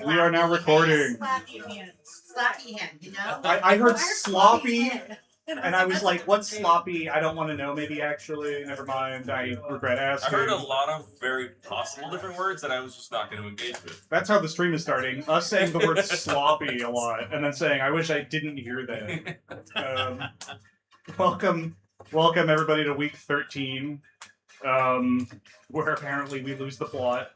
We are now recording. Slappy hand, you know? I heard sloppy, and I was like, what's sloppy? I don't want to know, maybe actually. Never mind. I regret I asking. heard a lot of very possible different words that I was just not going to engage with. That's how the stream is starting. Us saying the word sloppy a lot, and then saying, I wish I didn't hear that. Welcome everybody to week 13, where apparently we lose the plot.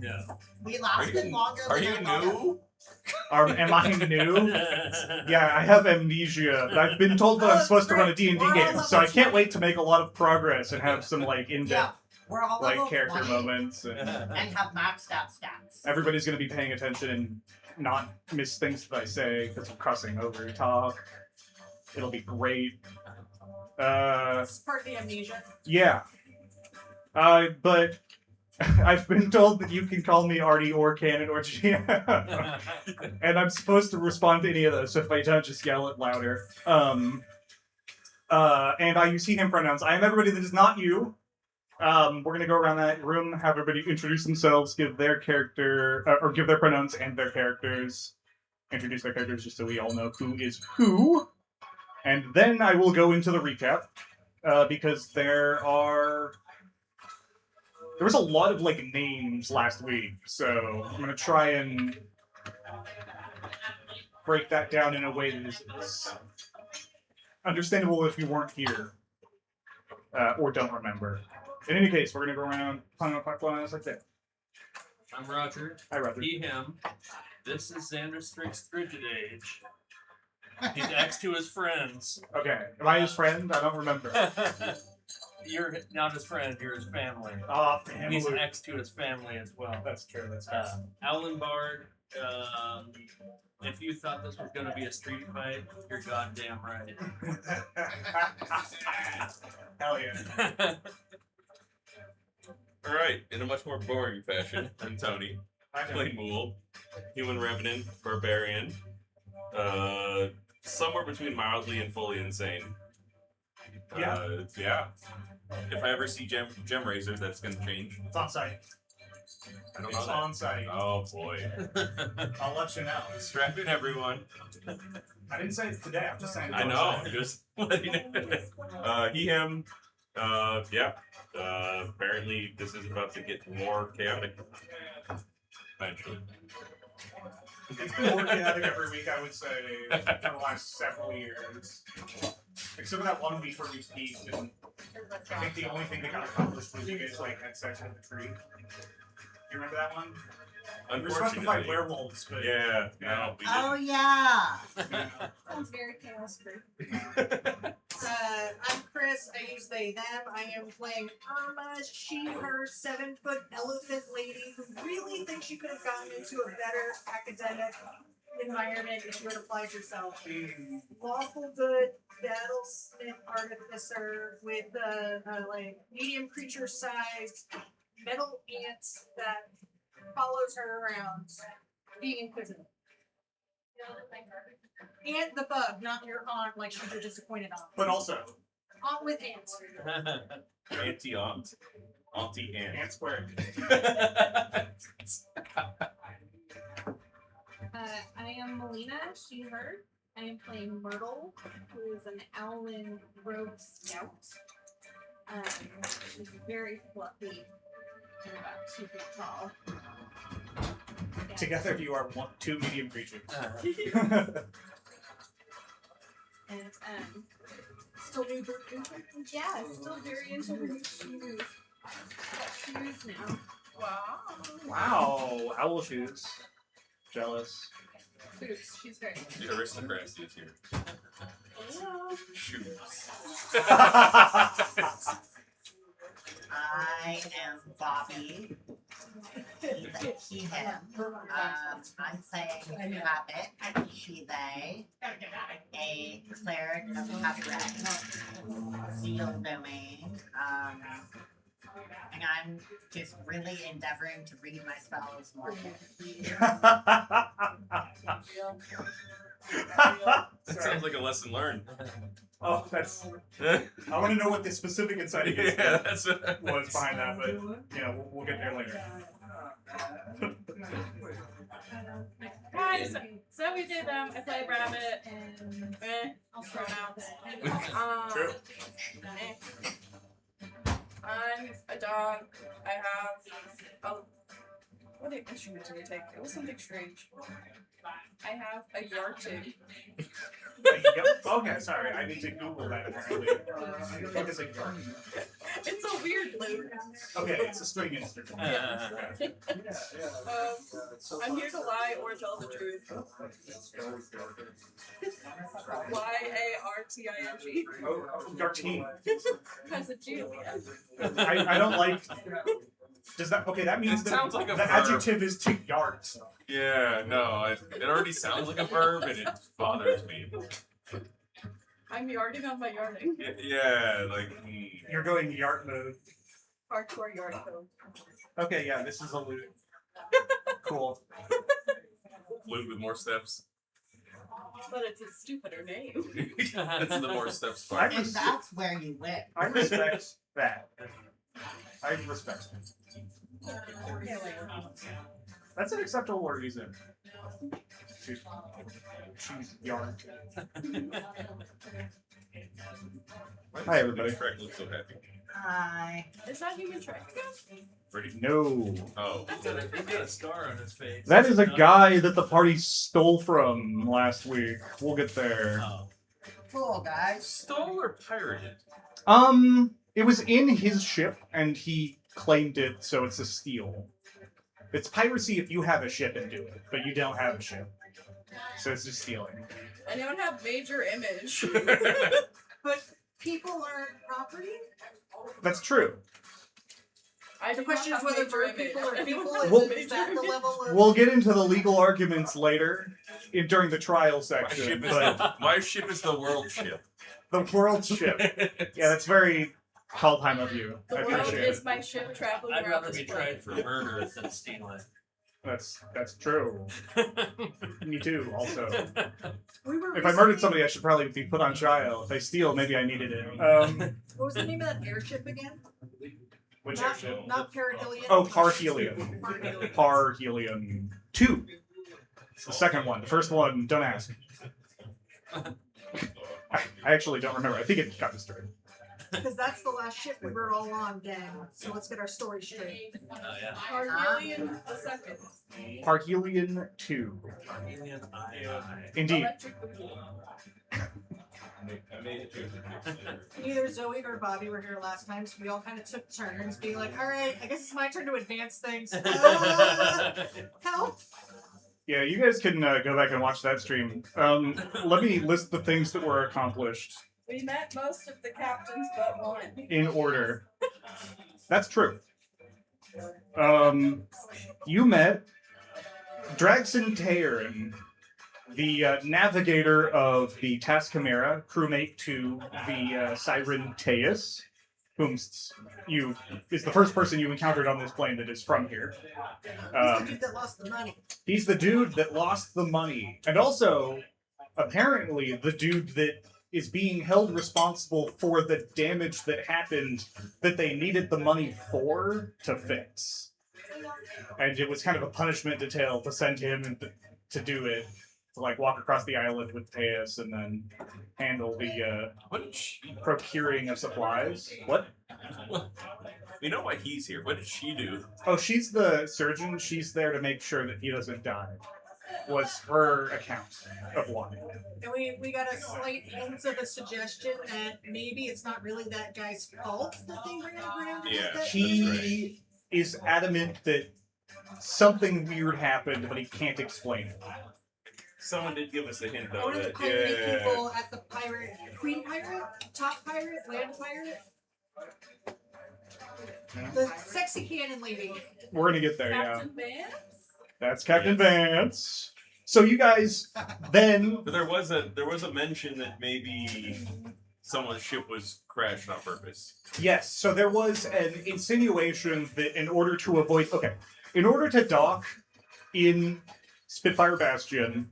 Yeah. We lasted longer Are than you I thought. new? Am I new? Yeah, I have amnesia, but I've been told that I'm supposed to run a D&D We're game, all so I level can't 20. wait to make a lot of progress and have some like Yeah, in-depth we're all like level character 20 moments. And and have maxed out stats. everybody's gonna be paying attention and not miss things that I say because I'm cussing over talk. It'll be great. It's part of the amnesia. Yeah. But I've been told that you can call me Artie or Canon or GM. And I'm supposed to respond to any of those, so if I don't, just yell it louder. And I use he, him pronouns. I am everybody that is not you. We're going to go around that room, have everybody introduce themselves, give their character, or give their pronouns and their characters. Introduce their characters just so we all know who is who. And then I will go into the recap, because there was a lot of like names last week, so I'm gonna try and break that down in a way that is understandable if you weren't here or don't remember. In any case, we're gonna go around clockwise like that. I'm Roger. Hi, Roger. He, him. This is Xander Strix Frigid Age. He's ex to his friends. Okay, am I his friend? I don't remember. You're not his friend, you're his family. Ah, He's an family. ex to his family as well. That's true. That's true. Alan Bard, if you thought this was going to be a street fight, you're goddamn right. Hell yeah. All right, in a much more boring fashion, I'm Tony. I know. Played Mool, Human Revenant, Barbarian. Somewhere between mildly and fully insane. Yeah. If I ever see Gem Razor, that's gonna change. It's on site. I don't know It's that. on site. Oh boy. I'll let you know. Strap in, everyone. I didn't say it today. I'm just saying. I know. Just letting you know. He, him. Yeah. Apparently, this is about to get more chaotic. Eventually. It's been more chaotic every week, I would say, for the last several years. Except for that 1 week where we peaked, and I think the only thing that got accomplished was you guys like had sex with the tree. You remember that one? We were supposed to fight Unfortunately. werewolves, but Yeah. No, we Oh didn't. yeah. Sounds very chaos free. I'm Chris. I use they, them. I am playing Irma, she, her 7-foot elephant lady who really thinks she could have gotten into a better academic environment if you would have applied yourself. Lawful good, battlesmith artificer with like medium creature sized metal ant that follows her around, being inquisitive. And the bug, not your aunt, like she's your disappointed aunt. but also Aunt with ants. Auntie-aunt. Auntie-aunt. ant squared. I am Melina, she, her. I am playing Myrtle, who is an Owlin rogue scout. She's very fluffy and about 2 feet tall. Yeah. Together, you are two medium creatures. And Still new boot. yeah, still very into her new shoes. She's got shoes now. Wow. Wow, owl shoes. Jealous. Boots. She's very The aristocracy is here. Hello. Shoes. I am Bobby. He, him. I'm playing Rabbit. She, they. A cleric of Cabaret. Seal domain. And I'm just really endeavoring to read my spells more carefully. That sounds like a lesson learned. Oh, that's. I want to know what the specific insight Yeah, that's was behind that, but you know, we'll get there later. Guys, so we did I played rabbit. I'll throw out. True. I'm a dog. I have what instrument did I take? It was something strange. I have a Yartu. Okay, sorry. I need to Google that apparently. What is a yard? It's a weird loop. Okay, it's a string instrument. I'm here to lie or tell the truth. YARTING. Oh, your team. Has a Julia. I don't like. Does that okay? That means It sounds like a the verb. adjective is to yard. Yeah, no, it already sounds like a verb and it bothers me. I'm yarding on my yarding. Yeah, like. You're going yard mode. Hardcore yard code. Okay, yeah, this is a loot. Cool. Loot with more steps. But it's a stupider name. That's the more steps I part. And res- that's where you win. I respect that. I respect it. That's an acceptable reason. To choose yard. Hi, everybody. Trek looks so happy. Hi. Is that human track again? Pretty. No. Oh. He's got a scar on his face. That is a guy that the party stole from last week. We'll get there. Oh. Cool, guys. Stole or pirated? It was in his ship, and he claimed it, so it's a steal. It's piracy if you have a ship and do it, but you don't have a ship. So it's just stealing. Anyone have major image? But people aren't property. That's true. The question is whether bird people are people. Is that the level of? We'll get into the legal arguments later during the trial My section, ship, is but the, my ship is the world ship. the world ship. Yeah, that's very Kaldheim of you. The I world appreciate is it. my ship traveling I'd around rather this be tried for murder than stealing. That's true. Me too, also. We were If I murdered somebody, I should probably be put on trial. If they steal, maybe I needed it. What was the name of that airship again? Which Not, airship? not Perihelion. Oh, Parhelion. Parhelion. Parhelion 2. It's the second one. The first one, don't ask. I actually don't remember. I think it got destroyed. Because that's the last ship we were all on, gang. So let's get our story straight. Oh yeah. Carnelian the second. Parhelion 2. Alien eye. Indeed. Electric Boogaloo. Neither Zoe nor Bobby were here last time, so we all kind of took turns being like, all right, I guess it's my turn to advance things. Help! Yeah, you guys can go back and watch that stream. Let me list the things that were accomplished We met most of the captains but one. in order. That's true. You met Dragson Taerin, the navigator of the Tascamera, crewmate to the Siren Teus, whom is the first person you encountered on this plane that is from here. He's the dude that lost the money. He's the dude that lost the money, and also apparently the dude that is being held responsible for the damage that happened that they needed the money for to fix. And it was kind of a punishment detail to send him to do it, to like walk across the island with Teus and then handle the What did she? procuring of supplies. What? You know why he's here? What did she do? Oh, she's the surgeon. She's there to make sure that he doesn't die. Was her account of why. And we got a slight hint of a suggestion that maybe it's not really that guy's fault that they ran around. Yeah. with it. He is adamant that something weird happened, but he can't explain it. Someone did give us a hint though One of the that pirate people at the pirate, Queen Pirate, Top Pirate, Land Pirate, the sexy cannon lady. We're gonna get there, yeah. Captain Vance? That's Captain Vance. So you guys then But there was a mention that maybe someone's ship was crashed on purpose. yes, so there was an insinuation that in order to dock in Spitfire Bastion,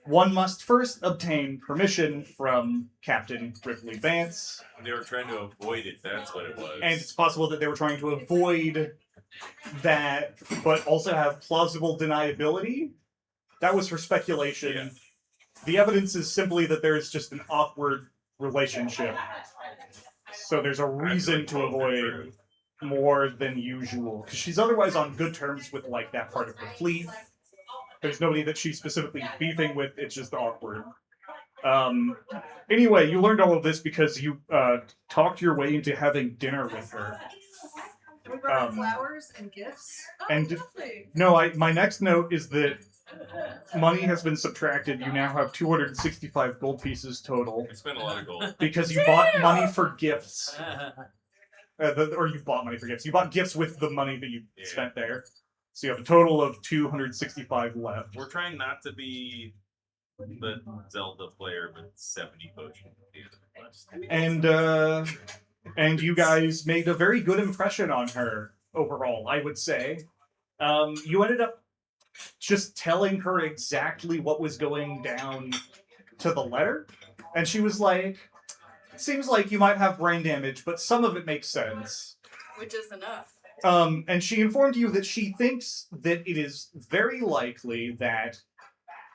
one must first obtain permission from Captain Ripley Vance, They were trying to avoid it. That's what it was. and it's possible that they were trying to avoid but also have plausible deniability. That was for speculation. Yeah. The evidence is simply that there is just an awkward relationship. So there's a reason to avoid more than usual. Because she's otherwise on good terms with like that part of the fleet. There's nobody that she's specifically beefing with, it's just awkward. Anyway, you learned all of this because you talked your way into having dinner with her. We brought flowers and gifts. And Lovely. no, my next note is that money has been subtracted. You now have 265 gold pieces total I spent a lot of gold. because you bought money for gifts. Or you bought money for gifts. You bought gifts with the money that you Yeah. spent there. So you have a total of 265 left. We're trying not to be the Zelda player with 70 potions at the end of the quest. And you guys made a very good impression on her overall, I would say. You ended up just telling her exactly what was going down to the letter, and she was like, "It seems like you might have brain damage, but some of it makes sense." Which is enough. And she informed you that she thinks that it is very likely that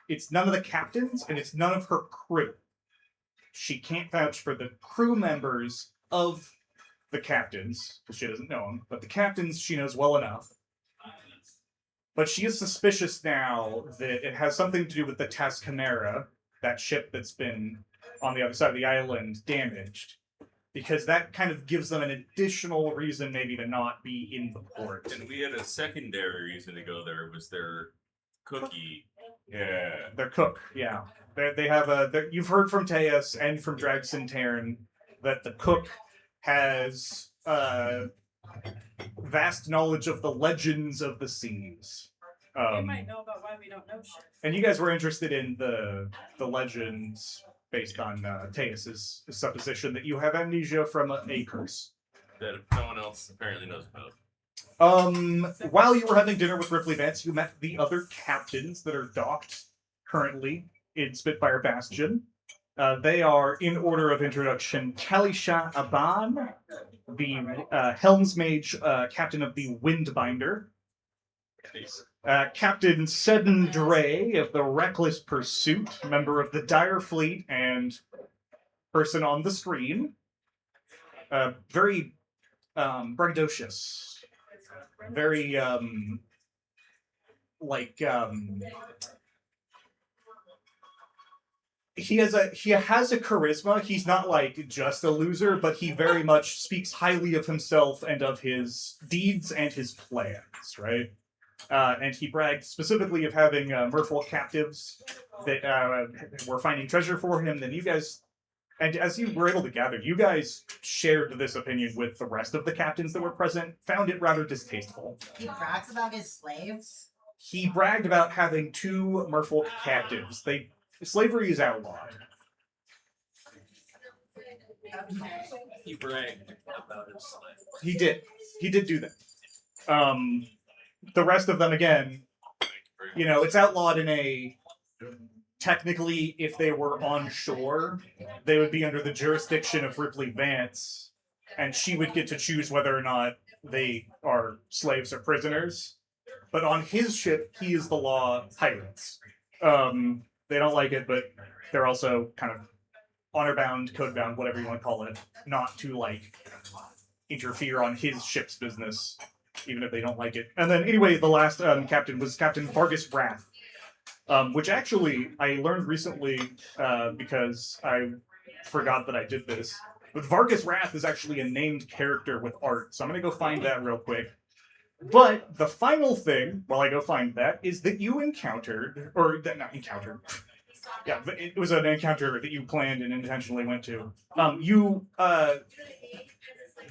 it's none of the captains and it's none of her crew. She can't vouch for the crew members of the captains, because she doesn't know them, but the captains she knows well enough. But she is suspicious now that it has something to do with the Tascanera, that ship that's been on the other side of the island, damaged. Because that kind of gives them an additional reason maybe to not be in the port. And we had a secondary reason to go there, was their cookie. Yeah. Their cook, yeah. They have you've heard from Teus and from Dragson Tarn that the cook has vast knowledge of the legends of the seas. We might know about why we don't know shit. And you guys were interested in the legends based on Teus's supposition that you have amnesia from a curse. That no one else apparently knows about. While you were having dinner with Ripley Vance, you met the other captains that are docked currently in Spitfire Bastion. They are, in order of introduction, Kalisha Aban, the Helmsmage captain of the Windbinder. Captain Seddon Dre of the Reckless Pursuit, member of the Dire Fleet and person on the screen. Very braggadocious. Very, he has a charisma. He's not like just a loser, but he very much speaks highly of himself and of his deeds and his plans, right? And he bragged specifically of having merfolk captives that were finding treasure for him. Then you guys, and as you were able to gather, you guys shared this opinion with the rest of the captains that were present, found it rather distasteful. He brags about his slaves. He bragged about having 2 merfolk captives. Slavery is outlawed. He bragged about his life. He did do that. The rest of them, again, it's outlawed in a... Technically, if they were on shore, they would be under the jurisdiction of Ripley Vance, and she would get to choose whether or not they are slaves or prisoners. But on his ship, he is the law tyrants. They don't like it, but they're also kind of honor-bound, code-bound, whatever you want to call it, not to, interfere on his ship's business, even if they don't like it. And then, anyway, the last captain was Captain Vargas Wrath, which actually I learned recently because I forgot that I did this. But Vargas Wrath is actually a named character with art, so I'm going to go find that real quick. But the final thing, while I go find that, is that you encountered, yeah, it was an encounter that you planned and intentionally went to. You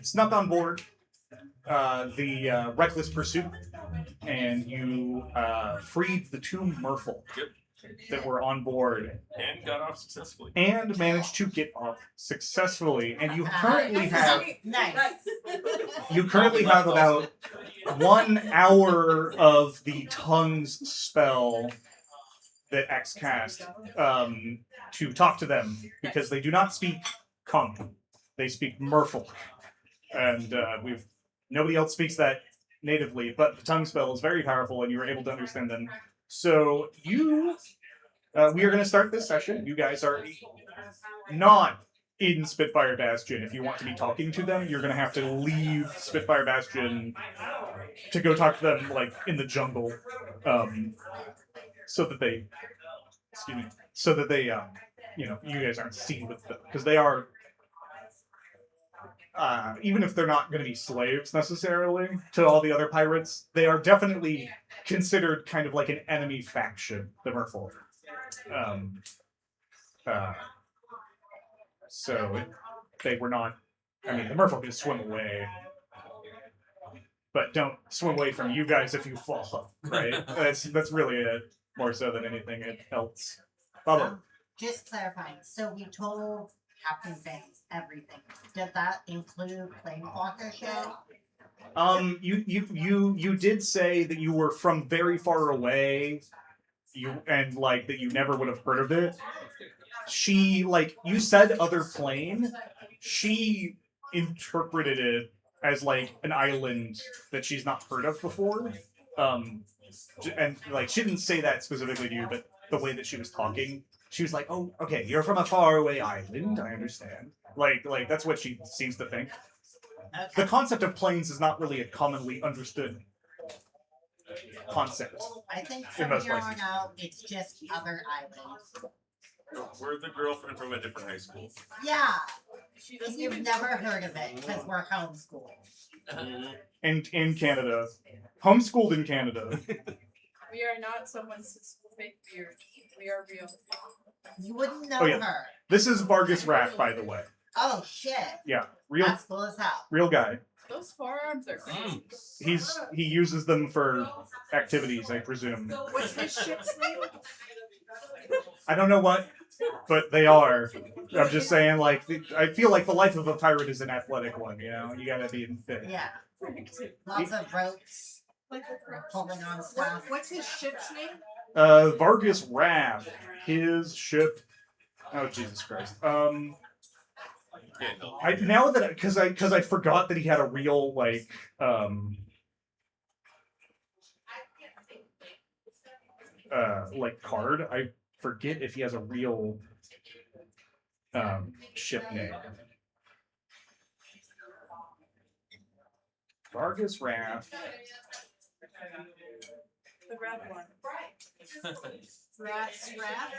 snuck on board the Reckless Pursuit, and you freed the 2 merfolk that were on board. And got off successfully. And managed to get off successfully. And you currently have... Nice. You currently have about 1 hour of the tongues spell that X cast to talk to them, because they do not speak common. They speak merfolk. And nobody else speaks that natively, but the tongue spell is very powerful, and you were able to understand them. So we are going to start this session. You guys are not in Spitfire Bastion. If you want to be talking to them, you're going to have to leave Spitfire Bastion to go talk to them, like, in the jungle, so that they, you guys aren't seen with them, because they are, even if they're not going to be slaves necessarily to all the other pirates, they are definitely considered kind of like an enemy faction, the Merfolk. So they were not. I mean, the Merfolk can swim away, but don't swim away from you guys if you fall. Right? That's really it, more so than anything else. Bubba. Just clarifying. So we told Captain Banks everything. Did that include Planeswalker show? You did say that you were from very far away, and like that you never would have heard of it. She, like, you said other plane. She interpreted it as like an island that she's not heard of before. And like she didn't say that specifically to you, but the way that she was talking, she was like, "Oh, okay, you're from a faraway island. I understand." Like that's what she seems to think. Okay. The concept of planes is not really a commonly understood concept. I think In from most here on places. out, it's just other islands. We're the girlfriend from a different high school. Yeah, She doesn't you've even never heard of it because we're homeschooled. And in Canada, homeschooled in Canada. We are not someone's fake beard. We are real. You wouldn't know Oh, yeah. her. This is Vargas Rack, by the way. Oh shit. Yeah, real That's cool as hell. real guy. Those forearms are crazy. He uses them for activities, I presume. What's his ship's name? I don't know what, but they are. I'm just saying, like, I feel like the life of a pirate is an athletic one. You know, you gotta be in fit. Yeah. Lots of ropes, pulling on stuff. What's his ship's name? Vargas Raff, his ship. Oh Jesus Christ. Now that because I forgot that he had a real like card. I forget if he has a real ship name. Vargas Raff. The red one. Rat's Rat?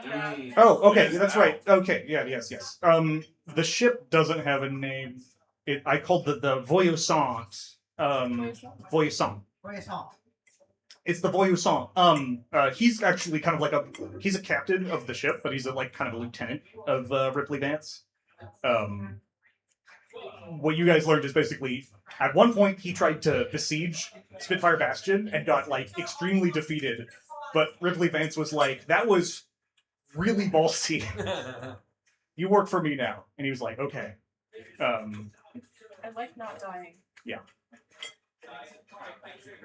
Red. Oh, okay, that's right. Okay, yeah, yes. The ship doesn't have a name. I called the Voyageur. Voyageur. Where's home? It's the Voyageur. He's actually kind of like he's a captain of the ship, but he's kind of a lieutenant of Ripley Vance. What you guys learned is basically, at one point he tried to besiege Spitfire Bastion and got like extremely defeated, but Ripley Vance was like, "That was really ballsy. You work for me now." And he was like, "Okay." I like not dying.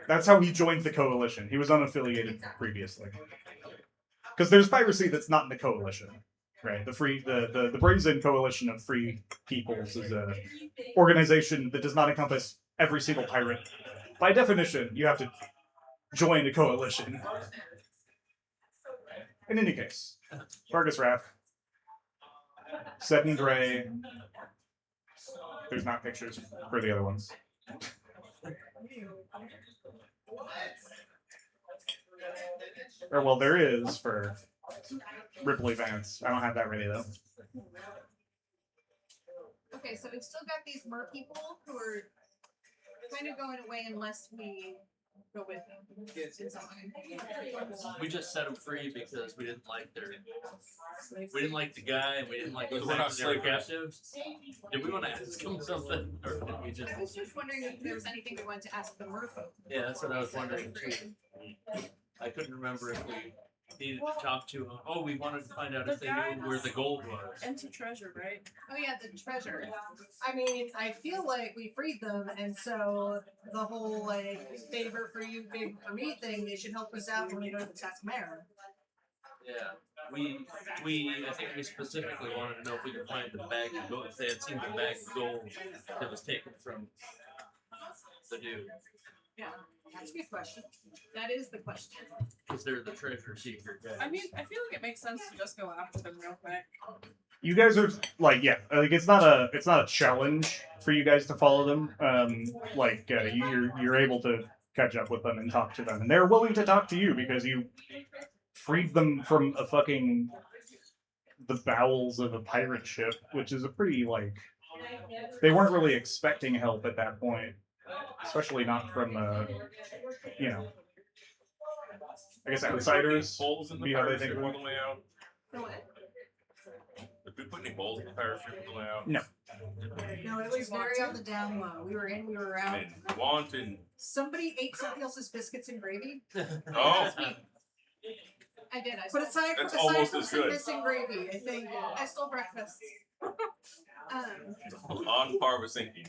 That's how he joined the coalition. He was unaffiliated previously. Because there's piracy that's not in the coalition, right? The Brazen Coalition of Free Peoples is a organization that does not encompass every single pirate. By definition, you have to join a coalition. In any case, Vargas Raff, set in gray. There's not pictures for the other ones. Or well, there is for Ripley Vance. I don't have that ready though. Okay, so we've still got these mer people who are kind of going away unless we go with them. in some way. We just set them free because we didn't like the guy, and we didn't like the We're not fact that they were sleeping. captives. Did we want to ask him something, or did we just? I was just wondering if there was anything we wanted to ask the merfolk. Yeah, that's what I was wondering too. I couldn't remember if we needed to talk to him. Oh, we wanted to find out if they knew where the gold was. Empty treasure, right? Oh yeah, the treasure. I mean, I feel like we freed them, and so the whole like favor for you, big for me thing, they should help us out when we go to the Tasmara. Yeah, I think we specifically wanted to know if we could find the bag of gold. If they had seen the bag of gold that was taken from the dude? Yeah, that's a good question. That is the question. Because they're the treasure seeker guys. I mean, I feel like it makes sense to just go after them real quick. You guys are like, yeah, like it's not a challenge for you guys to follow them. You're able to catch up with them and talk to them, and they're willing to talk to you because you freed them from the bowels of a pirate ship, which is a pretty like they weren't really expecting help at that point, especially not from I guess outsiders. Holes in the Be how they pirate think ship of on it. the way out. The what? Did we put any holes in the pirate ship on the way out? No. No, it was very on the down low. We were in, we were out. And wanting. Somebody ate somebody else's biscuits and gravy. Oh, I did. I But stole, aside That's from almost as some good. missing gravy, I think. I stole breakfast. on par with sinking.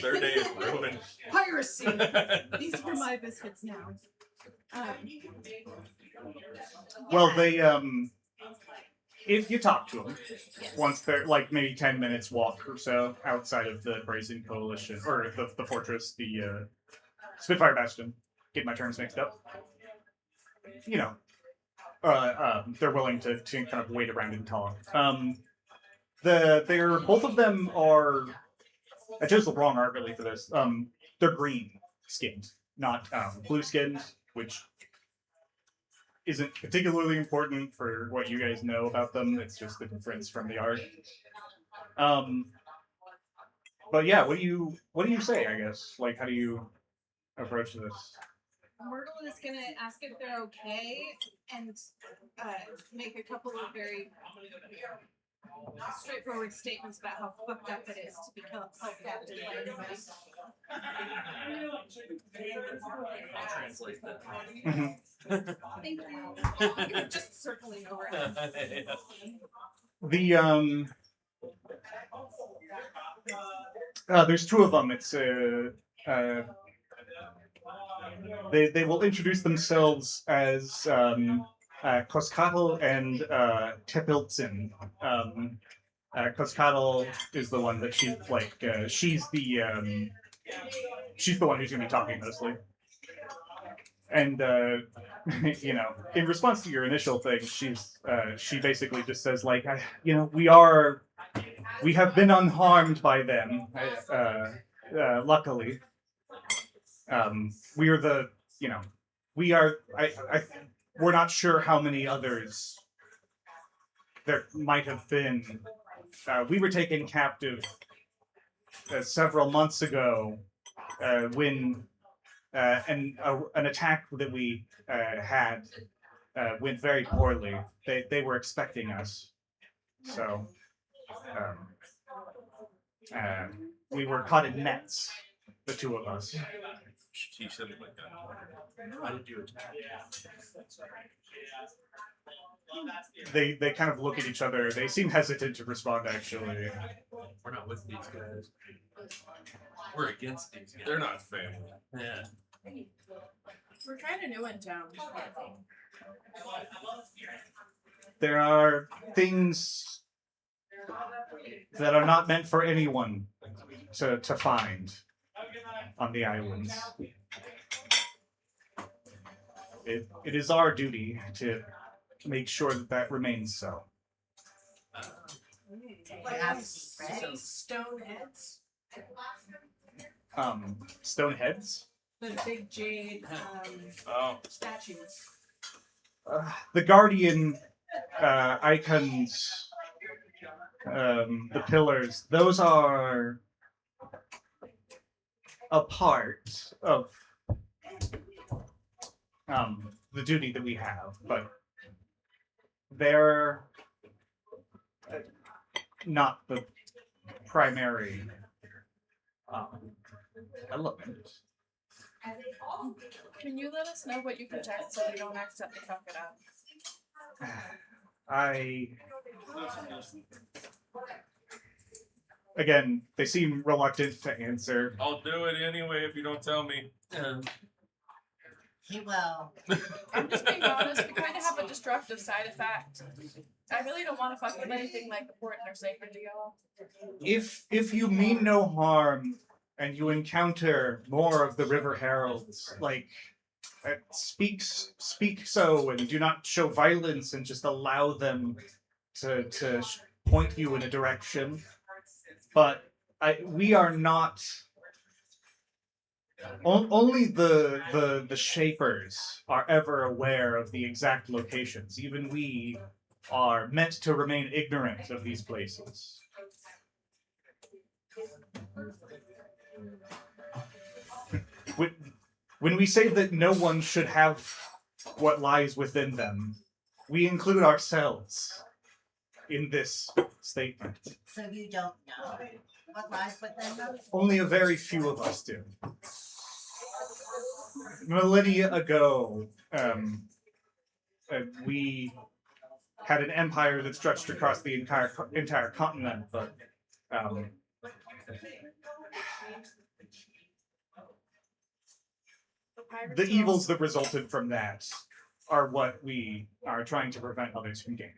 Their day is ruined. Piracy. These are my biscuits now. Well, they if you talk to them once they're like maybe 10 minutes walk or so outside of the Brazen Coalition or the fortress, the Spitfire Bastion. Get my terms mixed up. They're willing to kind of wait around and talk. They're both of them are. I chose the wrong art really for this. They're green skinned, not blue skinned, which isn't particularly important for what you guys know about them. It's just the difference from the art. But yeah, what do you say? I guess like how do you approach this? Myrtle is gonna ask if they're okay and make a couple of very straightforward statements about how fucked up it is to become held captive by anybody. I'll translate that. Thank you. You're just circling around. The there's two of them. It's they will introduce themselves as Koskatl and Tepiltzin. Koskatl is the one that she's the one who's going to be talking mostly. And in response to your initial thing, she basically just says like, we have been unharmed by them, luckily. We're not sure how many others there might have been. We were taken captive several months ago when an attack that we had went very poorly. They were expecting us, so we were caught in nets, the two of us. She said it like that. Why did you attack? They kind of look at each other. They seem hesitant to respond. Actually, We're not with these guys. We're against these guys. They're not family. Yeah. We're kind of new in town. there are things that are not meant for anyone to find on the islands. It is our duty to make sure that remains so. Like Have these ready. stone heads. Stone heads. The big jade Oh, statues. The guardian icons, the pillars, those are a part of the duty that we have, but they're not the primary element. Can you let us know what you protect so we don't accidentally fuck it up? Again, they seem reluctant to answer. I'll do it anyway if you don't tell me. He will. I'm just being honest, we kind of have a destructive side effect. I really don't want to fuck with anything like important or sacred to y'all. If you mean no harm and you encounter more of the river heralds, like speak so and do not show violence and just allow them to point you in a direction. But we are not. Only the shapers are ever aware of the exact locations. Even we are meant to remain ignorant of these places. When we say that no one should have what lies within them, we include ourselves in this statement. So you don't know what lies within them? Only a very few of us do. Millennia ago, we had an empire that stretched across the entire continent, but the evils that resulted from that are what we are trying to prevent others from gaining.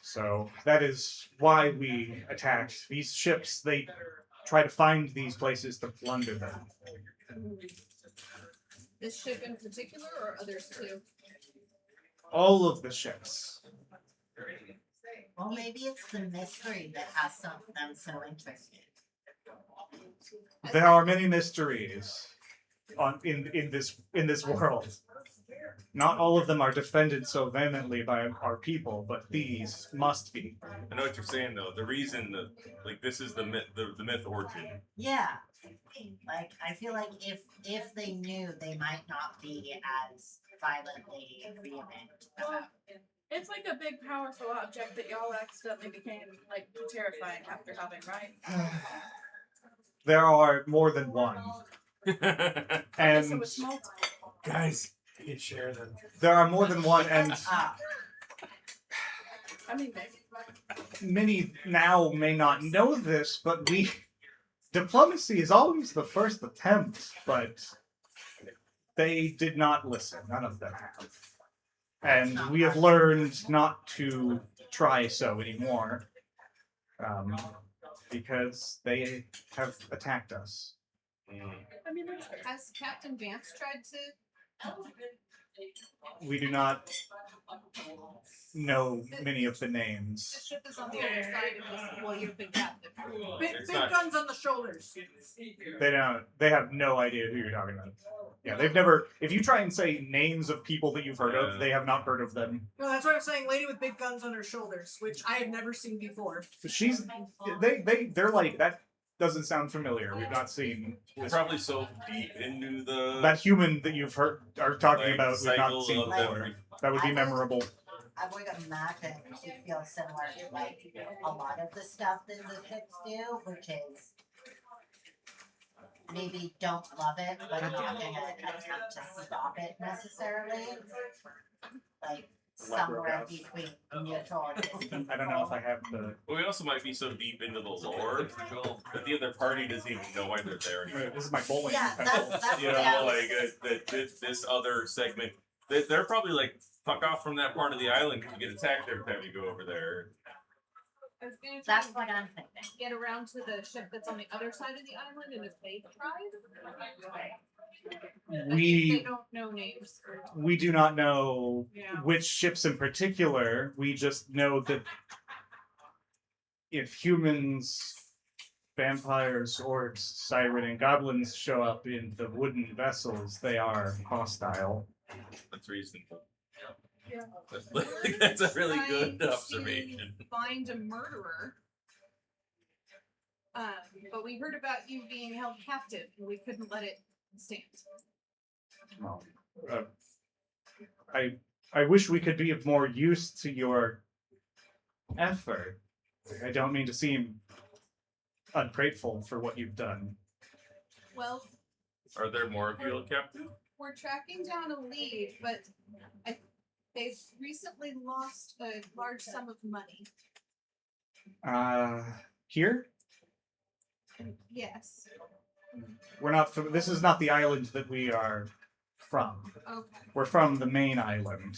So that is why we attacked these ships. They try to find these places to plunder them. This ship in particular, or others too? All of the ships. Well, maybe it's the mystery that has them so interested. There are many mysteries in this world. Not all of them are defended so vehemently by our people, but these must be. I know what you're saying though. The reason that this is the myth origin. Yeah. Like, I feel like if they knew, they might not be as violently vehement about it. It's like a big, powerful object that y'all accidentally became like terrifying after having, right? There are more than one. Okay, And so it's multiple. Guys, you can share them. there are more than one, and Ah, I mean, maybe. many now may not know this, but diplomacy is always the first attempt, but they did not listen. None of them have. And we have learned not to try so anymore, because they have attacked us. I mean, that's fair. Has Captain Vance tried to? We do not know many of the The names. ship is on the other side of this. Well, you've been captive. Big, It's big not- guns on the shoulders. They don't. They have no idea who you're talking about. Yeah, they've never. If you try and say names of people that you've heard of, they have not heard of them. No, that's what I'm saying. Lady with big guns on her shoulders, which I have never seen before. She's. They're like that. Doesn't sound familiar. We've not seen We're probably so deep into the that human that you've heard are talking like, about. We've not cycle seen of before. them. That would be memorable. I would imagine she feels similar to like a lot of the stuff that the ships do, which is maybe don't love it, but not gonna attempt to stop it necessarily. Like somewhere between neutral and discontent. I don't know if I have the. But we also might be so deep into the lore that the other party doesn't even know why they're there anymore. This is my bowling. Yeah, pencil. that's You what I know, was. like this other segment, they're probably like fuck off from that part of the island because you get attacked every time you go over there. I was gonna try That's to what I'm thinking. get around to the ship that's on the other side of the island, and if they tried, they We don't know names. we do not know Yeah. which ships in particular. We just know that if humans, vampires, orcs, siren, and goblins show up in the wooden vessels, they are hostile. That's reasonable. Yeah. That's a really Trying good to observation. Find a murderer. But we heard about you being held captive, and we couldn't let it stand. Well, I wish we could be of more use to your effort. I don't mean to seem ungrateful for what you've done. Well, Are there more of you, Captain? we're tracking down a lead, but they've recently lost a large sum of money. Here? Yes. We're not. This is not the island that we are from. Okay. We're from the main island.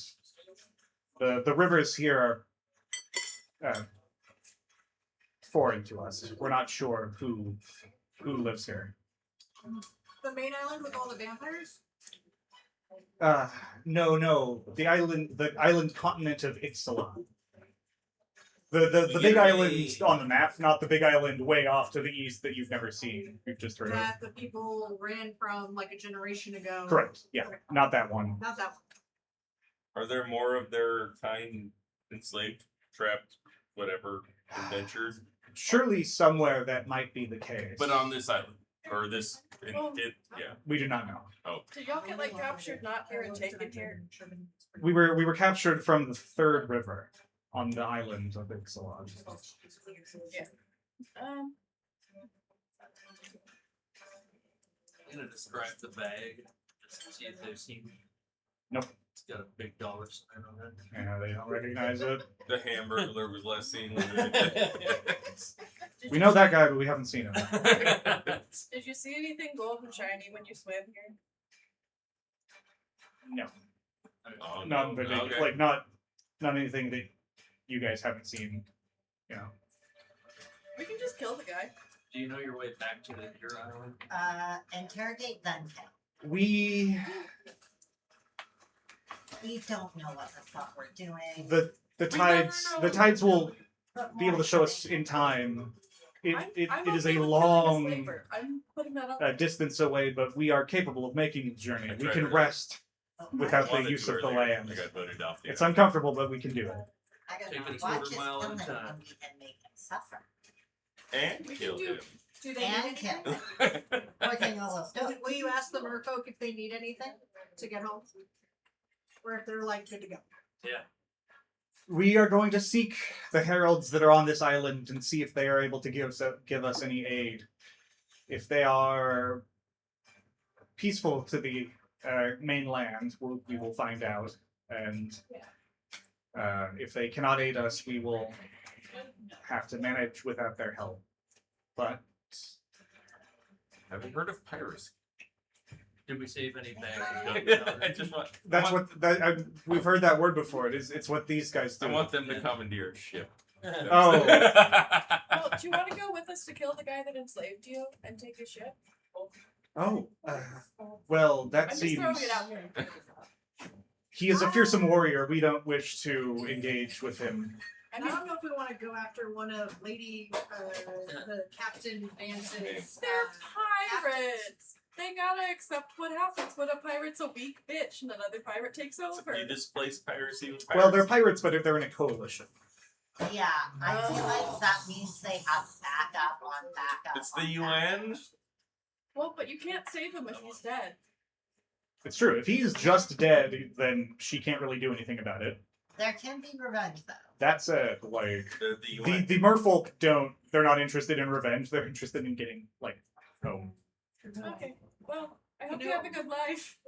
The rivers here are foreign to us. We're not sure who lives here. The main island with all the vampires? No. The island continent of Ixalan. The big island on the map, not the big island way off to the east that you've never seen. You've just heard of. That the people ran from like a generation ago. Correct. Yeah, not that one. Not that one. Are there more of their kind enslaved, trapped, whatever adventures? Surely somewhere that might be the case. But on this island or this, yeah. We do not know. Did y'all get like captured not here and taken here? We were captured from the third river on the island of Ixalan. Yeah. I'm gonna describe the bag just to see if they've seen. Nope. It's got a big dollar sign on it. Yeah, they don't recognize it. The Hamburglar was last seen. We know that guy, but we haven't seen him. Did you see anything gold and shiny when you swam here? No, Oh, not but okay. like not anything that you guys haven't seen. You know. We can just kill the guy. Do you know your way back to your island? Interrogate then kill. We don't know what the fuck we're doing. the We tides never know. the tides will But be able to show us in time. It I'm it is okay a with killing long slaver. I'm putting that out. distance away, but we are capable of making the journey. We can rest without the Wanted use to of the earlier. land. I got voted off. It's uncomfortable, but we can do it. I don't Take know. it a Watch quarter us mile kill at a him time. and make him suffer. And We kill can him. Do they And need kill anything? him. Working a little Does it- Will you ask the merfolk if they need anything to get home? Or if they're like good to go? We are going to seek the heralds that are on this island and see if they are able to give us any aid. If they are peaceful to the mainland, we will find out. And if they cannot aid us, we will have to manage without their help. But Have you heard of piracy? Did we save any bags? I just want. that's we've heard that word before. It's what these guys do. I want them to commandeer a ship. Oh. Well, do you want to go with us to kill the guy that enslaved you and take his ship? Oh, well, that I'm just seems. throwing it out here. He is a fearsome warrior. We don't wish to engage with him. And I don't know if we want to go after one of Lady, the Captain Vance's. They're pirates. They gotta accept what happens when a pirate's a weak bitch and another pirate takes over. You displace piracy with Well, they're piracy. pirates, but they're in a coalition. Yeah, I feel like that means they have backup on backup. It's the on UN. backup. Well, but you can't save him if he's dead. It's true. If he is just dead, then she can't really do anything about it. There can be revenge though. That said, like The the UN. the merfolk don't. They're not interested in revenge. They're interested in getting like home. Okay. Well, I hope You you know- have a good life.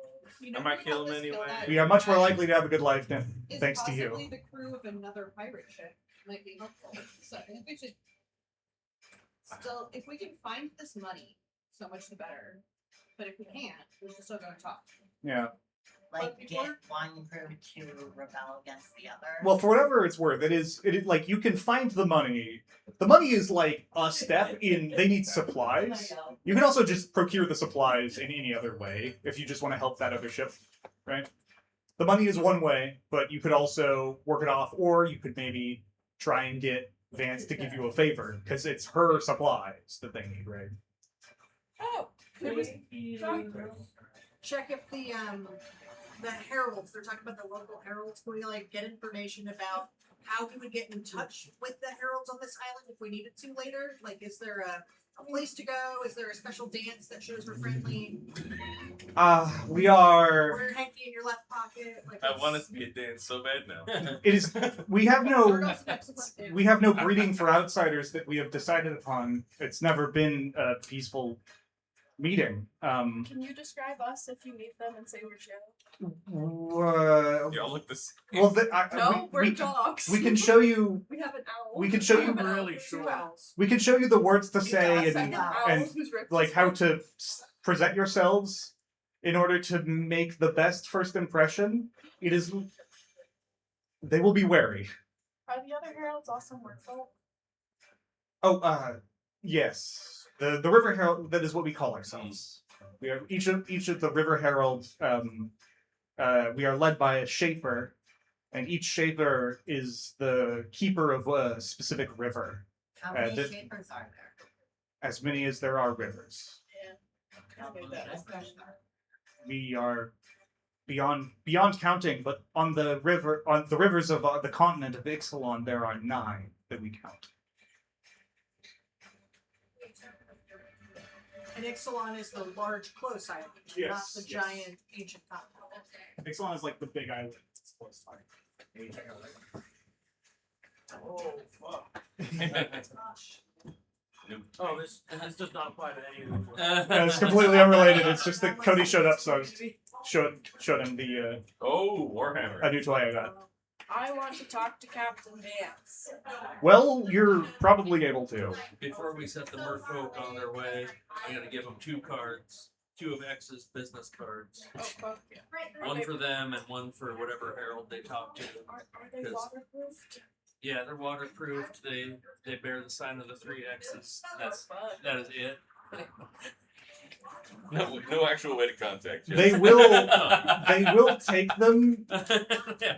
You know, I might who kill helped him us kill anyway. that We are much more guy likely to have a good life is thanks to possibly you. the crew of another pirate ship might be helpful. So I think we should still, if we can find this money, so much the better. But if we can't, we're still gonna talk. Yeah. Like before- get one crew to rebel against the other. Well, for whatever it's worth, it is like you can find the money. The money is like a step in. They need supplies. You can also just procure the supplies in any other way if you just want to help that other ship, right? The money is one way, but you could also work it off, or you could maybe try and get Vance to give you a favor because it's her supplies that they need, right? Oh, could we Check if the heralds, they're talking about the local heralds, can we like get information about how we would get in touch with the heralds on this island if we needed to later? Like, is there a place to go? Is there a special dance that shows we're friendly? We are. Or your hanky in your left pocket? Like, I want it to be a dance so bad now. It is. We have Or no. goes next to what- We have no breeding for outsiders that we have decided upon. It's never been a peaceful meeting. Can you describe us if you meet them and say we're chill? Y'all look this. Well, No, we're we, dogs. we can show you. We have an owl. We can show We you have an owl really with short. two owls. We can show you the words to A say second and owl and who's ripped like his how head. to present yourselves in order to make the best first impression. It is. They will be wary. Are the other heralds also merfolk? Yes. The River Herald, that is what we call ourselves. We are each of the River Heralds, we are led by a Shaper, and each Shaper is the keeper of a specific river. How many that- shapers are there? As many as there are rivers. We are beyond counting, but on the rivers of the continent of Ixalan, there are 9 that we count. And Ixalan is the large close island, not Yes, the yes. giant ancient continent. Ixalan is like the big island. It's close by. Oh, fuck. Oh, this does not apply to any of them. It's completely unrelated. It's just that Cody showed up, so I was showed him the Oh, Warhammer. a new toy I got. I want to talk to Captain Vance. Well, you're probably able to. Before we set the merfolk on their way, I'm gonna give them 2 cards. 2 of X's business cards. Oh, fuck yeah. One for them and one for whatever herald they talk to. Are they 'Cause- waterproofed? Yeah, they're waterproofed. They bear the sign of the 3 X's. That's fun. That is it. No actual way to contact you. They will take them,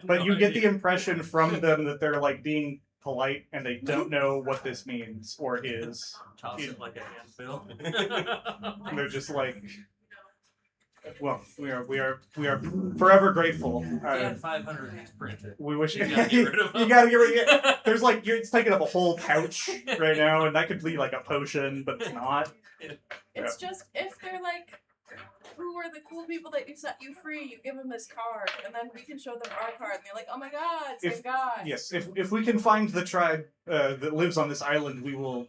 but you get the impression from them that they're like being polite and they don't know what this means or is. Toss it like a handbill. And they're just like, well, we are forever grateful. Yeah, 500 of these printed. We wish You gotta get rid of them. you gotta get rid of it. There's like it's taking up a whole pouch right now, and that could be like a potion, but it's not. It's just if they're like, who are the cool people that you set you free? You give them this card, and then we can show them our card, and they're like, "Oh my God, same If- guy." Yes, if we can find the tribe that lives on this island, we will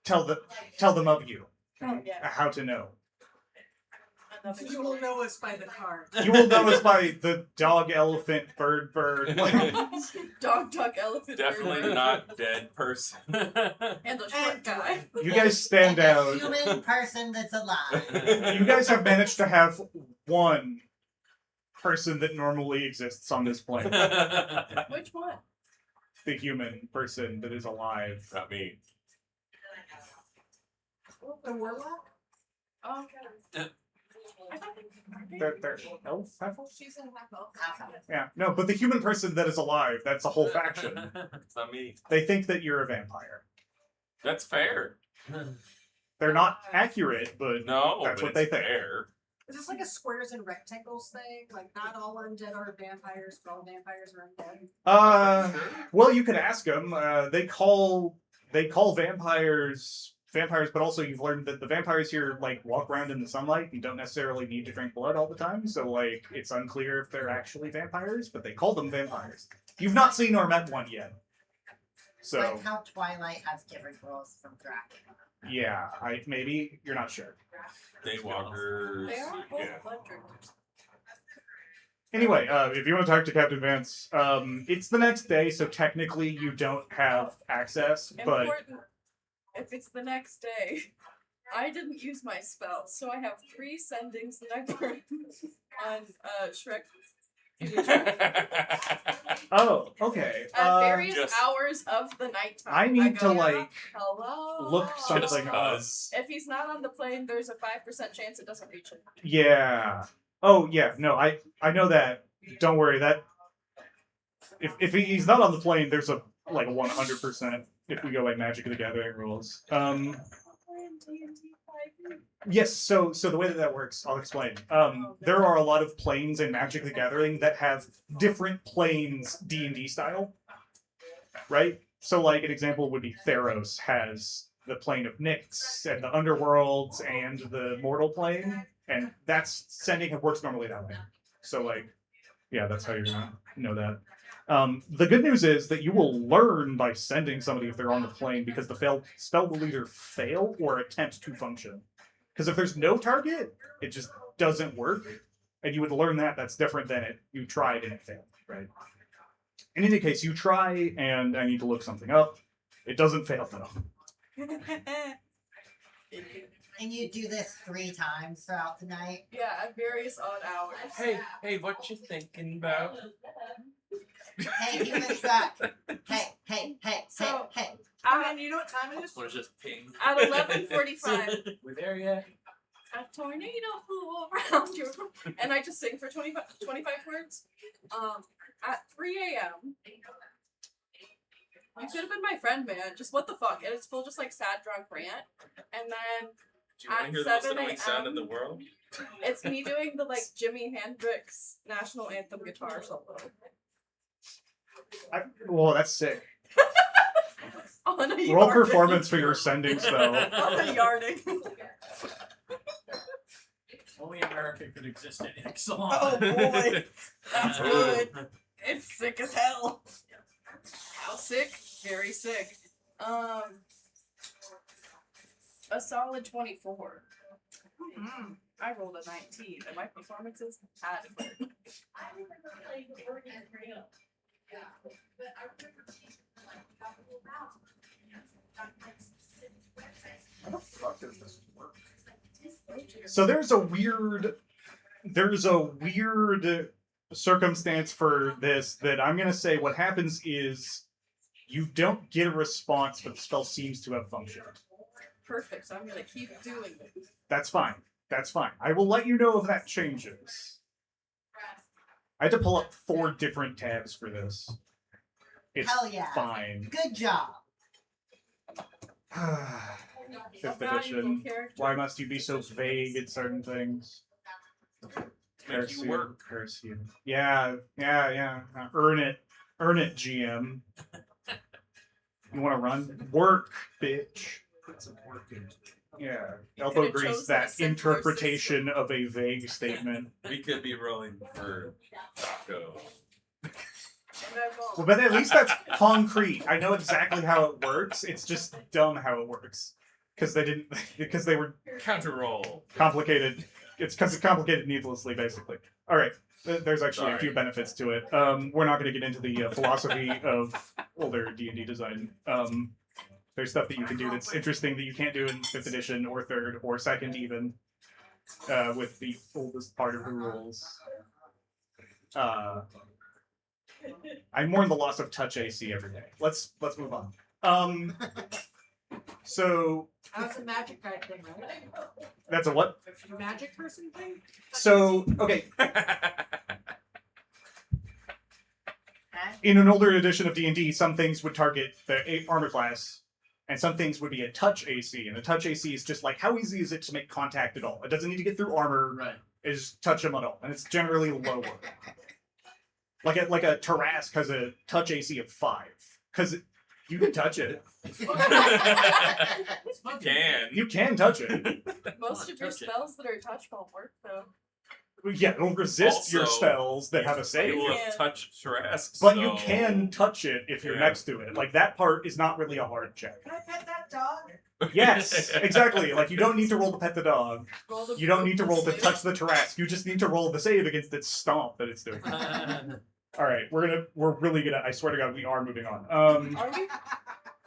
tell them of you, Oh yeah. how to know. Another You will know us by the card. You will know us by the dog, elephant, bird. dog, duck, elephant. Definitely bird. not dead person. And the short guy. You guys stand And a out. human person that's alive. You guys have managed to have one person that normally exists on this planet. Which one? The human person that is alive. Not me. The warlock? Oh, okay. I thought They're elf, half elf? she's in half elf. Yeah, no, but the human person that is alive, that's a whole faction. It's not me. They think that you're a vampire. That's fair. They're not accurate, but No, That's but what they it's think. fair. Is this like a squares and rectangles thing? Like not all undead are vampires, but all vampires are undead? well, you could ask them. They call vampires, but also you've learned that the vampires here like walk around in the sunlight. You don't necessarily need to drink blood all the time, so like it's unclear if they're actually vampires, but they call them vampires. You've not seen or met one yet, so Like how Twilight has different rules from Dracula. yeah, maybe you're not sure. Daywalkers. They are both Yeah. blood drinkers. Anyway, if you want to talk to Captain Vance, it's the next day, so technically you don't have access, but Important. If it's the next day, I didn't use my spells, so I have 3 sendings that I burned on Shrek oh, okay. at various Just- hours of the nighttime. I need go, to like Hello. look Just something up. cause. If he's not on the plane, there's a 5% chance it doesn't reach him. Yeah. Oh yeah. No, I know that. Don't worry. That if he's not on the plane, there's a like a 100% if we go by Magic of the Gathering rules. Yes. So the way that works, I'll explain. There are a lot of planes in Magic the Gathering that have different planes D&D style, right? So like an example would be Theros has the plane of Nyx and the underworlds and the mortal plane, and that's sending works normally that way. So like, yeah, that's how you're gonna know that. The good news is that you will learn by sending somebody if they're on the plane because the spell will either fail or attempt to function. Because if there's no target, it just doesn't work, and you would learn that. That's different than you tried and it failed, right? In any case, you try, and I need to look something up. It doesn't fail though. And you do this 3 times throughout the night. Yeah, at various odd hours. Hey, what you thinking about? Hey, human truck. Hey. So- And you know what time it is? What is just ping? At 11:45, We there yet? a tornado flew around you, and I just sing for 25 words. At 3 a.m. You could have been my friend, man. Just what the fuck? And it's full just like sad drunk rant. And then Do you want to At hear the most 7 annoying sound in the a.m. world? it's me doing the like Jimi Hendrix national anthem guitar solo. Whoa, that's sick. On a Roll yarding. performance for your sending spell. On a yarding. Only America could exist in Exelon. Oh boy. That's good. It's sick as hell. How sick? Very sick. A solid 24. I rolled a 19, and my performance is adequate. How the fuck does this work? So there's a weird circumstance for this that I'm gonna say what happens is you don't get a response, but the spell seems to have functioned. Perfect. So I'm gonna keep doing it. That's fine. That's fine. I will let you know if that changes. I had to pull up 4 different tabs for this. It's Hell yeah. fine. Good job. Fifth Valuable edition. character. Why must you be so vague at certain things? Make you work. Heresy. Yeah. Earn it, GM. You want to run? Work, bitch. Put some work into it. Yeah. You Elbow could've grease chosen a that simpler interpretation of a vague statement. We could be rolling for taco. And I Well, won't. but at least that's concrete. I know exactly how it works. It's just dumb how it works because they were Counter roll. complicated. It's because it's complicated needlessly, basically. All right. There's actually a few Sorry. benefits to it. We're not going to get into the philosophy of older D&D design. There's stuff that you can do that's interesting that you can't do in 5th edition or 3rd or 2nd even with the oldest part of the rules. I mourn the loss of touch AC every day. Let's move on. So That's a magic guy thing, right? that's a what? Magic person thing? So okay, Okay? in an older edition of D&D, some things would target the armor class, and some things would be a touch AC. And a touch AC is just like, how easy is it to make contact at all? It doesn't need to get through armor. Right. It just touch them at all, and it's generally lower. Like a Tarrasque has a touch AC of 5, because you can touch it. Can. You can touch it. Most of your Touch it. spells that are touch won't work though. Yeah, it'll resist your Also, spells that have a You save. will Yeah. touch Tarrasque. But you so- can touch it if you're Yeah. next to it. Like, that part is not really a hard check. Can I pet that dog? Yes, exactly. Like, you don't need to roll to pet the dog. Roll the You don't need to roll to save. touch the Tarrasque. You just need to roll the save against its stomp that it's doing. All right, we're really gonna. I swear to God, we are moving on. Are we?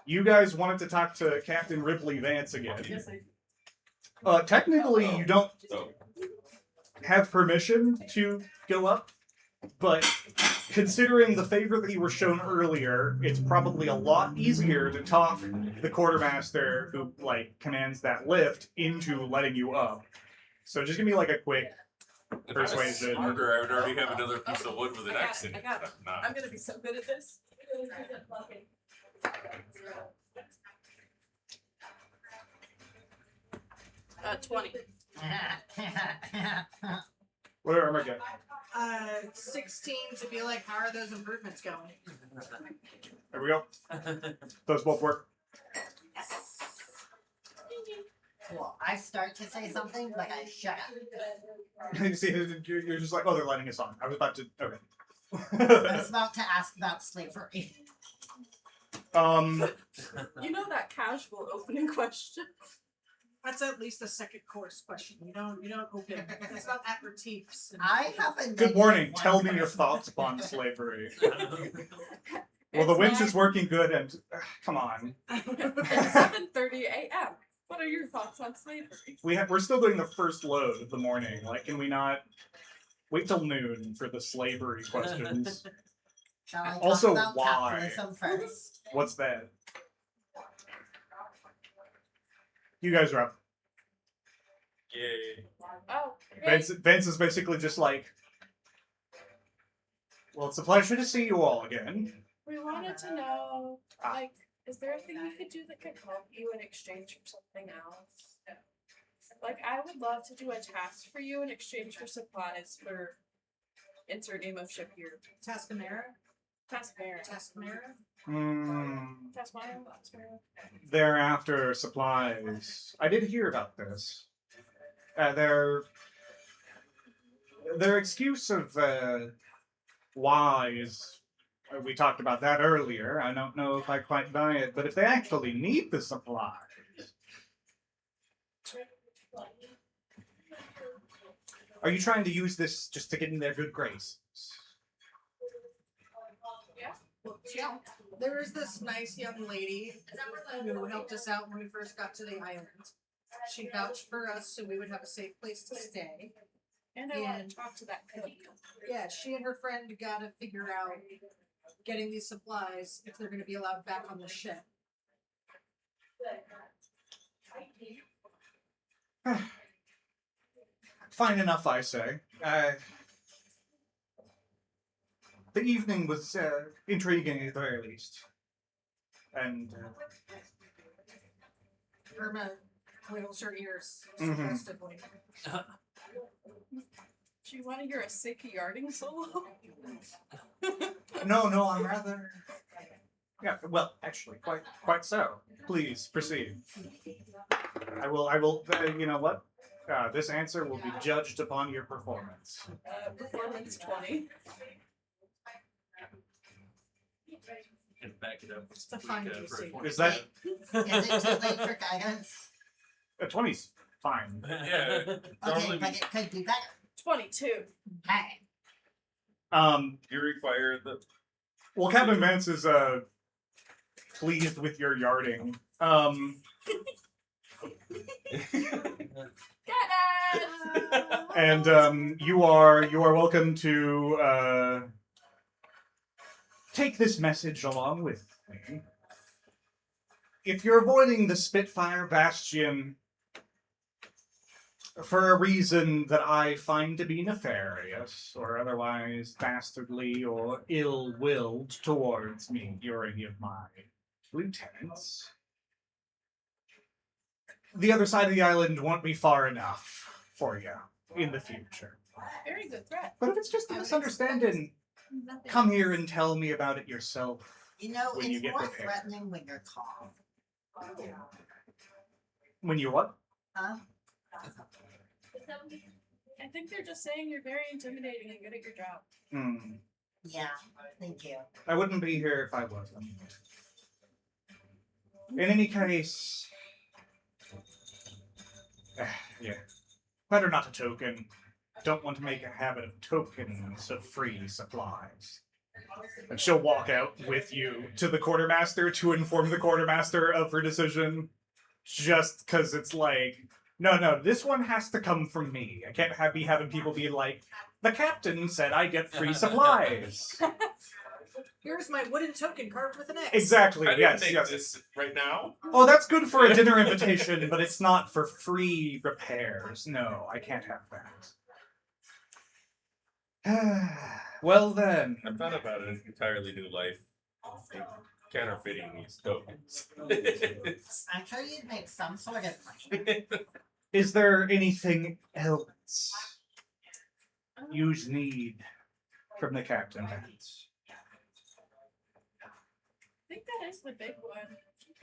You guys wanted to talk to Captain Ripley Vance again. Yes, I Technically, you don't So, have permission to go up, but considering the favor that you were shown earlier, it's probably a lot easier to talk the quartermaster who commands that lift into letting you up. So just give me like a quick if I was persuasion. smarter, I would already have another piece of wood with an I got X it, in I it. got it. but I'm not. I'm gonna be so good at this. 20. What am I getting? 16 to be like, how are those improvements going? There we go. Those both work. Yes. Well, I start to say something, but I shut up. You see, you're just like, oh, they're lighting us on. I was about to. I Okay. was about to ask about slavery. You know that casual opening question? That's at least a second course question. You don't open. It's not aperitifs. and- I have a Good morning. negative Tell one me your person. thoughts upon slavery. Well, the It's winch nine- is working good, and come on, It's 7:30 a.m. What are your thoughts on slavery? we're still doing the first load of the morning. Like, can we not wait till noon for the slavery questions? Shall I talk Also, about why? capitalism first? What's that? You guys are up. Yay. Oh, Vince is basically just like, well, it's a pleasure to see you all again. we wanted to know, Ah. like, is there a thing we could do that could help you in exchange for something else? Like, I would love to do a task for you in exchange for supplies for insert name of ship here. Tascamera? Taskmare. Tascamera? Tasmania? They're after supplies. I did hear about this. Their excuse of why is we talked about that earlier. I don't know if I quite buy it, but if they actually need the supplies, are you trying to use this just to get in their good graces? Well, yeah. There was this nice young lady who helped us out when we first got to the island. She vouched for us so we would have a safe place to stay. And I want And- to talk to that cook. Yeah, she and her friend got to figure out getting these supplies if they're going to be allowed back on the ship. Fine enough, I say. The evening was intriguing at the very least. And Irma wiggles her ears Mhm. suggestively. Do you want to hear a sick yarding solo? no, I'm rather. Yeah, well, actually, quite so. Please proceed. I will. You know what? This answer will be judged upon your performance. Performance 20. And back it up. It's a fine for a DC. 20. Is that Is it too late for guidance? a 20's fine? Yeah. Okay, Normally but it could be better. 22. Hey. you require the. Well, Captain Vance is pleased with your yarding. And you are welcome to take this message along with me. If you're avoiding the Spitfire Bastion for a reason that I find to be nefarious or otherwise dastardly or ill-willed towards me or any of my lieutenants, the other side of the island won't be far enough for you in the future. Very good threat. But if it's just a misunderstanding, come here and tell me about it yourself. You know, When you it's get more prepared. threatening when you're calm. When you what? Huh? I think they're just saying you're very intimidating and good at your job. Hmm. Yeah, thank you. I wouldn't be here if I wasn't. In any case, yeah, better not a token. Don't want to make a habit of tokens of free supplies. And she'll walk out with you to the quartermaster to inform the quartermaster of her decision. Just because it's like, no, this one has to come from me. I can't be having people be like, the captain said I get free supplies. Here's my wooden token carved with an X. Exactly, I didn't yes, make yes. this right now. Oh, that's good for a dinner invitation, but it's not for free repairs. No, I can't have that. Well then. I thought about an entirely new life. Counterfeiting these tokens. I'm sure you'd make some sort of money. Is there anything else you need from the captain? I think that is the big one.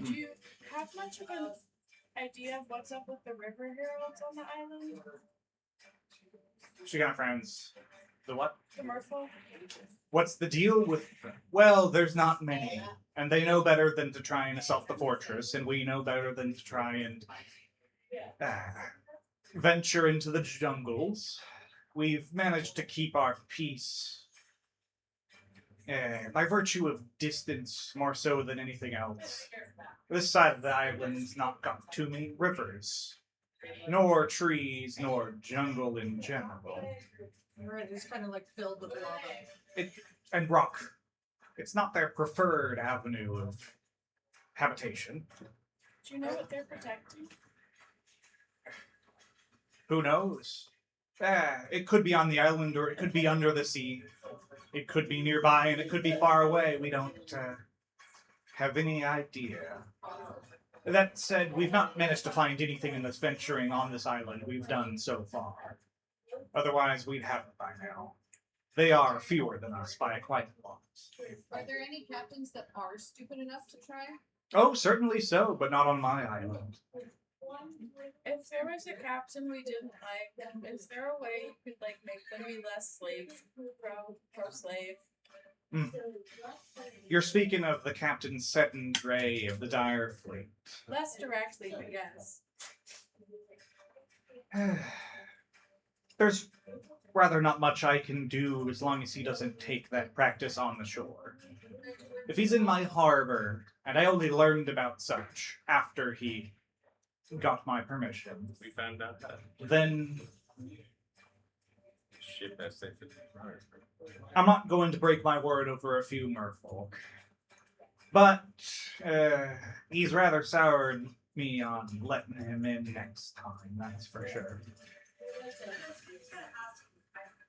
Do you have much of an idea of what's up with the river heralds on the island? She got friends. The what? The merfolk? What's the deal with them? Well, there's not many. And they know better than to try and assault the fortress, and we know better than to try and venture into the jungles. We've managed to keep our peace by virtue of distance more so than anything else. This side of the island's not got too many rivers, nor trees, nor jungle in general. Right, it's kind of like filled with lava. And rock. It's not their preferred avenue of habitation. Do you know what they're protecting? Who knows? It could be on the island or it could be under the sea. It could be nearby and it could be far away. We don't have any idea. That said, we've not managed to find anything in this venturing on this island we've done so far. Otherwise, we'd have it by now. They are fewer than us by quite a lot. Are there any captains that are stupid enough to try? Oh, certainly so, but not on my island. If there was a captain we didn't like, is there a way you could like make them be less slave pro slave? You're speaking of the Captain Seton Gray of the Dire Fleet. Less directly, but yes. There's rather not much I can do as long as he doesn't take that practice on the shore. If he's in my harbor, and I only learned about such after he got my permission, We found out that then ship has safe. I'm not going to break my word over a few merfolk. But he's rather soured me on letting him in next time, that's for sure.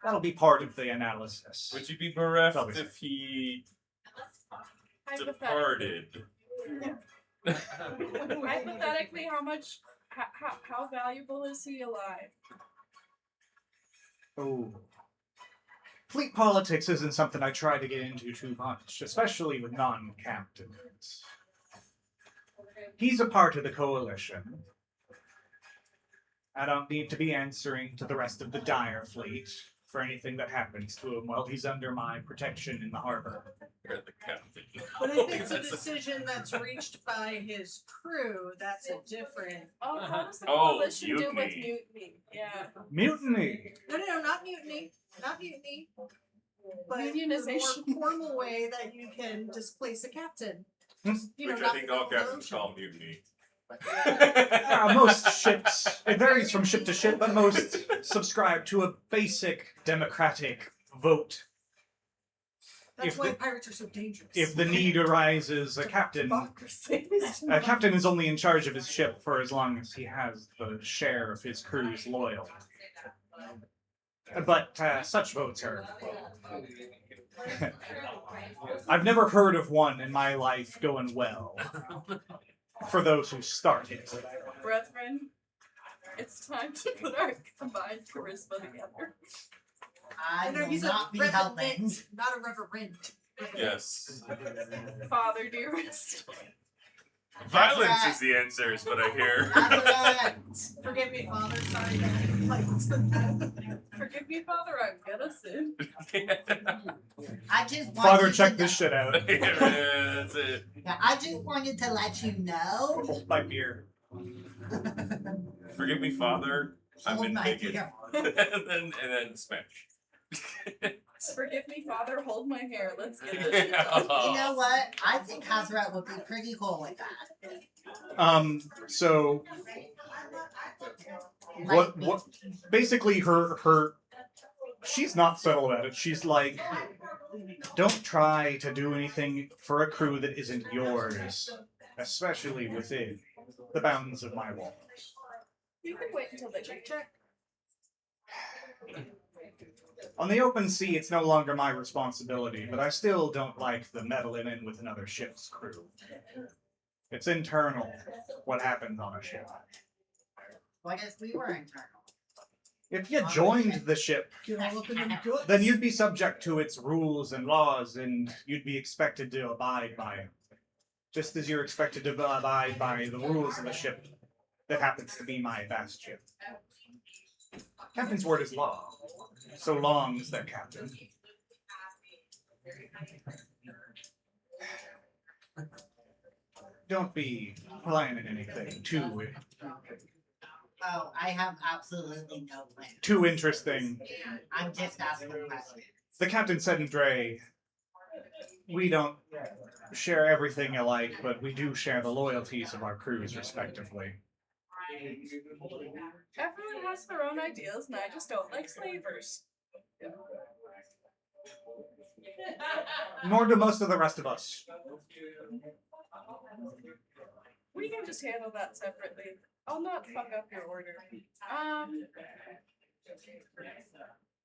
That'll be part of the analysis. Would you be bereft Probably. if he Hypothetically, departed? hypothetically, how valuable is he alive? Oh. Fleet politics isn't something I try to get into too much, especially with non-captains. He's a part of the coalition. I don't need to be answering to the rest of the Dire Fleet for anything that happens to him while he's under my protection in the harbor. You're the captain. But if it's a decision that's reached by his crew, that's a different. Oh, how does the Oh, coalition deal with mutiny. mutiny? Yeah. Mutiny! No, not mutiny. Not mutiny. But Unionization. a more formal way that you can displace a captain. Hmm. You know, Which I not think the all middle of the captains ocean. call mutiny. Most ships, it varies from ship to ship, but most subscribe to a basic democratic vote. That's if why the- pirates are so dangerous. If the need arises, a captain is only in charge of his ship for as long as he has the share of his crew's loyal. But such votes are. I've never heard of one in my life going well. For those who start it. Brethren, it's time to put our combined charisma together. I No, will he's not a be helping. reverend, not a reverend. Yes. Father, dearest. Violence right. is the answer, is what I hear. That's right. Forgive me, Father. Sorry. Like, Forgive me, Father, I'm gonna sin. I just want Father, you check to this shit out. Yeah, that's it. Yeah, I just wanted to let you know. Hold my beer. Forgive me, Father. I've Hold been my thinking. beer. and then Spanish. Forgive me, Father, hold my hair. Let's get this shit done. You know what? I think Hazrat would be pretty cool with that. So Like, what basically her she's not subtle about it. She's like, don't try to do anything for a crew that isn't yours, especially within the bounds of my walls. You can wait until they check. On the open sea, it's no longer my responsibility, but I still don't like the meddling in with another ship's crew. It's internal, what happens on a ship. what if we were internal? If you joined the ship, get all up in them guts. then you'd be subject to its rules and laws, and you'd be expected to abide by them. Just as you're expected to abide by the rules of the ship that happens to be my vast ship. Captain's word is law, so long as they're captain. Don't be planning anything Oh, I have absolutely no plan. too interesting. I'm just asking questions. The captain said in Dre, we don't share everything alike, but we do share the loyalties of our crews respectively. Everyone has their own ideas, and I just don't like slavers. Nor do most of the rest of us. We can just handle that separately. I'll not fuck up your order.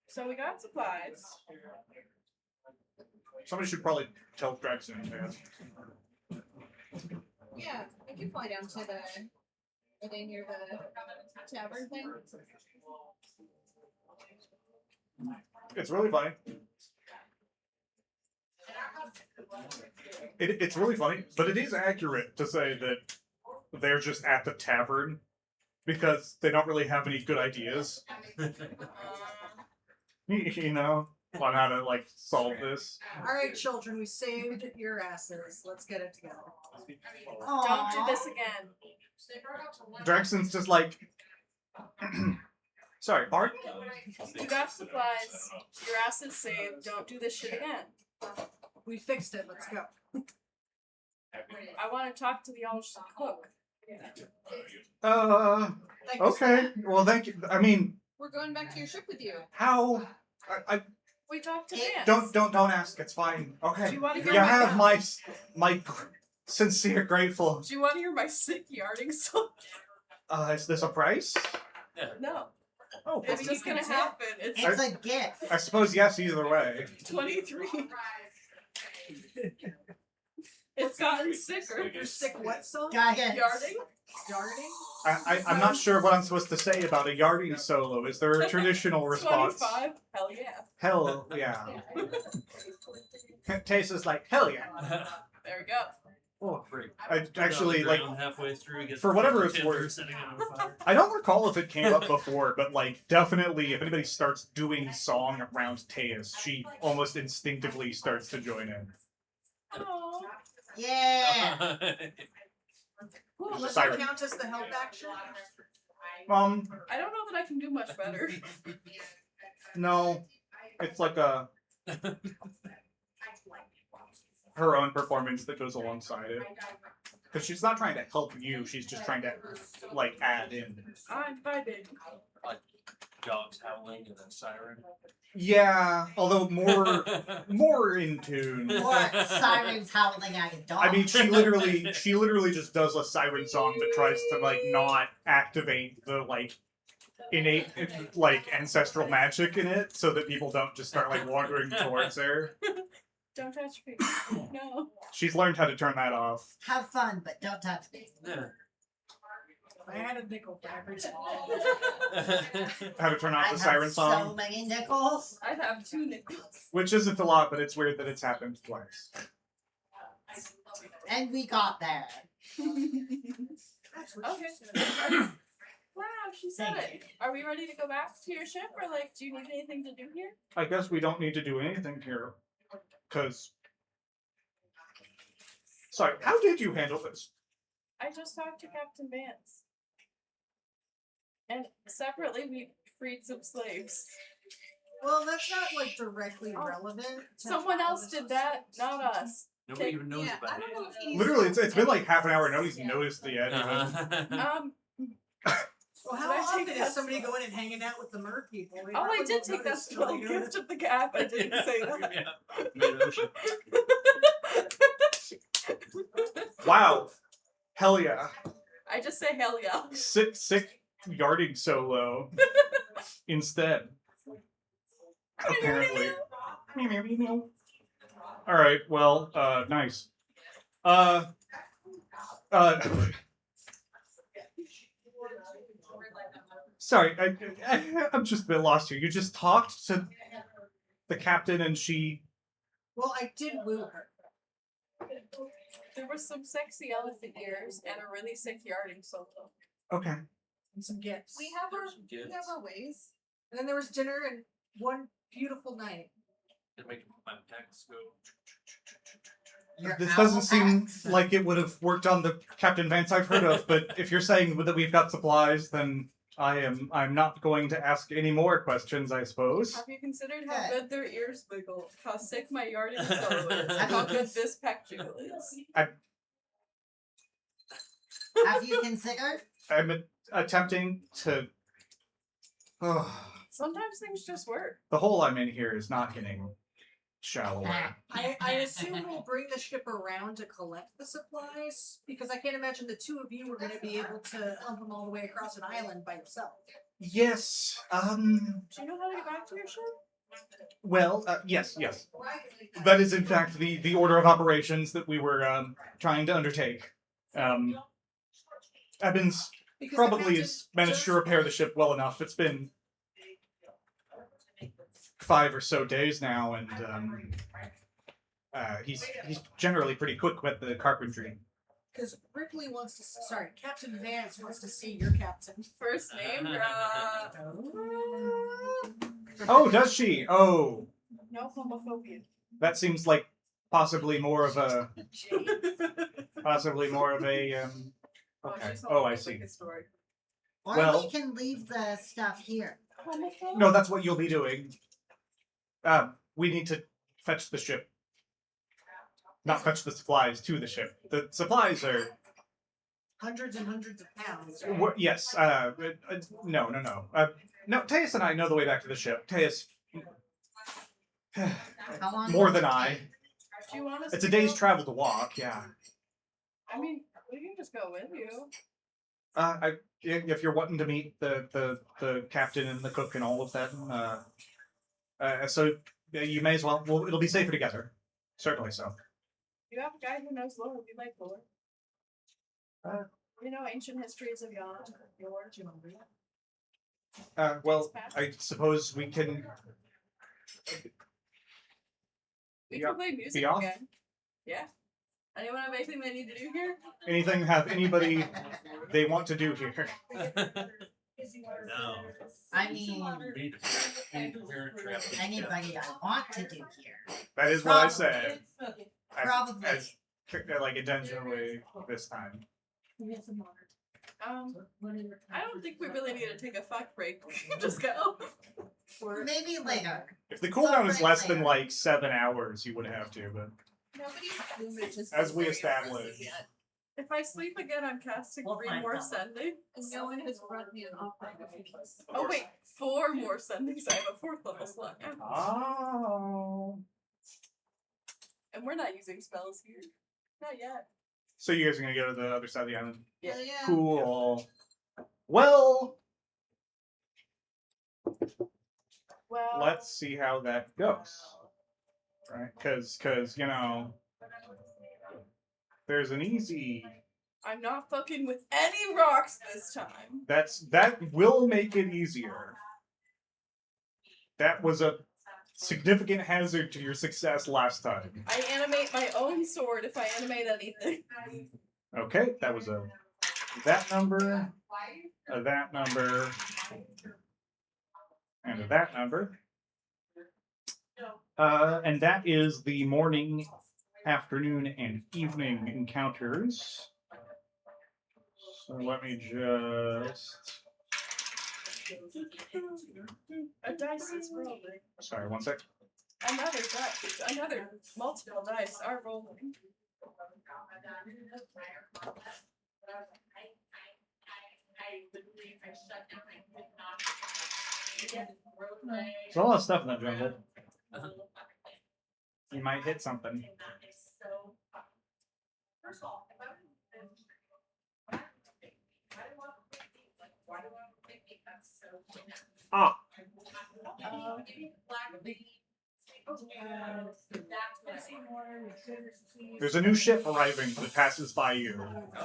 So we got supplies. Somebody should probably tell Dragson. Yeah, we can fly down to the. Are they near the tavern thing? It's really funny. It's really funny, but it is accurate to say that they're just at the tavern because they don't really have any good ideas. You know, on how to like solve this. All right, children, we saved your asses. Let's get it together. Don't do this again. Draxon's just like, sorry, pardon? You got supplies. Your ass is saved. Don't do this shit again. We fixed it. Let's go. I want to talk to the Irish cook. Thank you, Okay. Well, thank you. I mean, We're going back to your ship with you. how? I We talked to Vance. don't ask. It's fine. Okay. Do you want to You hear my have my sincere grateful. Do you want to hear my sick yarding song? Is this a price? No. Oh, It's just gonna happen. It's It's a gift. I suppose yes. Either way. 23. It's gotten sicker. Your sick what song? Giants. Yarding? Yarding? I'm not sure what I'm supposed to say about a yarding solo. Is there a traditional response? 25? Hell yeah. Hell yeah. Tastes like hell yeah. There we go. Oh, I actually like. halfway through. Get For whatever it's worth. sitting on a fire. I don't recall if it came up before, but like definitely, if anybody starts doing song around Teus, she almost instinctively starts to join in. Oh. Yeah. Cool. There's a Does siren. that count as the help action? I don't know that I can do much better. No, it's like a her own performance that goes alongside it. Because she's not trying to help you; she's just trying to like add in. I'm vibing. Dogs howling and a siren. Yeah, although more in tune. Or sirens howling at a dog. I mean, she literally just does a siren song that tries to like not activate the like innate like ancestral magic in it, so that people don't just start like wandering towards her. Don't touch me. No. She's learned how to turn that off. Have fun, but don't touch me. Yeah. I had a nickel for every song. How to turn off I the siren have song, so many nickels. I have 2 nickels. which isn't a lot, but it's weird that it's happened twice. And we got there. That's what Okay. she said. Wow, she said Thank it. Are we ready to go back to your ship, or like, do you need anything to do here? I guess we don't need to do anything here, because. Sorry, how did you handle this? I just talked to Captain Vance. And separately, we freed some slaves. Well, that's not like directly relevant. to Someone how else this did was that, solved. not us. Nobody even knows Yeah, about I don't know if he's. Literally, it's been like half an hour. Nobody's noticed it yet. it. Well, how Did I often take is that somebody spell? going and hanging out with the mer people? We Oh, I probably did won't take that notice spell. till you- Gift of the gap. I didn't say that. Yeah. Mid-ocean. Wow, hell yeah. I just say hell yeah. Sick yarding solo instead. Apparently. All right. Well, nice. Sorry, I'm just a bit lost here. You just talked to the captain, and she. Well, I did woo her. There were some sexy elephant ears and a really sick yarding solo. Okay. And some gifts. We have our Some gifts. ways. And then there was dinner and one beautiful night. To make my text go. Your This owl doesn't seem axe. like it would have worked on the Captain Vance I've heard of, but if you're saying that we've got supplies, then I'm not going to ask any more questions, I suppose. Have you considered how Good. good their ears wiggle? How sick my yarding solo is? Have How you good cons- this peck jiggle is? Have you considered? I'm attempting to. Sometimes things just work. The hole I'm in here is not hitting shallower. I assume we'll bring the ship around to collect the supplies because I can't imagine the two of you were going to be able to hump them all the way across an island by yourself. Yes. Do you know how to get back to your ship? Well, yes. That is in fact the order of operations that we were trying to undertake. Evans Because probably the captain has managed to just- repair the ship well enough. It's been 5 or so days now, and he's generally pretty quick with the carpentry. Because Ripley wants to. Sorry, Captain Vance wants to see your captain. First name drop. Oh, does she? Oh, No homophobia. that seems like possibly more of a Okay. she's Oh, I homophobic, see. it's story. Or Well- we can leave the stuff here. Homophobe? No, that's what you'll be doing. We need to fetch the ship. Not fetch the supplies to the ship. The supplies are Hundreds and hundreds of pounds. yes. No. No. Teus and I know the way back to the ship. Teus, How long? more will than it I. take? Do you want us It's a to day's go? travel to walk. Yeah. I mean, we can just go with you. If you're wanting to meet the captain and the cook and all of that, so you may as well. Well, it'll be safer together. Certainly so. You have a guy who knows lore. We like lore. You know ancient histories of Yon. Well, I suppose we can. We Yeah, can play music be off? again. Yeah. Anyone have anything they need to do here? Anything have anybody they want to do here? No. I mean, anybody I want to do here. That is what I said. Probably. As, like intentionally this time. I don't think we really need to take a fuck break. We can just go. Maybe later. If the cooldown is less than like 7 hours, you would have to. But Nobody's plumage is as we very established, impressive yet. If I sleep again, I'm casting We'll 3 find more out. sending. No one has brought me an offer. Oh wait, 4 more sendings. I have a 4th level slot now. oh. And we're not using spells here. Not yet. So you guys are gonna go to the other side of the island? Yeah. Cool. Well, Well, let's see how that goes. Right? Because you know, there's an easy. I'm not fucking with any rocks this time. That will make it easier. That was a significant hazard to your success last time. I animate my own sword if I animate anything. Okay, that was that number, that number, and that number. And that is the morning, afternoon, and evening encounters. So let me just. A dice is rolling. Sorry, one sec. Another multiple dice are rolling. There's a lot of stuff in that jungle. You might hit something. Ah, there's a new ship arriving that passes by you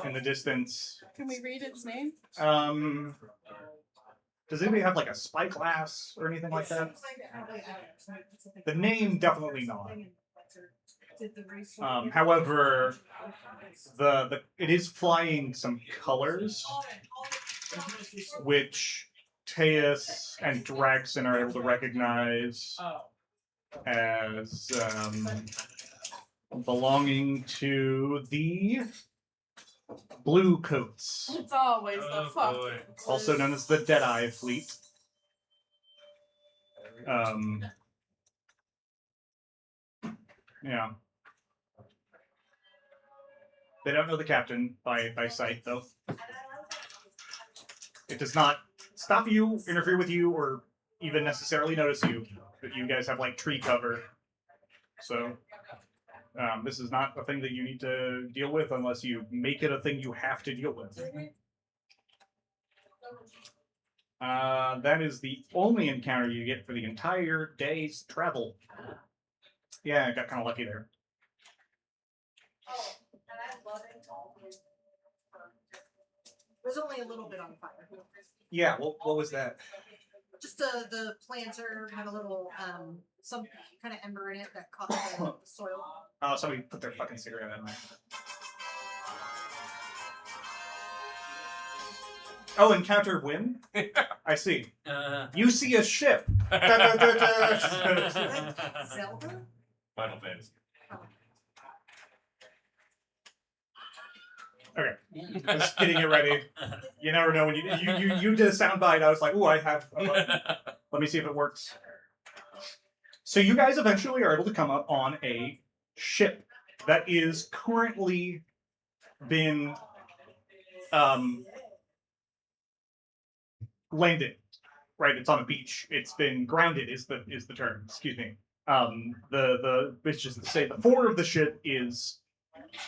in the distance. Can we read its name? Does anybody have like a spyglass or anything like that? The name definitely not. However, it is flying some colors, which Teus and Draxon are able to recognize as belonging to the Blue Coats, It's always Oh, the fuck. boy. also known as the Deadeye Fleet. Yeah. They don't know the captain by sight, though. It does not stop you, interfere with you, or even necessarily notice you. But you guys have like tree cover. So this is not a thing that you need to deal with unless you make it a thing you have to deal with. That is the only encounter you get for the entire day's travel. Yeah, I got kind of lucky there. There's only a little bit on fire. Yeah, what was that? Just the planter had a little some kind of ember in it that caught the soil. Oh, somebody put their fucking cigarette in there. Oh, encounter win? I see. You see a ship. Zelda? Final Fantasy. Okay, just getting it ready. You never know when you did a soundbite. I was like, "Ooh, I have." Let me see if it works. So you guys eventually are able to come up on a ship that is currently been landed. Right, it's on a beach. It's been grounded. Is the term? Excuse me. It's just to say the forward of the ship is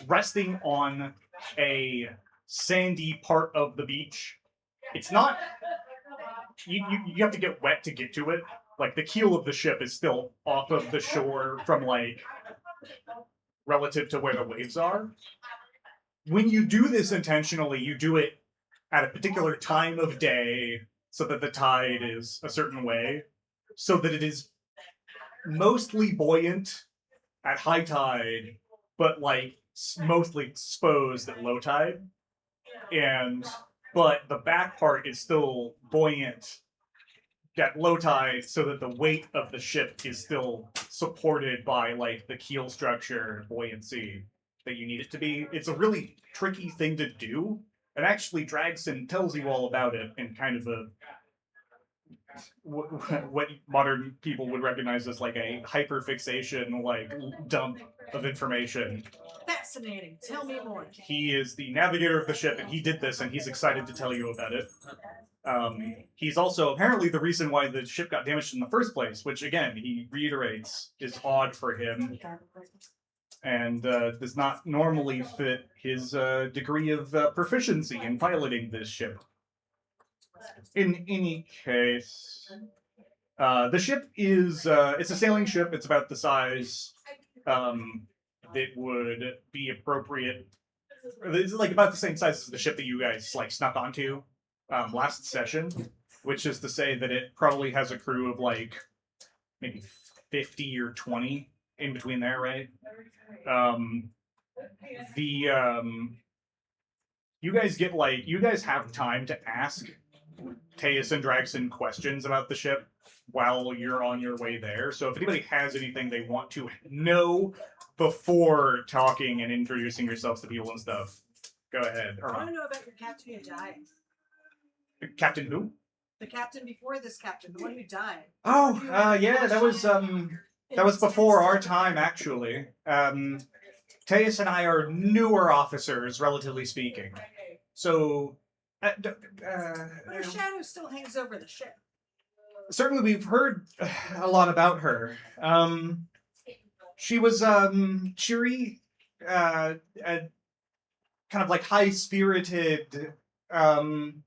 resting on a sandy part of the beach. It's not. You have to get wet to get to it. Like the keel of the ship is still off of the shore from like relative to where the waves are. When you do this intentionally, you do it at a particular time of day so that the tide is a certain way, so that it is mostly buoyant at high tide, but like mostly exposed at low tide. But the back part is still buoyant at low tide, so that the weight of the ship is still supported by like the keel structure and buoyancy that you need it to be. It's a really tricky thing to do, and actually Dragson tells you all about it in kind of a what modern people would recognize as like a hyperfixation, like dump of information. Fascinating. Tell me more. He is the navigator of the ship, and he did this, and he's excited to tell you about it. He's also apparently the reason why the ship got damaged in the first place, which again, he reiterates is odd for him, and does not normally fit his degree of proficiency in piloting this ship. In any case, the ship is it's a sailing ship. It's about the size that would be appropriate. It's like about the same size as the ship that you guys like snuck onto last session, which is to say that it probably has a crew of like maybe 50 or 20 in between there, right? You guys have time to ask Teus and Dragson questions about the ship while you're on your way there. So if anybody has anything they want to know before talking and introducing yourselves to people and stuff, go ahead. I want to know about your captain who died. Captain who? The captain before this captain, the one who died. Oh, yeah, that was before our time, actually. Teus and I are newer officers, relatively speaking. So, But her shadow still hangs over the ship. certainly we've heard a lot about her. She was cheery, kind of like high-spirited, kind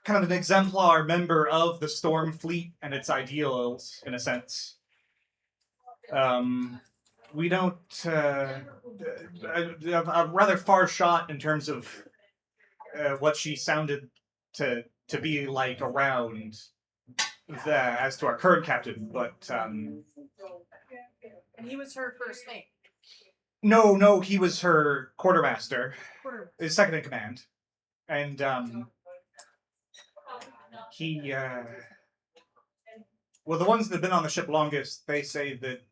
of an exemplar member of the Storm Fleet and its ideals, in a sense. We don't, a rather far shot in terms of what she sounded to be like around as to our current captain, but And he was her first mate. no, he was her quartermaster, Quarter- his second in command, and well, the ones that have been on the ship longest, they say that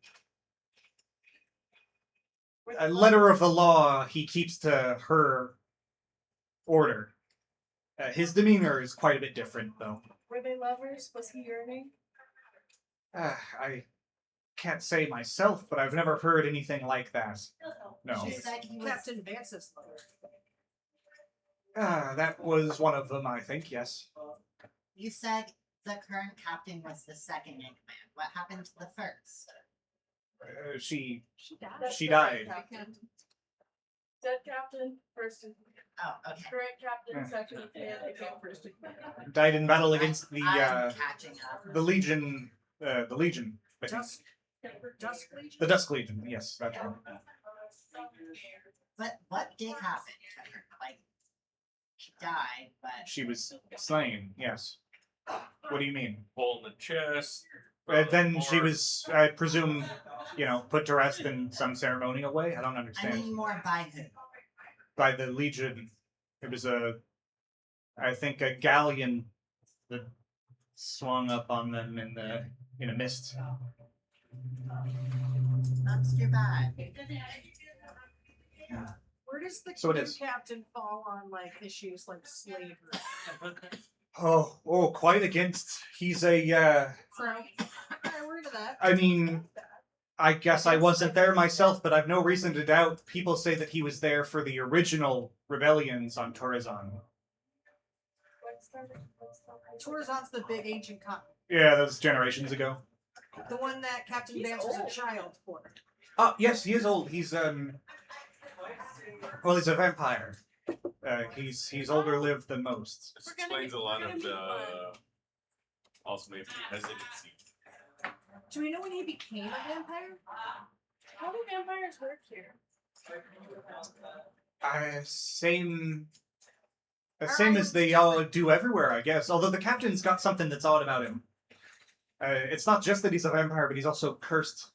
a letter of the law he keeps to her order. His demeanor is quite a bit different, though. Were they lovers? Was he yearning? I can't say myself, but I've never heard anything like that. No. She said he was, Captain Vance's lover. That was one of them, I think, yes. you said The current captain was the second in command. What happened to the first? She That's She the died. captain. Dead captain, first in command. Oh, okay. Current captain, Yeah. second in command, became first in command. died in battle against I'm catching up. the Legion. The Legion. I think. Dusk, Dusk Legion? The Dusk Legion. Yes, that's right. But what did happen to her? Like, she died, but She was slain. Yes. What do you mean? Hole in the chest. Then she More- was, I presume, put to rest in some ceremonial way. I don't I understand. mean more by who? By the Legion, it was I think a galleon that swung up on them in a mist. That's too bad. Where does the So it new is. captain fall on like issues like slavery? Oh, quite against. He's a. So, okay, we're into that. I mean, I guess I wasn't there myself, but I've no reason to doubt. People say that he was there for the original rebellions on Torrezon. Torzon's the big ancient continent. Yeah, that was generations ago. The one that Captain He's Vance was a old. child for. Oh, yes, he is old. He's well, he's a vampire. He's older lived than most. This We're gonna explains get- a lot we're of gonna the. meet Also, maybe hesitancy. Do we know when he became a vampire? How do vampires work here? Same as they all do everywhere, I guess. Although the captain's got something that's odd about him. It's not just that he's a vampire, but he's also cursed.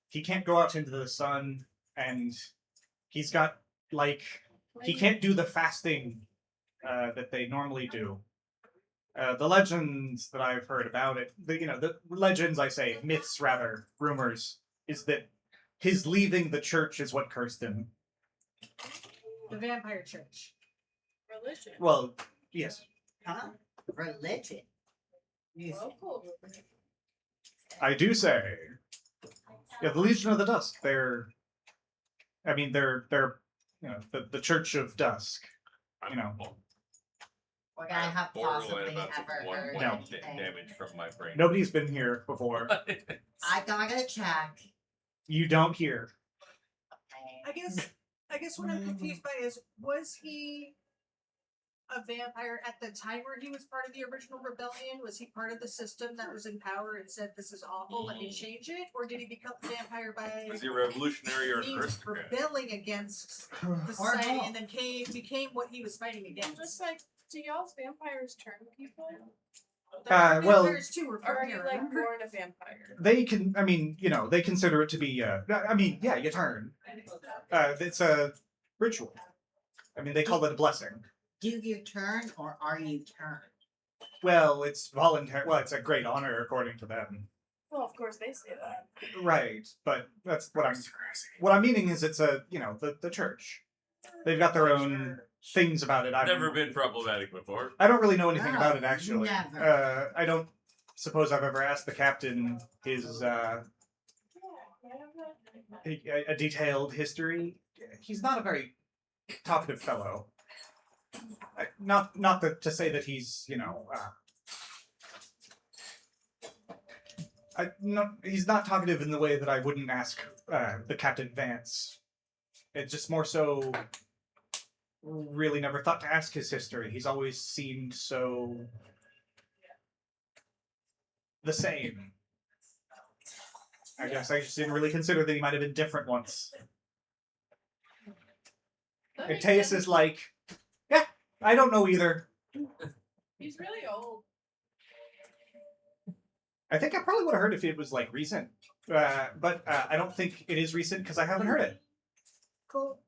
He can't go out into the sun, and he's got he can't do the fasting that they normally do. The legends that I've heard about it, the legends, I say, myths rather, rumors, is that his leaving the church is what cursed him. The vampire church. Religion. Well, yes. Huh? Religion. Music. Local. I do say. Yeah, the Legion of the Dusk. They're the Church of Dusk. I'm You know. We're gonna have borderline possibly about to ever one heard point anything. damage from my brain. Nobody's been here before. I gotta check. You don't hear. Okay. I guess what I'm confused by is, was he a vampire at the time where he was part of the original rebellion? Was he part of the system that was in power and said this is awful, let me change it? Or did he become a vampire by Was he revolutionary or means aristocrat? rebelling against the Or society both. and then became what he was fighting against? Just like, do y'all's vampires turn people? The well- vampires too were Or are from you here, like remember? born a vampire? They can. They consider it to be. Yeah, you turn. It's a ritual. They call it a blessing. Do you turn or are you turned? Well, it's voluntary. Well, it's a great honor according to them. Well, of course they say that. Right, but that's what I'm meaning is it's the church. They've got their own things about it. Never been problematic before. I don't really know anything No, about it actually. never. I don't suppose I've ever asked the captain his a detailed history. He's not a very talkative fellow. Not to say that he's he's not talkative in the way that I wouldn't ask the Captain Vance. It's just more so. Really never thought to ask his history. He's always seemed so the same. I guess I just didn't really consider that he might have been different once. That And makes Teus sense. is like, yeah, I don't know either. He's really old. I think I probably would have heard if it was like recent, but I don't think it is recent because I haven't heard it. Cool.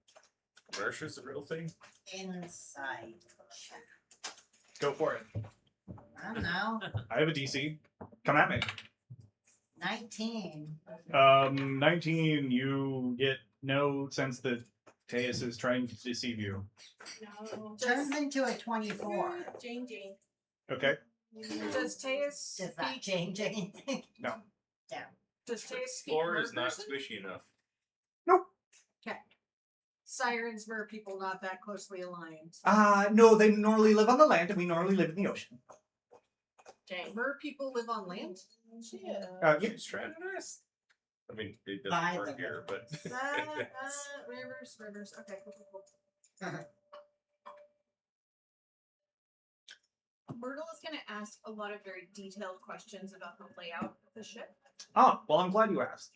Inertia's a real thing. Inside. Go for it. I don't know. I have a DC. Come at me. 19. 19. You get no sense that Teus is trying to deceive you. No. Turns into a 24. Jane. Okay. Does Teus Does that speak? change anything? No. Does Teus speak? Floor is not Merperson? squishy enough. Sirens were people not that closely aligned. No, they normally live on the land and we normally live in the ocean. Dang. Mer people live on land? Yeah. Yeah. Strategist. I mean, it By doesn't the work here, but Rivers. Okay, cool. Myrtle is going to ask a lot of very detailed questions about the layout of the ship. Ah, well, I'm glad you asked.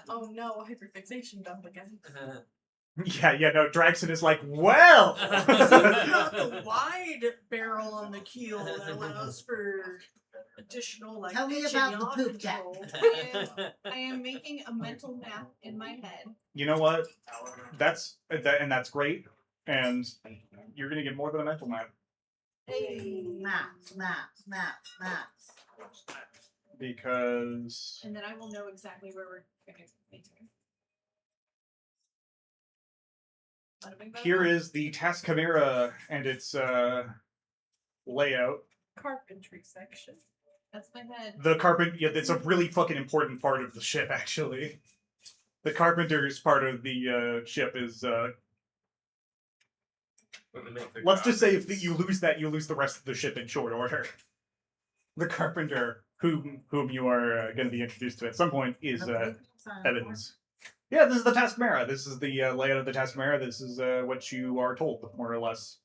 Oh no, hyperfixation dump again. Yeah, no, Draxon is like, well! You got the wide barrel on the keel that allows for additional like Tell me pitch about and the yaw poop deck. control. I am making a mental map in my head. You know what? That's great, and you're gonna get more than a mental map Maps. because And then I will know exactly where we're going to be. Bada bing, bada here boom. is the Task Chimera and its layout. Carpentry section. That's my head. The yeah, it's a really fucking important part of the ship, actually. The carpenter's part of the ship is let's just say if you lose that, you lose the rest of the ship in short order. The carpenter, whom you are going to be introduced to at some point, is Evans. Yeah, this is the Task Chimera. This is the layout of the Task Chimera. This is what you are told, more or less.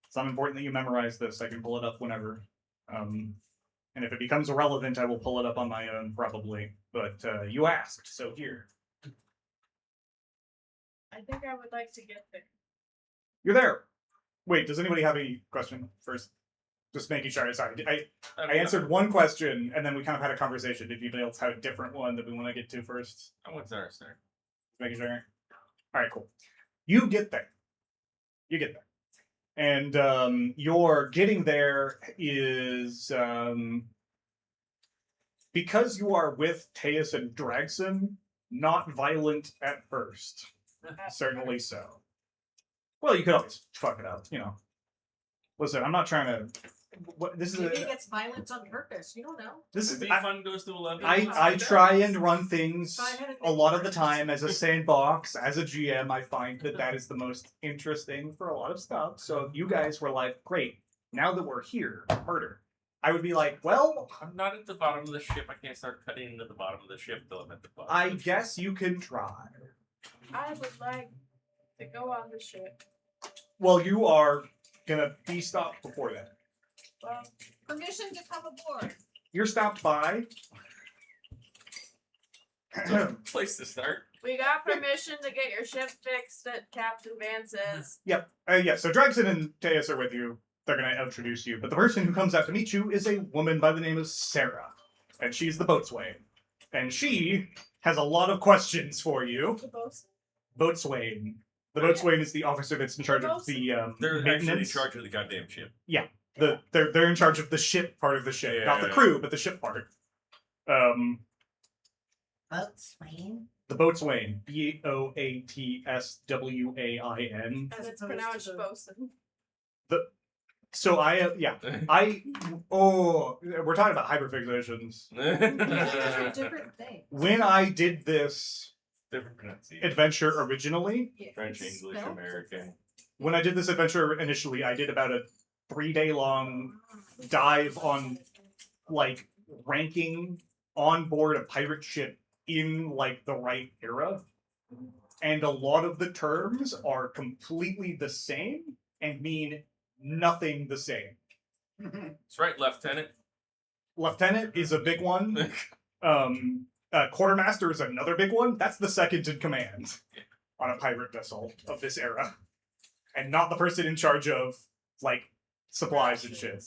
It's not important that you memorize this. I can pull it up whenever. And if it becomes irrelevant, I will pull it up on my own, probably. But you asked, so here. I think I would like to get there. You're there. Wait, does anybody have any question first? Just making sure. Sorry, I answered one question, and then we kind of had a conversation. Did anybody else have a different one that we want to get to first? I want Zara start. Making sure. All right, cool. You get there. And your getting there is because you are with Teus and Dragson, not violent at first. Certainly so. Well, you could always fuck it up, you know. Listen, I'm not trying to. What this is? Maybe it gets violent on purpose. You don't know. This is. Fun goes to 11. I try and run things If I had a lot of the time as a sandbox. As a GM, I find that is the most interesting for a lot of stuff. So if you guys were like, great, now that we're here, murder, I would be like, well, I'm not at the bottom of the ship. I can't start cutting into the bottom of the ship till I'm at the bottom. I guess you can try. I would like to go on the ship. Well, you are gonna be stopped before that. Well, Permission to come aboard. You're stopped by. Place to start. we got permission to get your ship fixed at Captain Vance's. Yeah, so Dragson and Teus are with you. They're going to introduce you. But the person who comes out to meet you is a woman by the name of Sarah. And she's the boatswain. And she has a lot of questions for you. The bosun. Boatswain. The boatswain is the officer that's in charge of the They're actually in maintenance. charge of the goddamn ship. They're in charge of the ship part of the ship. Yeah, Not the yeah. crew, but the ship part. Boatswain. The boatswain. Boatswain. As it's opposed to pronounced the- bosun. So we're talking about hyperfixations. Those are different things. When I did this Different pronunciation. adventure originally, Yeah, French, it's English, spelled American. when I did this adventure initially, I did about a 3-day long dive on like ranking on board a pirate ship in like the right era. And a lot of the terms are completely the same and mean nothing the same. That's right, Lieutenant. Lieutenant is a big one. Quartermaster is another big one. That's the second in command on a pirate vessel of this era. And not the person in charge of, like, supplies and shit.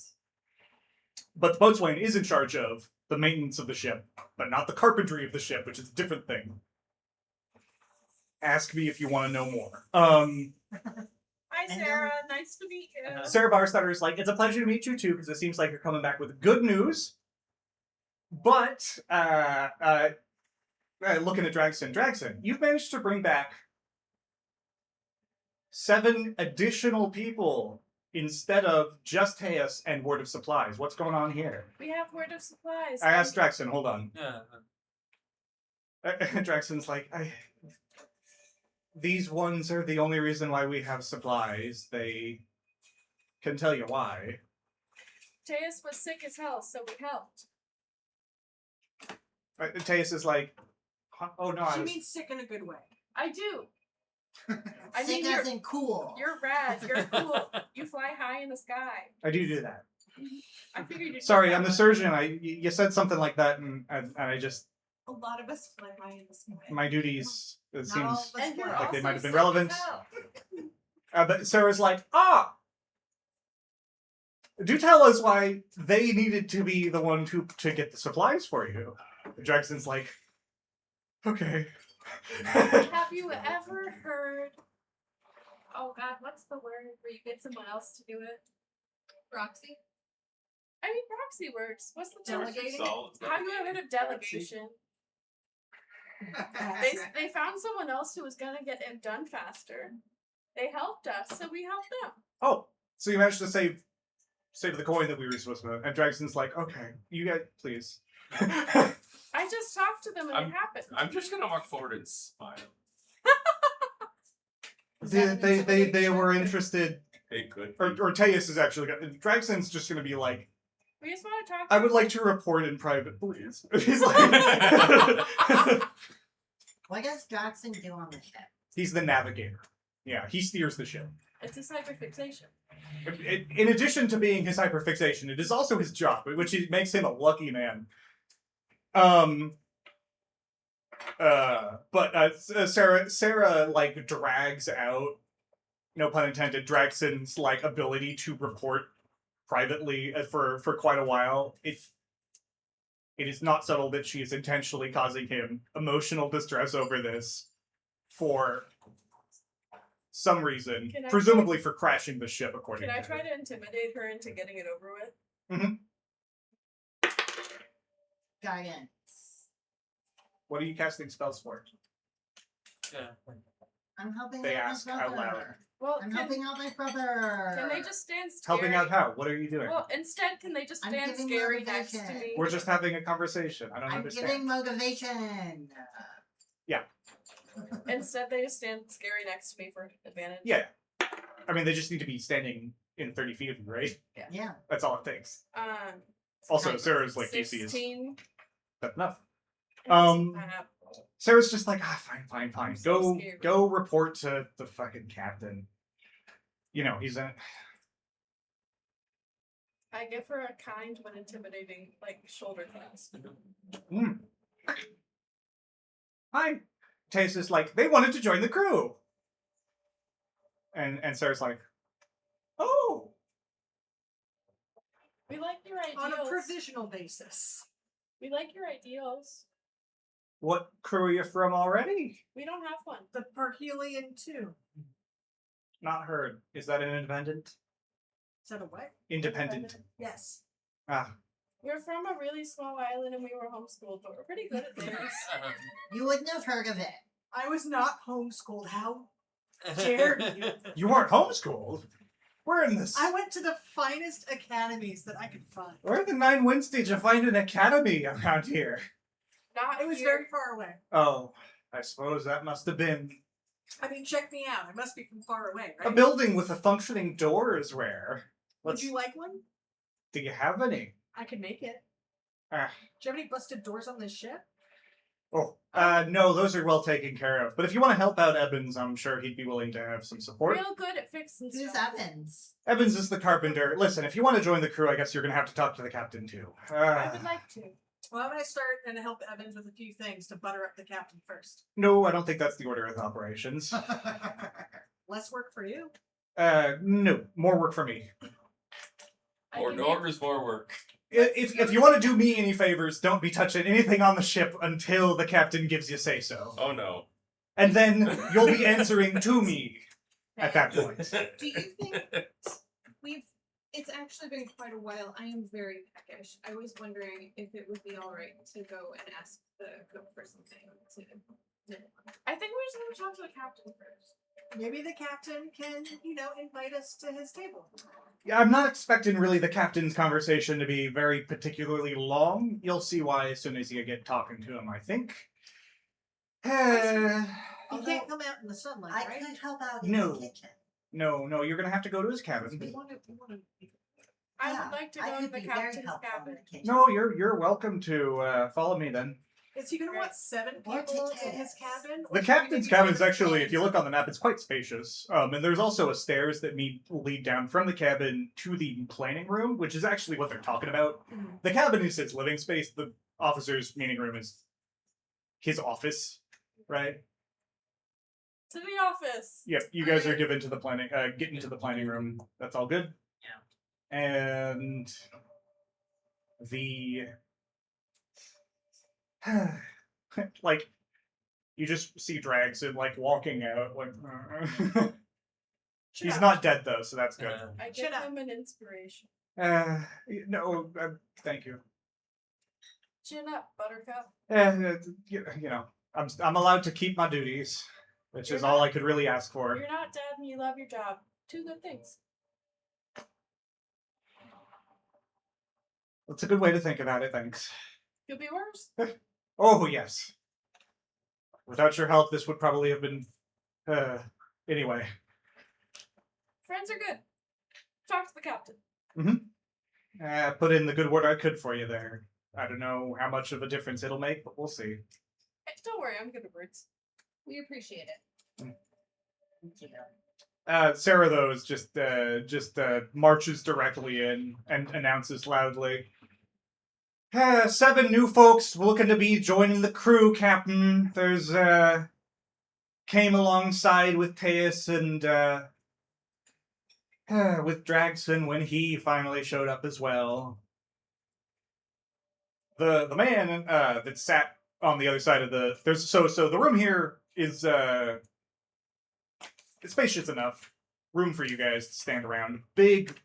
But the boatswain is in charge of the maintenance of the ship, but not the carpentry of the ship, which is a different thing. Ask me if you want to know more. Hi, Sarah. Nice to meet you. Sarah Barstetter is like, it's a pleasure to meet you too, because it seems like you're coming back with good news. But, looking at Dragson, you've managed to bring back 7 additional people instead of just Teus and Word of Supplies. What's going on here? We have word of supplies. I asked Dragson, hold on. Yeah. Dragson's like, these ones are the only reason why we have supplies. They can tell you why. Teus was sick as hell, so we helped. Teus is like, huh? Oh no, I She was... means sick in a good way. I do. I Sick mean, you're, as in cool. you're rad. You're cool. You fly high in the sky. I do that. I figured you'd. Sorry, know I'm the that. surgeon. You said something like that, and I just A lot of us fly high in the sky. my duties. It Not all seems of us And you're fly. like they also might have been sick relevant. as hell. But Sarah's like, do tell us why they needed to be the one to get the supplies for you. Jackson's like, okay. Have you ever heard? Oh God, what's the word where you get someone else to do it? Proxy. I mean, proxy works. What's the term? Delegating? Have you ever heard of delegation? They found someone else who was gonna get it done faster. They helped us, so we helped them. Oh, so you managed to save the coin that we were supposed to. And Jackson's like, okay, you guys, please. I just talked to them and it happened. I'm just gonna walk forward and smile. They were interested, Hey, good. or Teus is actually gonna. Dragson's just gonna be like, We just want to talk. I would like to report in private, please. He's like, What does Jackson do on the ship? he's the navigator. Yeah, he steers the ship. It's a hyperfixation. In addition to being his hyperfixation, it is also his job, which makes him a lucky man. But Sarah like drags out, no pun intended, Dragson's like ability to report privately for quite a while. It is not subtle that she is intentionally causing him emotional distress over this for some reason, Can I presumably for crashing the ship, according Can I to try her. to intimidate her into getting it over with? Guidance. What are you casting spells for? Yeah. I'm helping They out ask my out brother. loud. Well, I'm can, helping out my brother. can they just stand scary? Helping out how? What are you doing? Well, instead, can they just I'm stand giving scary next to motivation. me? We're just having a conversation. I don't I'm understand. giving motivation. Instead, they just stand scary next to me for advantage. Yeah. I mean, they just need to be standing in 30 feet of you, right? Yeah. That's all it takes. Um, Also, Nice. Sarah's like, DC is 16. that's enough. Uh, Sarah's just like, fine. I'm so Go scared. go report to the fucking captain. You know, he's a I give her a kind but intimidating, like, shoulder clasp. Hi. Tace is like, they wanted to join the crew. And Sarah's like, oh. We like your On a ideals. provisional basis. We like your ideals. What crew are you from already? We don't have one. The Parhelion 2. Not heard. Is that an independent? Is that a what? Independent. Yes. Ah. We're from a really small island and we were homeschooled, but we're pretty good at things. You wouldn't have heard of it. I was not homeschooled. How dare you? You weren't homeschooled? We're in this. I went to the finest academies that I could find. Where in the Nine Winds did you find an academy around here? Not It was here. very far away. Oh, I suppose that must have been I mean, check me out. I must be from far away, a right? building with a functioning door is rare. Would you like one? Do you have any? I could make it. Ah. Do you have any busted doors on this ship? Oh, no, those are well taken care of. But if you want to help out Evans, I'm sure he'd be willing to have some support. Real good at fixing Who's stuff. Evans? Evans is the carpenter. Listen, if you want to join the crew, I guess you're going to have to talk to the captain too. I would like to. Well, I'm going to start and help Evans with a few things to butter up the captain first. No, I don't think that's the order of operations. Less work for you. No, more work for me. I More can make- doors, more work. If you want to do me any favors, don't be touching anything on the ship until the captain gives you say so. Oh no. And then you'll be answering to me at that point. Do you think it's actually been quite a while. I am very peckish. I was wondering if it would be alright to go and ask the cook for something to I think we just want to talk to the captain first. Maybe the captain can, invite us to his table. Yeah, I'm not expecting really the captain's conversation to be very particularly long. You'll see why as soon as you get talking to him, I think. He Although, can't come out in the sunlight, I right? could help out in No. the kitchen. No, you're gonna have to go to his cabin. I Yeah, would like to I go to could the be very captain's helpful in cabin. the kitchen. No, you're welcome to follow me then. Is he gonna want 7 Or people to in his Tess. cabin? The captain's cabin is actually, if you look on the map, it's quite spacious. And there's also a stairs that lead down from the cabin to the planning room, which is actually what they're talking about. Mhm. The cabin is his living space. The officer's meeting room is his office, right? To the office. Yep, you guys are given to the planning, get into the planning room. That's all good. Yeah. And the like, you just see Dragson like walking out, like he's not dead though, so that's good. I give Chin up. him an inspiration. No, thank you. Chin up, Buttercup. You know, I'm allowed to keep my duties, which You're is all not- I could really ask for. You're not dead and you love your job. 2 good things. That's a good way to think about it. Thanks. Could be worse. Oh yes. Without your help, this would probably have been. Anyway. Friends are good. Talk to the captain. Put in the good word I could for you there. I don't know how much of a difference it'll make, but we'll see. Hey, don't worry, I'm good at words. We appreciate it. Sarah though is just marches directly in and announces loudly. 7 new folks looking to be joining the crew, Captain. There's came alongside with Teus and with Dragson when he finally showed up as well. The man that sat on the other side of the so the room here is it's spacious enough room for you guys to stand around. Big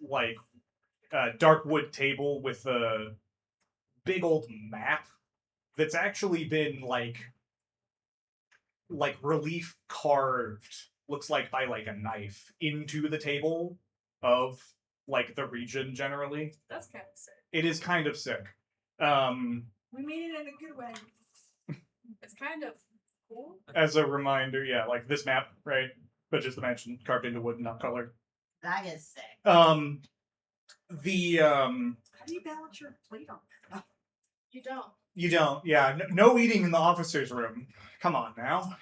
like dark wood table with a big old map that's actually been like relief carved, looks like by like a knife, into the table of like the region generally. That's kind of sick. It is kind of sick. We mean it in a good way. It's kind of cool. As a reminder, yeah, like this map, right? But just mentioned, carved into wood, not colored. That is sick. The How do you balance your plate on that? You don't. you don't, yeah, no eating in the officers' room. Come on now,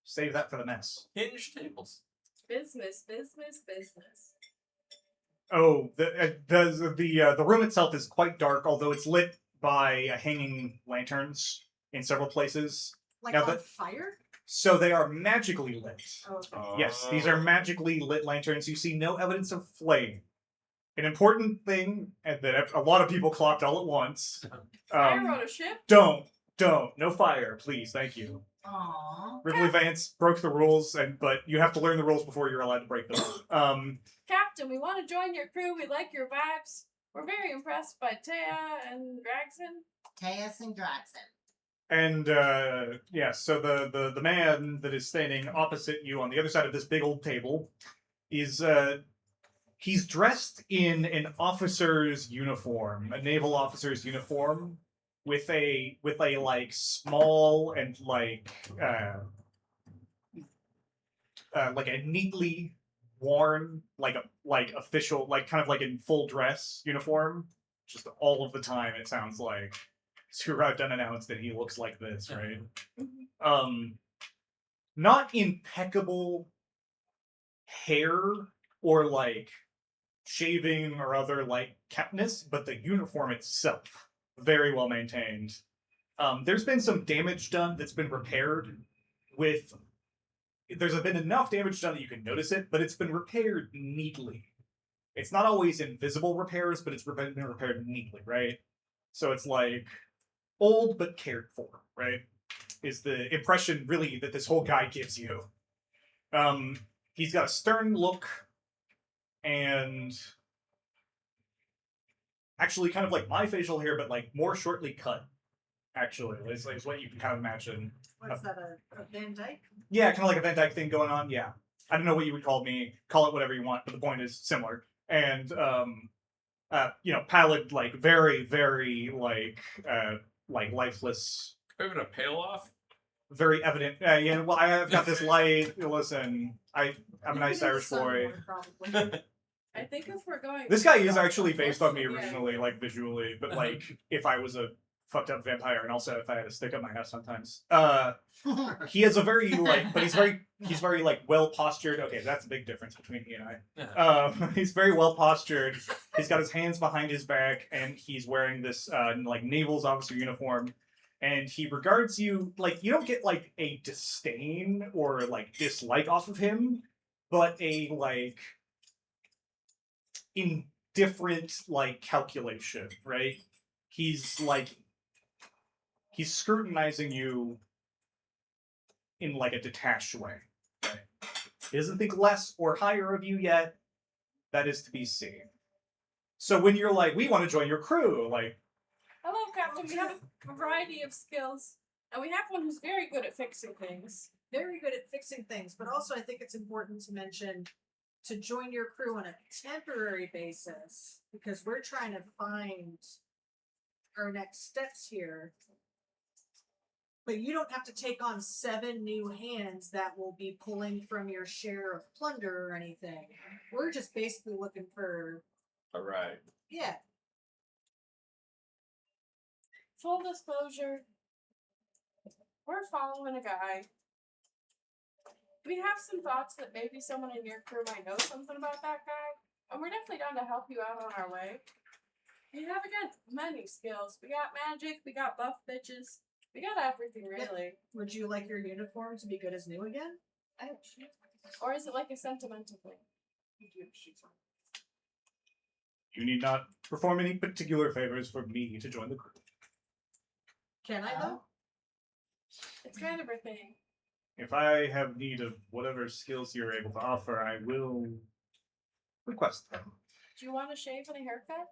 save that for the mess. Hinge tables. Business. Oh, the room itself is quite dark, although it's lit by hanging lanterns in several places. Like Now on the- fire? So they are magically lit. Oh, okay. Yes, these are magically lit lanterns. You see no evidence of flame. An important thing that a lot of people clocked all at once. Fire on a ship? Don't, no fire, please, thank you. Aww. Ripley Vance broke the rules, but you have to learn the rules before you're allowed to break them. Captain, we want to join your crew. We like your vibes. We're very impressed by Taya and Dragson. Teus and Draxon. And yeah, so the man that is standing opposite you on the other side of this big old table is he's dressed in an officer's uniform, a naval officer's uniform, with a like small and like a neatly worn like official, like kind of like in full dress uniform, just all of the time. It sounds like to arrived unannounced that he looks like this, right? Not impeccable hair or like shaving or other like keptness, but the uniform itself very well maintained. There's been some damage done that's been repaired with. There's been enough damage done that you can notice it, but it's been repaired neatly. It's not always invisible repairs, but it's been repaired neatly, right? So it's like old but cared for, right? Is the impression really that this whole guy gives you. He's got a stern look and actually kind of like my facial hair, but like more shortly cut, actually, is what you can kind of imagine. What's that, a Van Dyke? Yeah, kind of like a Van Dyke thing going on, yeah. I don't know what you would call me, call it whatever you want, but the point is similar. And, pallid, like very, very, like lifeless, Having a pale off? very evident. Yeah, well, I've got this light. Listen, I'm a nice Irish boy. I think if we're going, This guy is actually based on me originally, like visually, but like if I was a fucked up vampire and also if I had to stick up my ass sometimes. He has a very like, but he's very like well postured. Okay, that's a big difference between he and I. He's very well postured. He's got his hands behind his back, and he's wearing this like naval's officer uniform. And he regards you like you don't get like a disdain or like dislike off of him, but a like indifferent like calculation, right? He's scrutinizing you in like a detached way. Right? He doesn't think less or higher of you yet. That is to be seen. So when you're like, we want to join your crew, like, hello, Captain. We have a variety of skills, and we have one who's very good at fixing things. Very good at fixing things, but also I think it's important to mention to join your crew on a temporary basis because we're trying to find our next steps here. But you don't have to take on 7 new hands that will be pulling from your share of plunder or anything. We're just basically looking for, All right. yeah. Full disclosure, we're following a guy. We have some thoughts that maybe someone in your crew might know something about that guy, and we're definitely down to help you out on our way. We have, again, many skills. We got magic, we got buff bitches, we got everything, really. Would you like your uniform to be good as new again? Or is it like a sentimental thing? you need not perform any particular favors for me to join the crew. Can I though? It's kind of a thing. If I have need of whatever skills you're able to offer, I will request them. Do you want a shave and a haircut?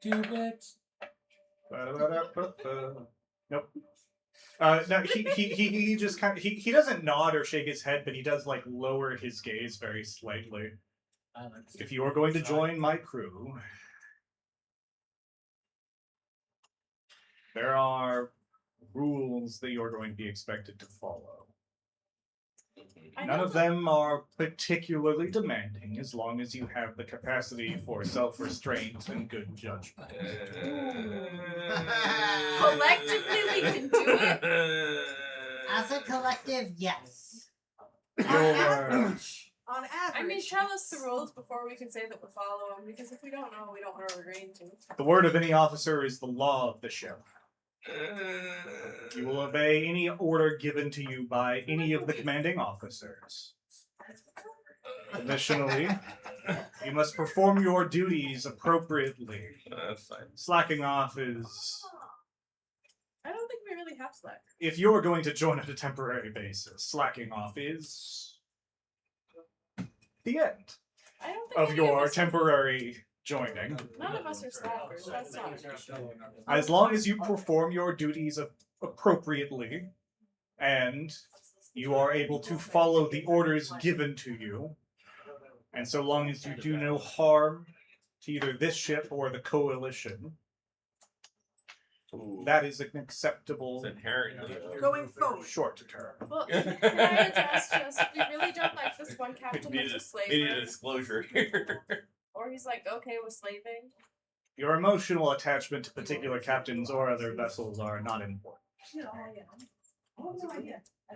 Do it. Nope. No, he just kind of he doesn't nod or shake his head, but he does like lower his gaze very slightly. If you are going to join my crew, there are rules that you're going to be expected to follow. I None know of that- them are particularly demanding as long as you have the capacity for self-restraint and good judgment. Collectively, we can do it. As a collective, yes. On Your- average. On average. I mean, tell us the rules before we can say that we follow them, because if we don't know, we don't know what we're agreeing to. The word of any officer is the law of the ship. You will obey any order given to you by any of the commanding officers. Additionally, you must perform your duties appropriately. That's fine. Slacking off is... I don't think we really have slack. If you're going to join on a temporary basis, slacking off is... the end I don't think of any your us- temporary joining. None of us are slackers. That's not true. As long as you perform your duties appropriately and you are able to follow the orders given to you, and so long as you do no harm to either this ship or the coalition, Ooh, that is an acceptable it's inherently. Going forward. short term. Well, can I address just, we really don't like this one captain Need that's a a, need a slaver. disclosure here. Or he's like okay with slaving. Your emotional attachment to particular captains or other vessels are not important.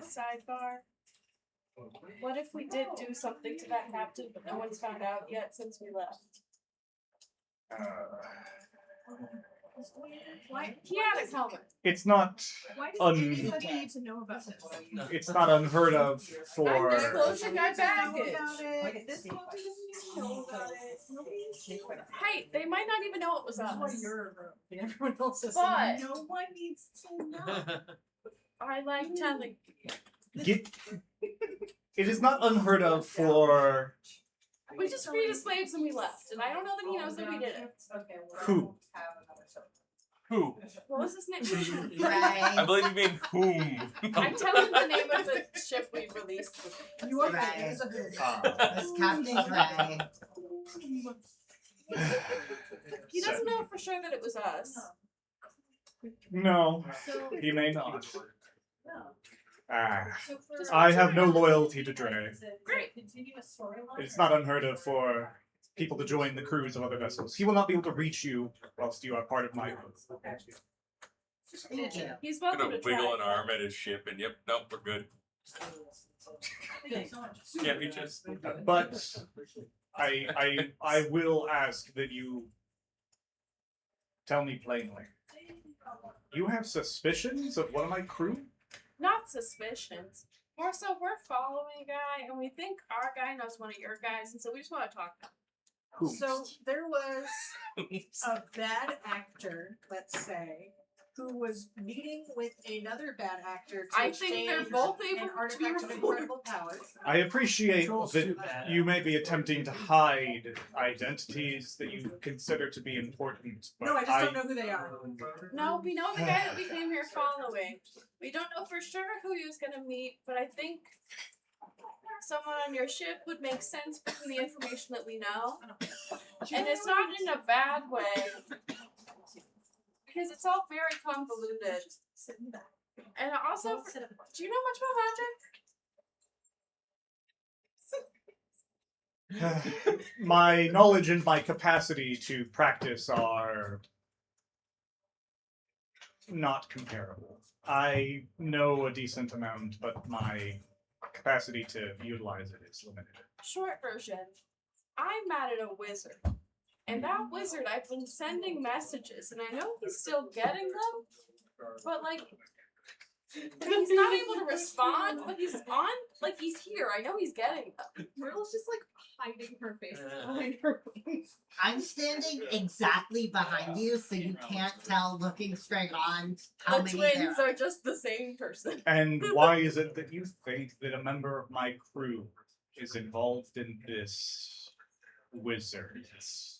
Sidebar. What if we did do something to that captain, but no one's found out yet since we left? Why? He had his helmet. It's not Why does Un- anybody need to know about this? it's not unheard of for Disclosure got baggage. This company doesn't know about it. Nobody needs to know about it. Hey, they might not even know it was This is why us. you're a room. Everyone else is But- no one needs to know. I like telling. Get, it is not unheard of for We just freed his slaves and we left, and I don't know that he knows that we did it. who? Who? What was his name? I Right. believe you mean whom. I'm telling the name of the ship we released. You are Right. right. It's Captain Gray. He doesn't know for sure that it was us. No, So, he may not. Just I have no wondering- loyalty to Dre. Great. It's not unheard of for people to join the crews of other vessels. He will not be able to reach you whilst you are part of my crew. Thank you. He's welcome Gonna to wiggle try. an arm at his ship, and yep, nope, we're good. Can't reach us. But I will ask that you tell me plainly. You have suspicions of one of my crew? Not suspicions. More so, we're following a guy, and we think our guy knows one of your guys, and so we just want to talk. Who? So there was a bad actor, let's say, who was meeting with another bad actor to I think they're exchange both an able to artifact of be incredible powers. I appreciate Control's that too bad. you may be attempting to hide identities that you consider to be important. But No, I just don't know who they are. No, we know the guy that we came here following. We don't know for sure who he was gonna meet, but I think someone on your ship would make sense from the information that we know. And it's not in a bad way. Because it's all very convoluted. And also, do you know much about magic? My knowledge and my capacity to practice are not comparable. I know a decent amount, but my capacity to utilize it is limited. Short version. I'm mad at a wizard. And that wizard, I've been sending messages, and I know he's still getting them, but like, he's not able to respond, but he's on, like, he's here. I know he's getting them. Myrtle's just like hiding her face behind her wings. I'm standing exactly behind you, so you can't tell looking straight on how The many there twins are. are just the same person. And why is it that you think that a member of my crew is involved in this wizard's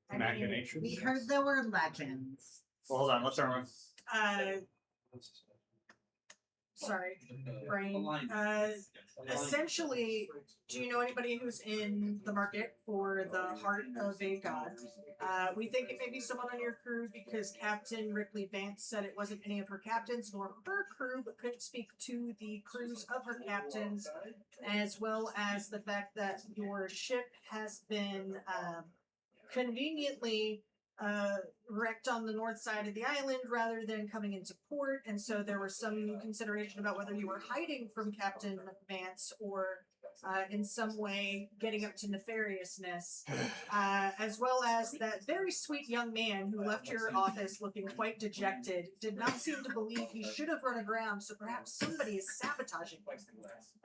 I mean, machinations? we heard there were legends. Well, hold on, let's start with Sorry, brain. Essentially, do you know anybody who's in the market for the heart of a god? We think it may be someone on your crew because Captain Ripley Vance said it wasn't any of her captains nor her crew, but couldn't speak to the crews of her captains, as well as the fact that your ship has been conveniently wrecked on the north side of the island rather than coming into port, and so there was some consideration about whether you were hiding from Captain Vance or in some way getting up to nefariousness, as well as that very sweet young man who left your office looking quite dejected did not seem to believe he should have run aground, so perhaps somebody is sabotaging him.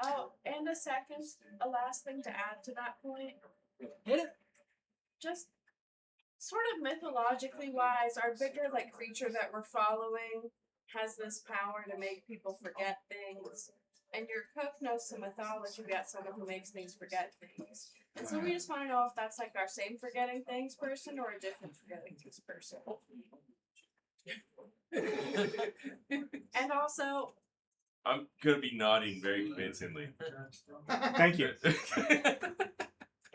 Oh, and a last thing to add to that point. Hit it. Just sort of mythologically wise, our bigger like creature that we're following has this power to make people forget things. And your cook knows some mythology about someone who makes things forget things. And so we just want to know if that's like our same forgetting things person or a different forgetting things person. And also, I'm gonna be nodding very convincingly. Thank you.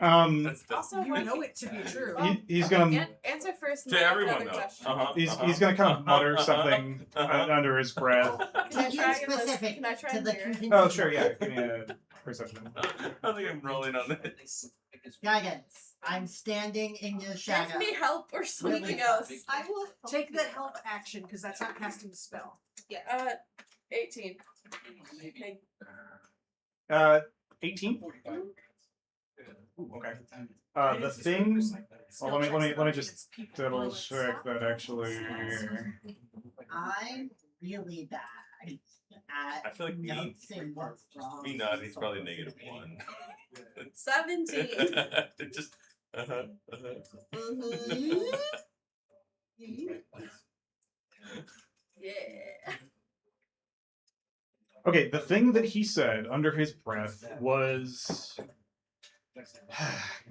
That's also You like, know it to be true. He's gonna answer first. And to then I have everyone another though. question. he's gonna kind of mutter something Uh-huh. under his breath. Can I To try be and listen? specific Can I try to and the hear? convincing Oh, sure, yeah. Give me a perception. I think I'm rolling on this. guidance. I'm standing in your shadow. Give me help or something Really? else. I will take the help action because that's not casting the spell. 18. 18. Ooh, okay. The thing. Well, let me just double check that actually. I'm really bad I at feel like noticing what's wrong. me nodding is probably -1. 17. They're just Yeah. Okay, the thing that he said under his breath was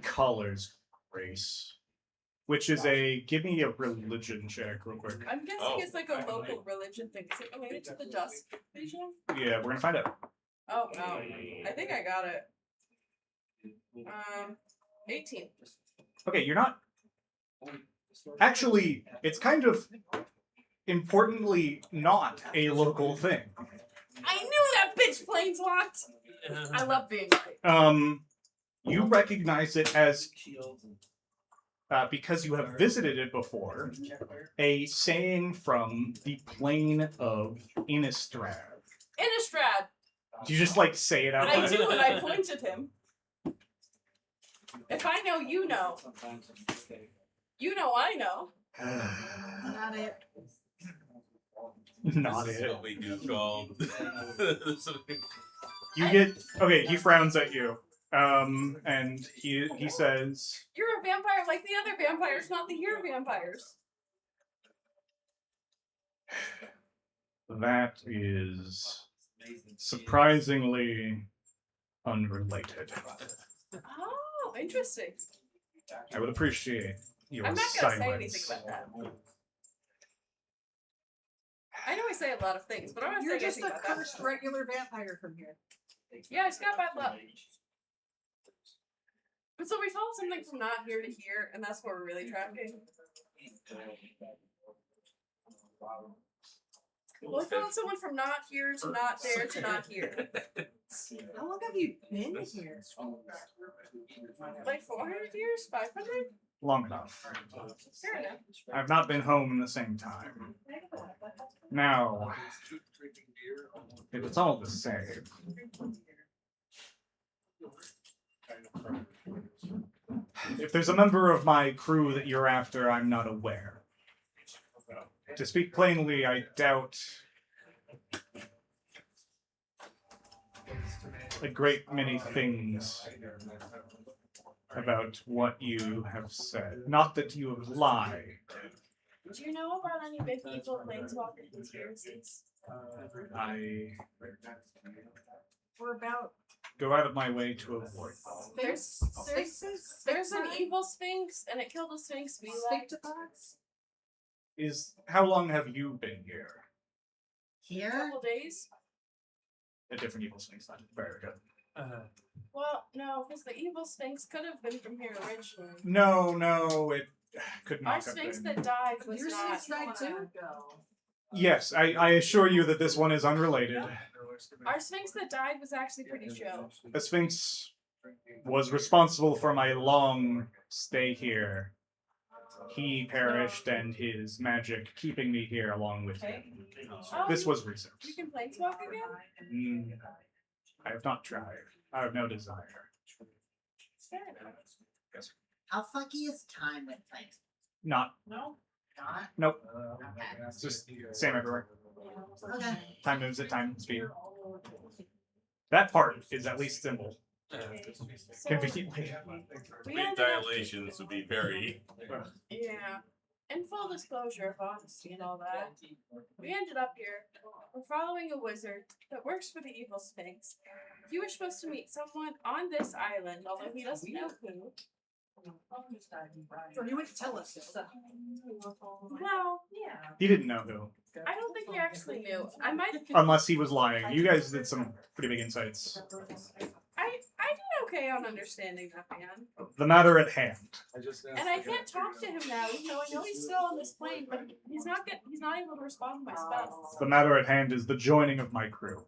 colors grace, which is a give me a religion check real quick. I'm guessing Oh. it's like a local religion thing. Is it related to the Dusk region? Yeah, we're gonna find out. Oh wow. I think I got it. 18. Okay, you're not. Actually, it's kind of importantly not a local thing. I knew that bitch planeswalked. I love being right. You recognize it as, because you have visited it before, a saying from the plane of Innistrad. Innistrad. Do you just like say it out I loud? do, and I point at him. If I know, you know. You know, I know. Not it. Not This is it. what we do called. You get okay. He frowns at you, and he says, You're a vampire like the other vampires, not the here vampires. "That is surprisingly unrelated. Oh, interesting. I would appreciate your I'm not gonna say silence." anything about that. I know I say a lot of things, but I'm not You're saying just anything a about that. cursed regular vampire from here. Yeah, I just got bad luck. But so we followed something from not here to here, and that's what we're really tracking. Well, we found someone from not here to not there to not here. How long have you been here? Like 400 years? 500? Long enough. Fair enough. I've not been home in the same time. Now, if it's all the same, if there's a member of my crew that you're after, I'm not aware. To speak plainly, I doubt a great many things about what you have said. Not that you have lied. Do you know about any big evil planeswalker conspiracies? I We're about go out of my way to avoid them. There's an evil sphinx, and it killed a sphinx we like. How long have you been here? A Here? couple days. A different evil sphinx. Then. Very good. Well, no, because the evil sphinx could have been from here originally. No, it could Our not have sphinx been. that died was Your not. sphinx died too? Yes, I assure you that this one is unrelated. Our sphinx that died was actually pretty chill. The sphinx was responsible for my long stay here. He perished, and his magic keeping me here along with him. Oh, This was recent. You can planeswalk again? I have not tried. I have no desire. Fair enough. How funky is time with things? Not. Not? Nope. Okay. It's just same everywhere. Okay. Time moves at time speed. That part is at least simple. So, Conveniently. we Big ended up, dilations would be very. yeah. In full disclosure of honesty and all that, we ended up here. We're following a wizard that works for the evil sphinx. He was supposed to meet someone on this island, although he doesn't know who. Or you wouldn't tell us. No, He didn't know who. I don't think he actually knew. I might have. Unless he was lying. You guys did some pretty big insights. I did okay on understanding that man. The matter at hand. And I can't talk to him now, even though I know he's still on this plane, but he's not able to respond to my spells. The matter at hand is the joining of my crew.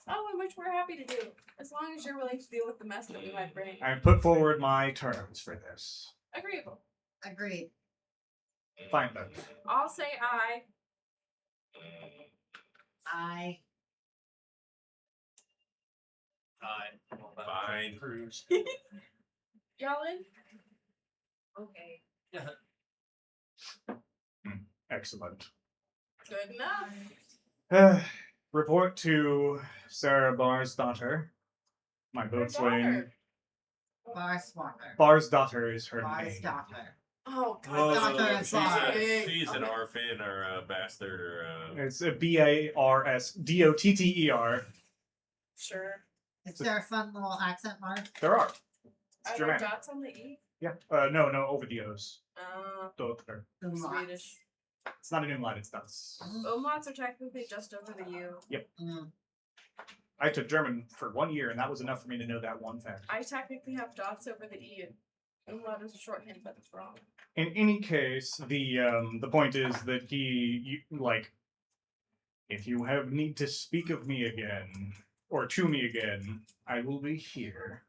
Oh, and which we're happy to do, as long as you're willing to deal with the mess that we might bring. I have put forward my terms for this. Agreeable. Agreed. Fine then. I'll say aye. I Fine. Y'all in? Okay. Excellent. Good enough. Report to Sarah Bar's daughter. My Her boatswain. daughter. Barswalker. Bar's daughter is her Bar's name. daughter. Oh, Oh, God. Daughter that's of Bar. she's an Okay. orphan or a bastard or a. It's a BARSDOTTER. Sure. Is there a fun little accent mark? There are. It's Are there Germanic. dots on the E? Yeah. No, over the O's. Daughter. Swedish. It's not an umlaut, it's dots. Umlauts are technically just over the U. Mm. I took German for 1 year, and that was enough for me to know that one fact. I technically have dots over the E. Umlaut is a shorthand, but it's wrong. In any case, the point is that If you have need to speak of me again, or to me again, I will be here.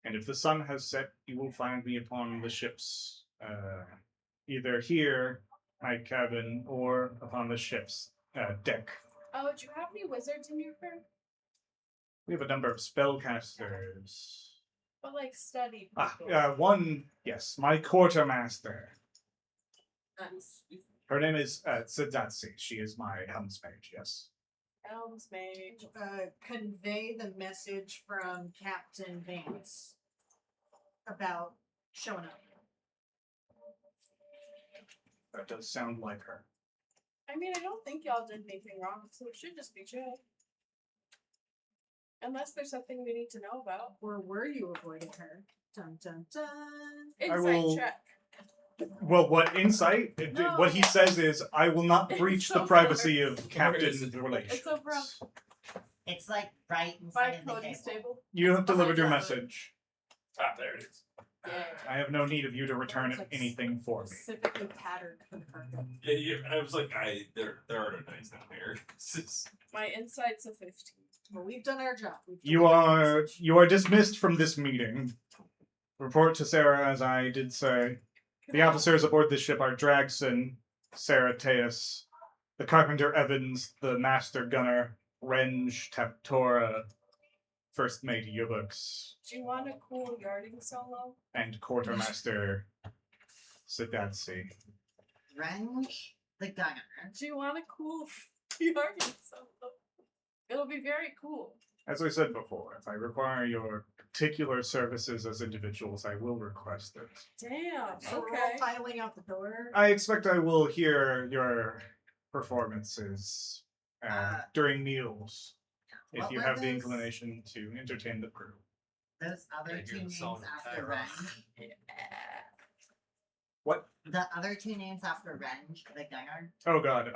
And if the sun has set, you will find me upon the ship's, either here, my cabin, or upon the ship's deck. Oh, do you have any wizards in your crew? We have a number of spellcasters. But like studied Ah, people. one, yes, my quartermaster. Nice. Her name is Tsudatsi. She is my helmsmage, yes. Elms mage. Convey the message from Captain Vance about showing up. That does sound like her. I mean, I don't think y'all did anything wrong, so it should just be chill. Unless there's something we need to know about. Or were you avoiding her? Dun dun dun. Insight will- check. Well, what insight? No. What he says is, I will not It's breach so the privacy far. of captain's It's relations. It's over on It's like right in by front of the Cody's table. table. You have It's delivered your behind us. message. Ah, there it is. Yeah. I have no need of you to return It's like anything for me. Specifically patterned for the carpet. Yeah, I was like, there are no dice down here. This is- My insight's a 15. Well, we've done our job. We've You delivered our are message. dismissed from this meeting. Report to Sarah, as I did say. The officers aboard this ship are Dragson, Sarah Teus, the carpenter Evans, the master gunner Renge Taptora, first mate Yubux, Do you want a cool yarding solo? and quartermaster Sadatsi. Renge the gunner. Do you want a cool yarding solo? It'll be very cool. As I said before, if I require your particular services as individuals, I will request it. Damn. So we're all Okay. filing out the door. I expect I will hear your performances during meals, if What you were have the those- inclination to entertain the crew. Those other Right two here, the names song after Tyra. Renge. What? The other two names after Renge the gunner. Oh god.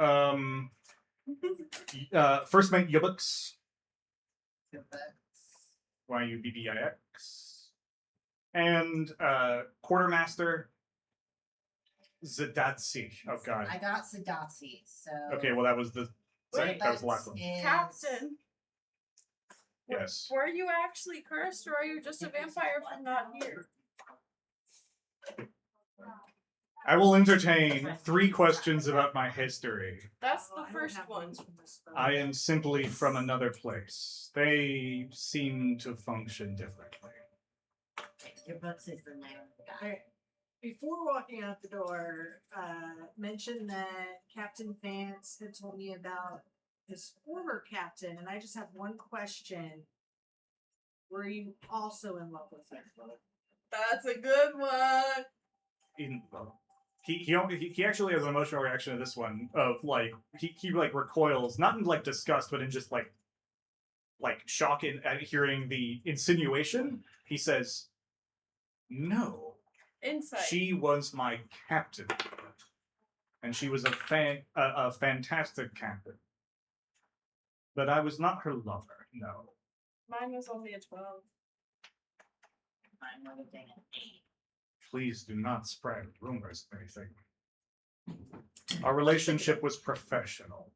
First mate Yubux, Yubbix, and quartermaster Zadatsi. Oh god. I got Sadatsi, so. Okay, well that was the Wait, that was the last one. Is- Captain, Yes. were you actually cursed or are you just a vampire from not here? I will entertain 3 questions about my history. That's Oh, the I don't first have one. ones from this spell. I am simply from another place. They seem to function differently. Your books is the name of the guy. Alright. Before walking out the door, mention that Captain Vance had told me about his former captain, and I just have one question. Were you also in love with him? That's a good one. He actually has an emotional reaction to this one of like he like recoils, not in like disgust, but in just like shock at hearing the insinuation. He says, "No, Insight. she was my captain, and she was a fantastic captain. But I was not her lover. No." Mine was only a 12. Mine would have been an 8. Please do not spread rumors of anything. Our relationship was professional.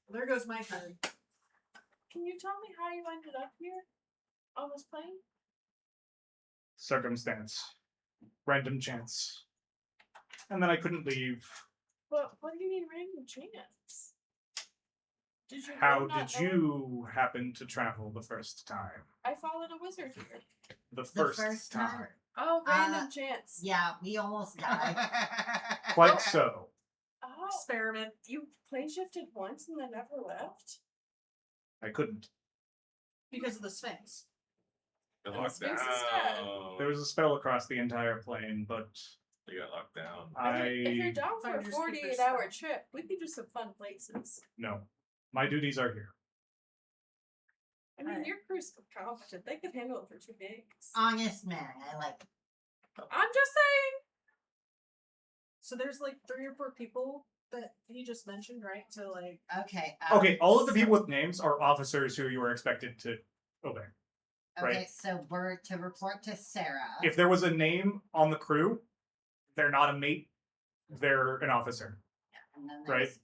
There goes my card. Can you tell me how you ended up here on this plane? Circumstance, random chance. And then I couldn't leave. What do you mean random chance? Did you How really not did know- you happen to travel the first time? I followed a wizard here. The The first, time. Oh, random chance. Yeah, we almost died. Quite so. Oh, Experiment. you plane shifted once and then never left? I couldn't. Because of the Sphinx. Got And locked Sphinx is dead. down. There was a spell across the entire plane, but They got locked down. If you're I down for a Finders keepers 48-hour spell. trip, we could do some fun places. no. My duties are here. I mean, Alright. your crew's competent. They could handle it for 2 days. Honest man, I like. I'm just saying. So there's like 3 or 4 people that he just mentioned, right? To like. Okay. Okay, all of the so- people with names are officers who you are expected to obey. Okay, right. so we're to report to Sarah. If there was a name on the crew, they're not a mate, they're an officer. And then right. there's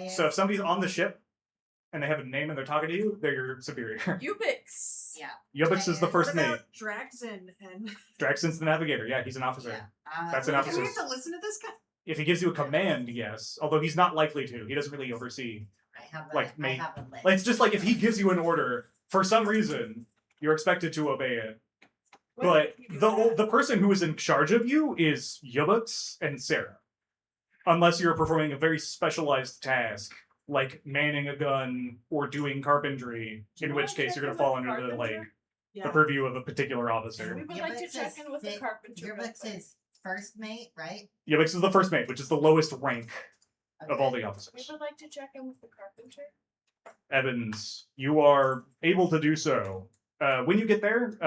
So if somebody's on the ship and they have a name and they're talking to you, they're your superior. Ubix. Yeah. Yubix is the What first What mate. about Draxon and Draxon's the navigator. Yeah, he's an officer. Yeah. That's an do officer. we have to listen to this guy? If he gives you a command, yes. Although he's not likely to. He doesn't really oversee. I have Like, I mate. have a list. Like, it's just like if he gives you an order, for some reason, you're expected to obey it. When But did you do the that? person who is in charge of you is Yubux and Sarah. Unless you're performing a very specialized task, like manning a gun or doing carpentry, Do you in wanna which case check you're in gonna fall with the under the carpenter? the purview of a particular We officer. would like to Yubix check is in with the fi- carpenter. real Yubix quick. is first mate, right? Yubix is the first mate, which is the lowest rank of all the We officers. would like to check in with the carpenter. Evans, you are able to do so. When you get there,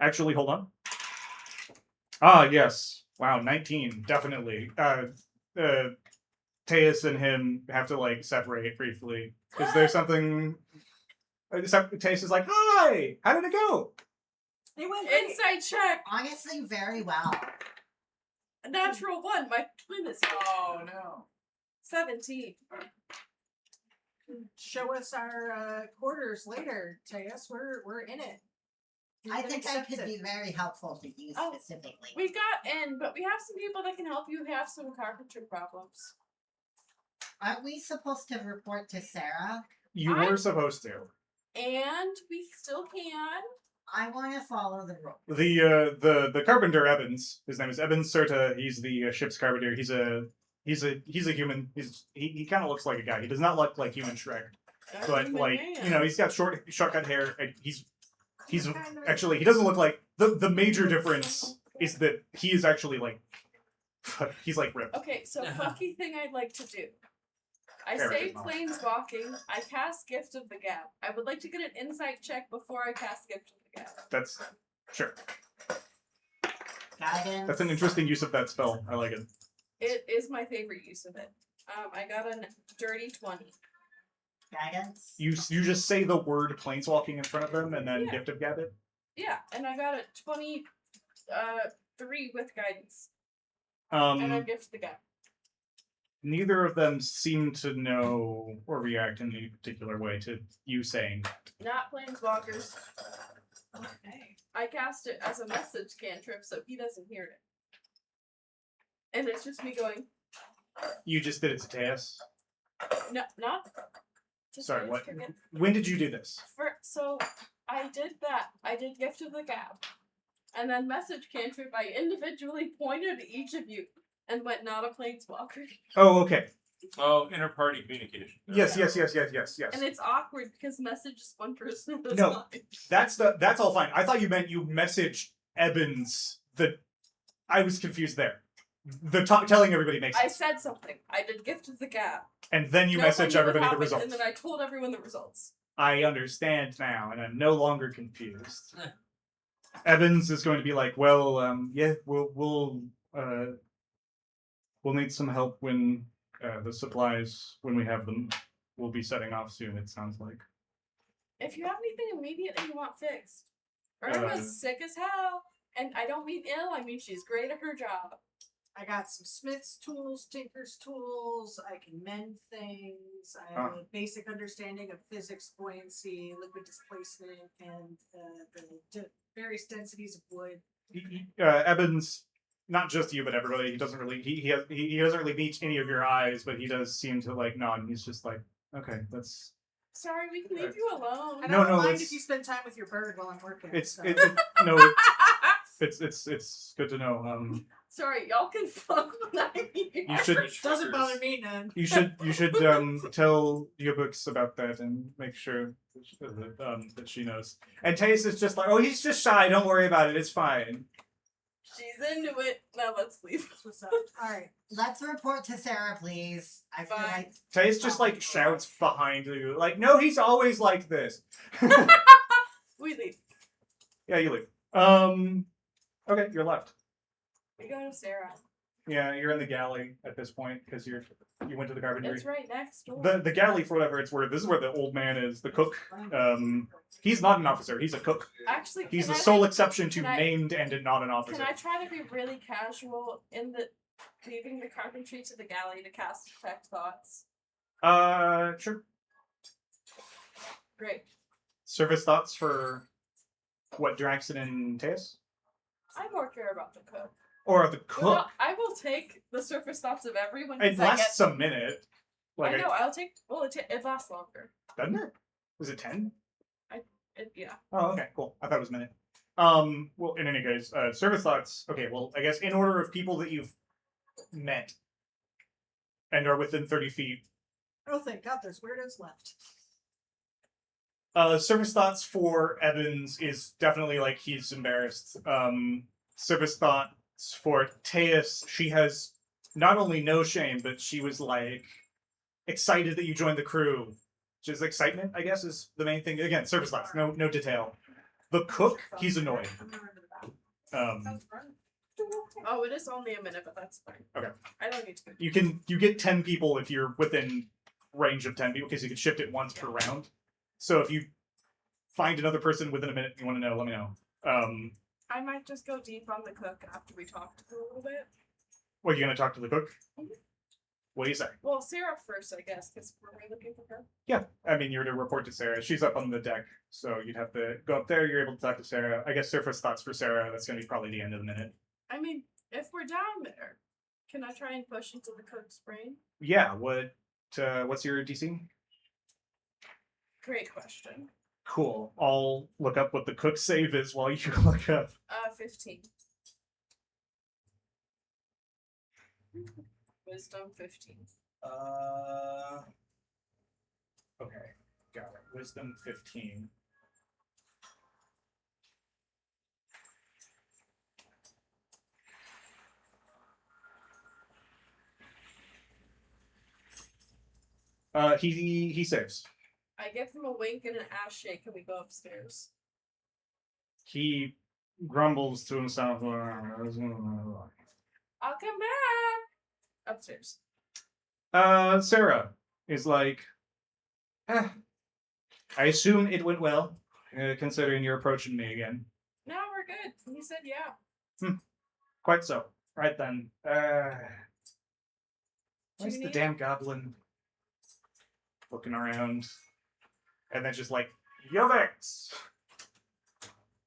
actually, hold on. Ah, yes. Wow, 19, definitely. Teus and him have to like separate briefly. Is there something? Teus is like, "Hi, how did it go?" He went great. Inside check. Honestly, very well. A natural 1. My twin is here. Oh no. 17. Show us our quarters later, Teus. We're in it. You I can think I accept could it. be very helpful to you Oh, specifically. We got in, but we have some people that can help you have some carpenter problems. Aren't we supposed to report to Sarah? You I- were supposed to. And we still can. I want to follow the rules. The carpenter Evans. His name is Evans Serta. He's the ship's carpenter. He's a human. He kind of looks like a guy. He does not look like human Shrek, That's but human like man. he's got shortcut hair. And he's actually he doesn't look like the major difference is that he is actually like he's like ripped. Okay, so funky thing I'd like to do. I Fair say enough. planeswalking. I cast Gift of the Gab. I would like to get an insight check before I cast Gift of the Gab. That's sure. Guidance. That's an interesting use of that spell. I like it. It is my favorite use of it. I got a dirty 20. Guidance. You just say the word planeswalking in front of them and then Yeah. gift of gab it. Yeah, and I got a 23 with guidance. And I gift the Gab. Neither of them seem to know or react in any particular way to you saying that. Not planeswalkers. Okay. I cast it as a message cantrip so he doesn't hear it. And it's just me going, You just did it to Teus. no, not. Just Sorry, I what? forget. When did you do this? So I did that. I did Gift of the Gab. And then message cantrip, I individually pointed at each of you and went, not a planeswalker. Oh, okay. Oh, inter-party communication. Yes. And it's awkward because message is one person at a No. time. That's all fine. I thought you meant you messaged Evans. I was confused there. Telling everybody makes I sense. said something. I did Gift of the Gab. And then you No one message knew what everybody the happened, results. And then I told everyone the results. I understand now, and I'm no longer confused. Evans is going to be like, well, yeah, we'll need some help when the supplies, when we have them, we'll be setting off soon. It sounds like. If you have anything immediately you want fixed. Uh, Irma's sick as hell. And I don't mean ill, I mean she's great at her job. I got some Smith's tools, Tinker's tools. I can mend things. I have a basic understanding of physics, buoyancy, liquid displacement, and various densities of wood. Evans, not just you, but everybody. He doesn't really. He doesn't really meet any of your eyes, but he does seem to like nod. And he's just like, okay, that's. Sorry, we can leave you alone. And No, I don't no, mind it's- if you spend time with your bird while I'm working. It's so. no. It's good to know. Sorry, y'all can fuck when I'm here. You should Doesn't bother me none. you should tell your books about that and make sure that she knows. And Tace is just like, oh, he's just shy. Don't worry about it. It's fine. She's into it. Now let's leave. That's what's up. All right. Let's report to Sarah, please. I feel Fine. like Tace just like shouts behind you, like, no, he's always like this. We leave. Yeah, you leave. Okay, you're left. We go to Sarah. Yeah, you're in the galley at this point because you went to the carpentry. It's right next door. The galley, for whatever it's worth, this is where the old man is, the cook. He's not an officer. He's a cook. Actually, He's can the I sole be- exception to can I- named and not an officer. Can I try to be really casual in the leaving the carpentry to the galley to cast detect thoughts. Sure. Great. Service thoughts for what, Draxon and Teus? I more care about the cook. Or the Well, cook? I will take the surface thoughts of everyone. It 'cause I lasts a minute. Like, I know. I'll take. Well, it lasts longer. doesn't it? Was it 10? Yeah. Oh, okay, cool. I thought it was a minute. Well, in any case, service thoughts. Okay, well, I guess in order of people that you've met and are within 30 feet, Oh, thank God, there's weirdos left. service thoughts for Evans is definitely like he's embarrassed. Service thoughts for Teus, she has not only no shame, but she was like excited that you joined the crew. Just excitement, I guess, is the main thing. Again, service thoughts, no detail. The cook, he's annoyed. Oh, it is only a minute, but that's fine. Okay. I don't need to. You get 10 people if you're within range of 10 people because you can shift it once per round. So if you find another person within a minute you want to know, let me know. I might just go deep on the cook after we talk to her a little bit. What, are you gonna talk to the cook? Mhm. What do you say? Well, Sarah first, I guess, because we're looking for her. Yeah, I mean you're to report to Sarah. She's up on the deck, so you'd have to go up there. You're able to talk to Sarah. I guess surface thoughts for Sarah. That's gonna be probably the end of the minute. I mean, if we're down there, can I try and push into the cook's brain? Yeah. What's your DC? Great question. Cool. I'll look up what the cook save is while you look up. 15. Wisdom 15. Okay, got it. Wisdom 15. He saves. I give him a wink and an ass shake, and we go upstairs. He grumbles to himself. I'll come back. Upstairs. Sarah is like, I assume it went well, considering you're approaching me again. No, we're good. He said yeah. Quite so. Right then. Where's the need- damn goblin? Looking around. And then just like, Yovix!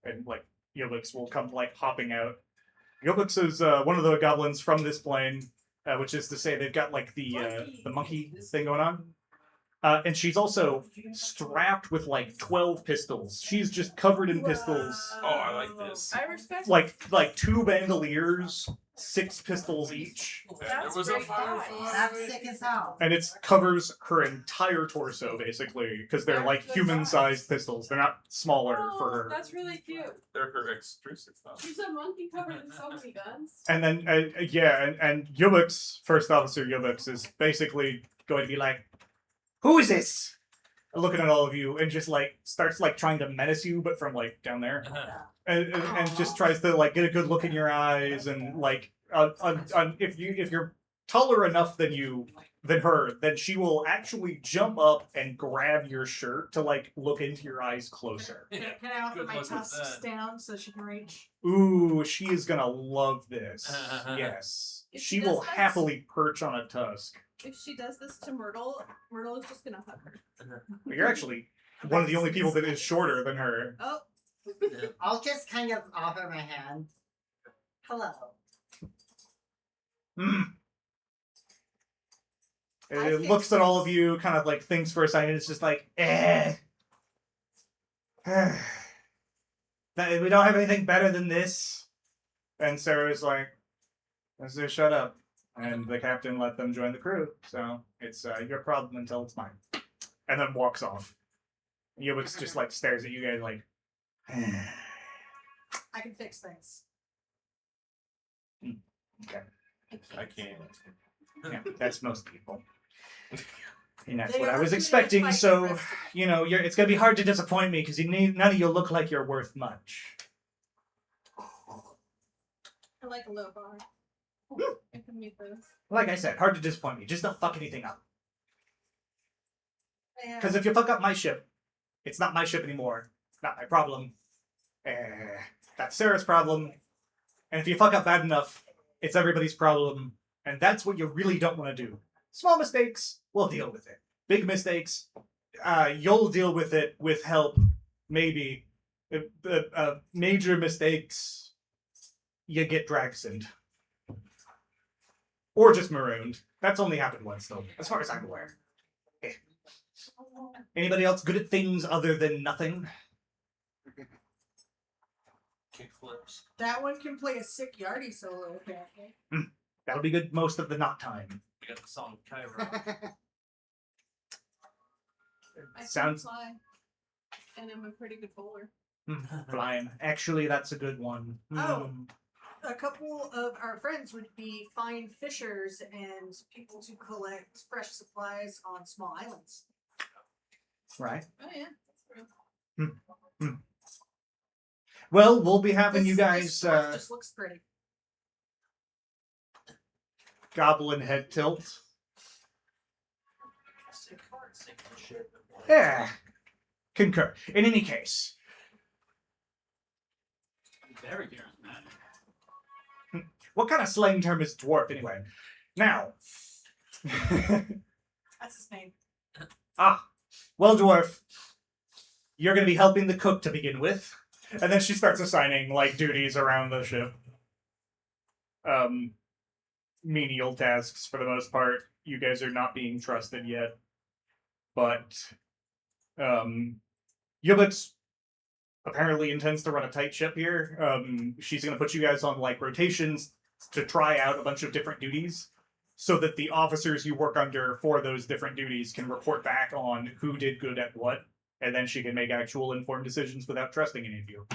And like, Yovix will come like hopping out. Yovix is one of the goblins from this plane, which is to say they've got like the monkey thing going on. And she's also strapped with like 12 pistols. She's just covered in pistols. Oh, I like this. I respect. Like 2 bandoliers, 6 pistols each. There That's was a great firefly. advice. That's sick as hell. And it covers her entire torso, basically, because they're like human-sized pistols. They're not smaller for her. That's really cute. They're her extrusive stuff. She's a monkey covered in so many guns. And then, and Yubix, First Officer Yubix, is basically going to be like, "Who is this?" Looking at all of you, and just like starts like trying to menace you, but from like down there, and just tries to like get a good look in your eyes, and like, if you're taller enough than her, then she will actually jump up and grab your shirt to like look into your eyes closer. Can I offer Good my luck with tusks that. down so she can reach? Ooh, she is gonna love this. Yes, If she she will does that- happily perch on a tusk. If she does this to Myrtle, Myrtle is just gonna hug her. But you're actually one of the only people that is shorter than her. Oh, I'll just kind of offer my hand. Hello. Mm. I It fix looks at all of this. you, kind of like thinks for a second. It's just like, eh. We don't have anything better than this. And Sarah's like, let's just shut up. And the captain let them join the crew. So it's your problem until it's mine. And then walks off. Yubix just like stares at you guys like, I can fix things. okay. I can't. Yeah, that's most people. And that's They what I are was here to expecting. fight So, the rest of you know, it's gonna be hard to disappoint me because none of you look like you're worth much. I like a low bar. I can meet those. Like I said, hard to disappoint me. Just don't fuck anything up. Yeah. Because if you fuck up my ship, it's not my ship anymore. Not my problem. That's Sarah's problem. And if you fuck up bad enough, It's everybody's problem, and that's what you really don't want to do. Small mistakes, we'll deal with it. Big mistakes, you'll deal with it with help, maybe. Major mistakes, you get Dragsoned. Or just marooned. That's only happened once, though, as far as I'm aware. Eh. Anybody else good at things other than nothing? Kickflips. That one can play a sick Yardy solo, apparently. That'll be good most of the not time. We got the song Cairo. I can Sounds fly, and I'm a pretty good bowler. flying. Actually, that's a good one. Oh. A couple of our friends would be fine fishers and people to collect fresh supplies on small islands. Right. Oh yeah, that's true. Well, we'll be having This- you this guys sport just looks pretty. goblin head tilt. Sick heart, sick shit. Yeah. Concur. In any case, Very charismatic. what kind of slang term is dwarf anyway? Now. That's his name. Well, dwarf, you're going to be helping the cook to begin with. And then she starts assigning, like, duties around the ship. Menial tasks for the most part. You guys are not being trusted yet. But, Yubix apparently intends to run a tight ship here. She's going to put you guys on, like, rotations to try out a bunch of different duties so that the officers you work under for those different duties can report back on who did good at what, and then she can make actual informed decisions without trusting any of you.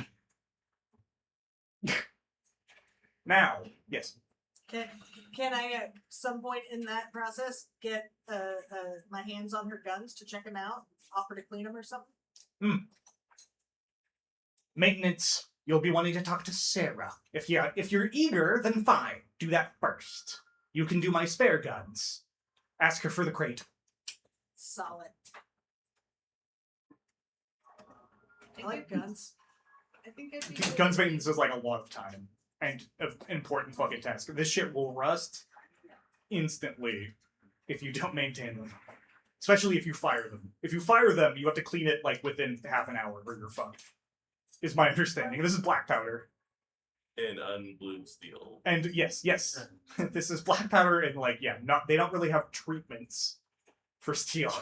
Now, yes. Can I, at some point in that process, get my hands on her guns to check them out, offer to clean them or something? Maintenance, you'll be wanting to talk to Sarah. If you're eager, then fine. Do that first. You can do my spare guns. Ask her for the crate. Solid. I I like think guns. I think I'd be good Guns at maintenance is like a lot of time and an important fucking task. This shit will rust instantly if you don't maintain them. Especially if you fire them. If you fire them, you have to clean it like within half an hour or you're fucked. Is my understanding. This is black powder. And unblued steel. And yes, this is black powder and like they don't really have treatments for steel.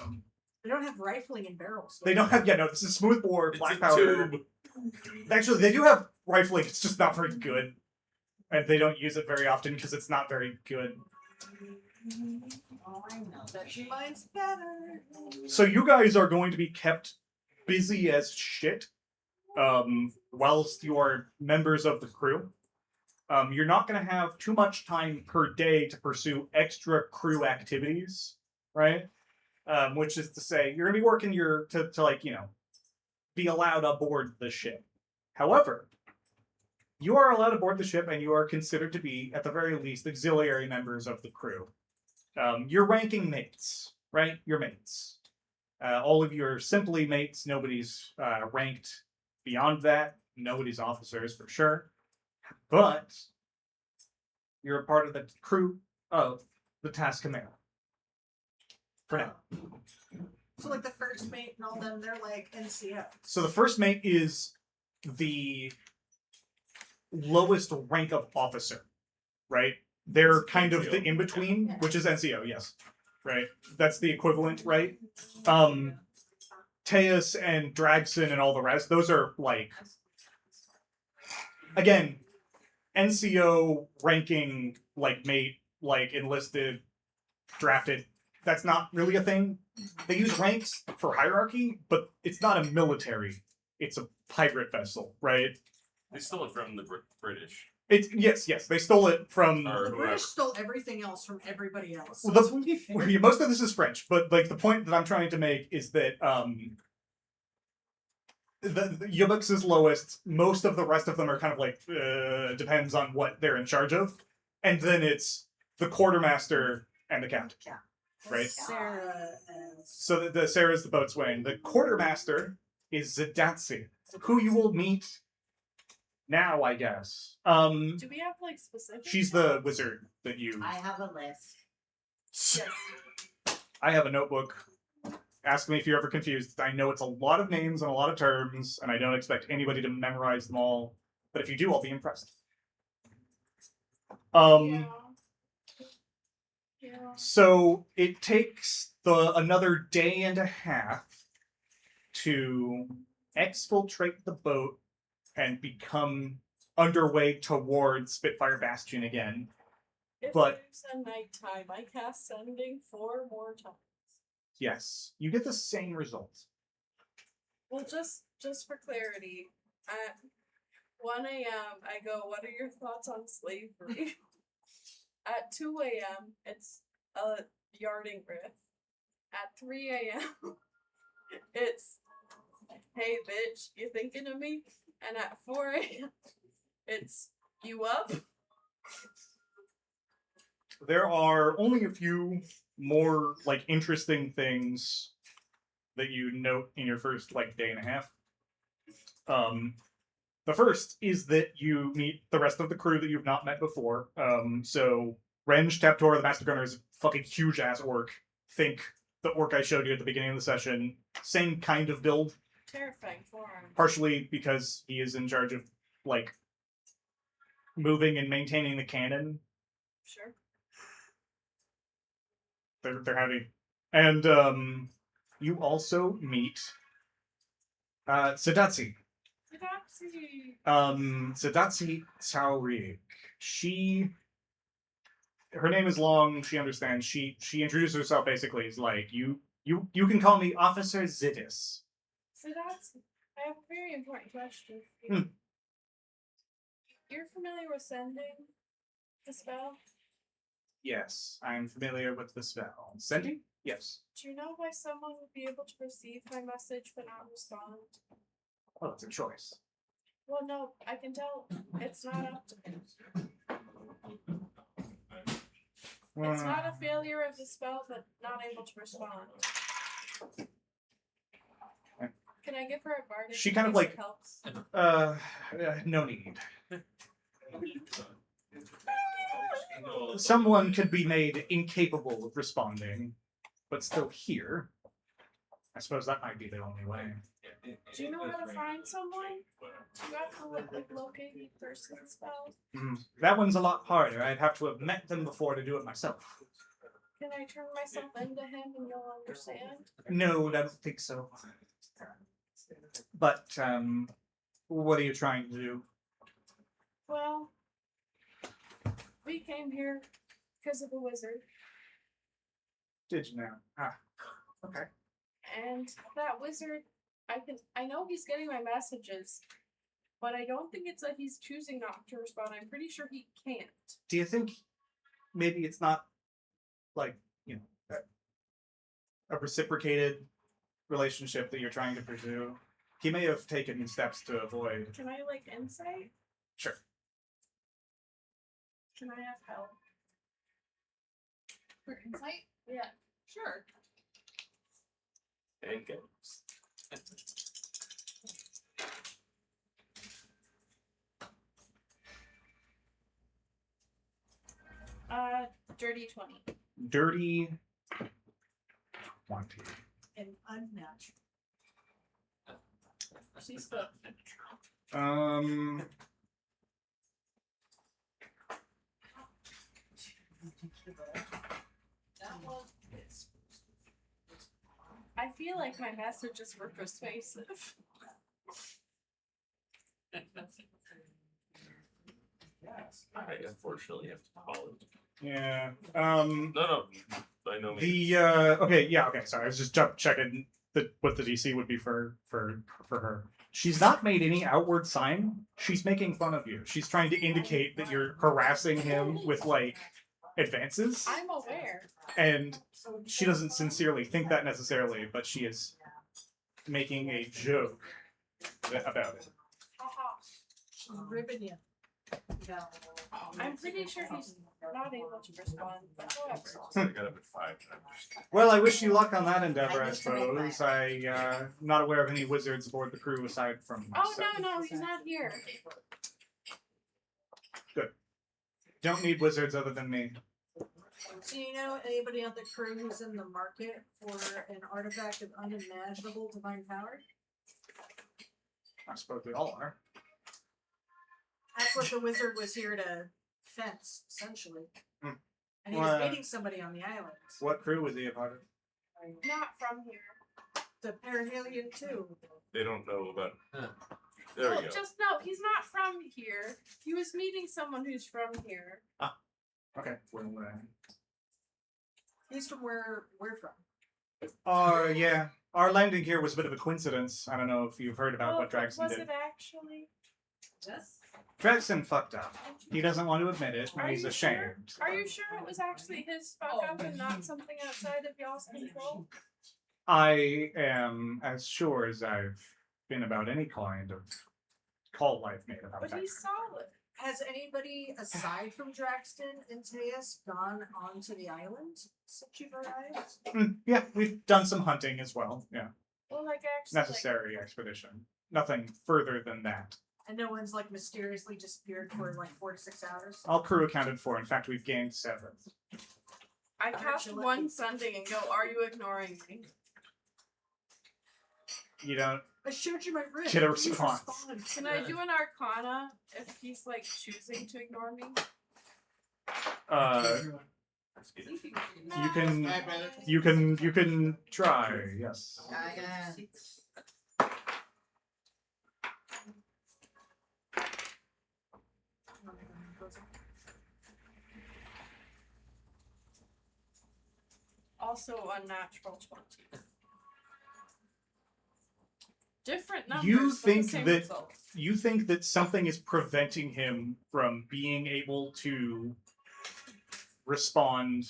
They don't have rifling in barrels. They don't have this is smooth bore It's black a powder. tube. Actually, they do have rifling. It's just not very good, and they don't use it very often because it's not very good. Oh, I know that she mine's better. So you guys are going to be kept busy as shit, whilst you are members of the crew. You're not going to have too much time per day to pursue extra crew activities, right? Which is to say, you're going to be working to be allowed aboard the ship. However, you are allowed aboard the ship and you are considered to be, at the very least, auxiliary members of the crew. You're ranking mates, right? You're mates. All of you are simply mates. Nobody's ranked beyond that. Nobody's officers for sure. But you're a part of the crew of the Task Command. For now. So like the first mate and all them, they're like NCO. So the first mate is the lowest rank of officer, right? They're kind of the in-between, which is NCO, yes. Right? That's the equivalent, right? Teus and Dragson and all the rest, those are like, again, NCO ranking, like mate, like enlisted, drafted, that's not really a thing. They use ranks for hierarchy, but it's not a military. It's a pirate vessel, right? They stole it from the British. It's yes, they stole it from. Or The whoever. British stole everything else from everybody else. So Well, it's really fair. most of this is French, but like the point that I'm trying to make is that the Yubix is lowest. Most of the rest of them are kind of like depends on what they're in charge of, and then it's the quartermaster and the captain. Right. Sarah as So the Sarah's the boatswain. The quartermaster is Zadatsi, who you will meet Now, I guess. Do we have like specific? She's the ones? wizard that you. I have a list. Yes. I have a notebook. Ask me if you're ever confused. I know it's a lot of names and a lot of terms, and I don't expect anybody to memorize them all. But if you do, I'll be impressed. Yeah. Yeah. So it takes another day and a half to exfiltrate the boat and become underway towards Spitfire Bastion again. If But- there's a nighttime, I cast sending 4 more times. Yes, you get the same result. Well, just for clarity, at 1 a.m. I go, "What are your thoughts on slavery?" At 2 a.m. it's a yarding riff. At 3 a.m. it's, "Hey bitch, you thinking of me?" And at 4 a.m. it's, "You up?" There are only a few more like interesting things that you note in your first like day and a half. The first is that you meet the rest of the crew that you've not met before. So Renge, Taptor, the Master Gunner, is a fucking huge ass orc. Think the orc I showed you at the beginning of the session. Same kind of build, Terrifying forearm. partially because he is in charge of like moving and maintaining the cannon. Sure. They're heavy. And you also meet Sadatsi. Sadatsi Taurik. Her name is long, she understands. She introduced herself basically as like, you can call me Officer Zidis. I have a very important question for you. You're familiar with sending the spell? Yes, I'm familiar with the spell. Sending? Yes. Do you know why someone would be able to receive my message but not respond? Well, it's a choice. Well, no, I can tell it's not up to me. It's not a failure of the spell, but not able to respond. Can I give her a bardic? She in kind of, case like, it helps? No need. Someone could be made incapable of responding, but still here. I suppose that might be the only way. Do you know how to find someone? Do you have to like locate each person's spell? That one's a lot harder. I'd have to have met them before to do it myself. Can I turn myself into him and you'll understand? No, I don't think so. But, what are you trying to do? Well, we came here because of a wizard, Did you know? Ah, okay. and that wizard, I know he's getting my messages, but I don't think it's that he's choosing not to respond. I'm pretty sure he can't. Do you think maybe it's not, like, you know, a reciprocated relationship that you're trying to pursue? He may have taken steps to avoid. Can I like insight? Sure. Can I have help? For insight? Yeah. Sure. And go. Dirty 20. Dirty 20. And unnatural. She's the I feel like my messages were persuasive. I unfortunately have to apologize. Yeah. No, by no means. The okay, yeah, okay. Sorry, I was just checking what the DC would be for her. She's not made any outward sign. She's making fun of you. She's trying to indicate that you're harassing him with like advances, I'm aware. and she doesn't sincerely think that necessarily, but she is making a joke about it. Haha. She's ribbing you. I'm pretty sure he's not able to respond, but however. I got up at 5. And I'm just Well, I wish you luck on that endeavor. I I need to make my- suppose. I'm not aware of any wizards aboard the crew aside from. Oh myself. no, he's not here. Don't need wizards other than me. Do you know anybody on the crew who's in the market for an artifact of unimaginable divine power? I suppose they all are. That's what the wizard was here to fence, essentially. Hmm. And he was Well, meeting somebody on the island. What crew was he a part of? Not from here. The Perihelion too. They don't know about. Huh. There Well, we go. just no, he's not from here. He was meeting someone who's from here. Okay. He's from where we're from. Yeah. Our landing here was a bit of a coincidence. I don't know if you've heard about Well, what Dragson was did. it actually? Yes. Dragson fucked up. He doesn't want to admit it, and Are he's you ashamed. Are you sure it was actually his fuck up and not something outside of y'all's control? I am as sure as I've been about any kind of call life made about But that. he's solid. Has anybody aside from Draxton and Teus gone onto the island since you've arrived? Yeah, we've done some hunting as well. Yeah. Well, like actually, Necessary expedition. Nothing further than that. And no one's like mysteriously disappeared for like 4 to 6 hours? All crew accounted for. In fact, we've gained 7. I cast Actually- one sending and go, "Are you ignoring me?" You don't. I showed you my wrist. Get a Please response. respond. Can I do an Arcana if he's like choosing to ignore me? You can. You can try. Yes. Also unnatural 20. Different numbers. You but the think same that- result. You think that something is preventing him from being able to respond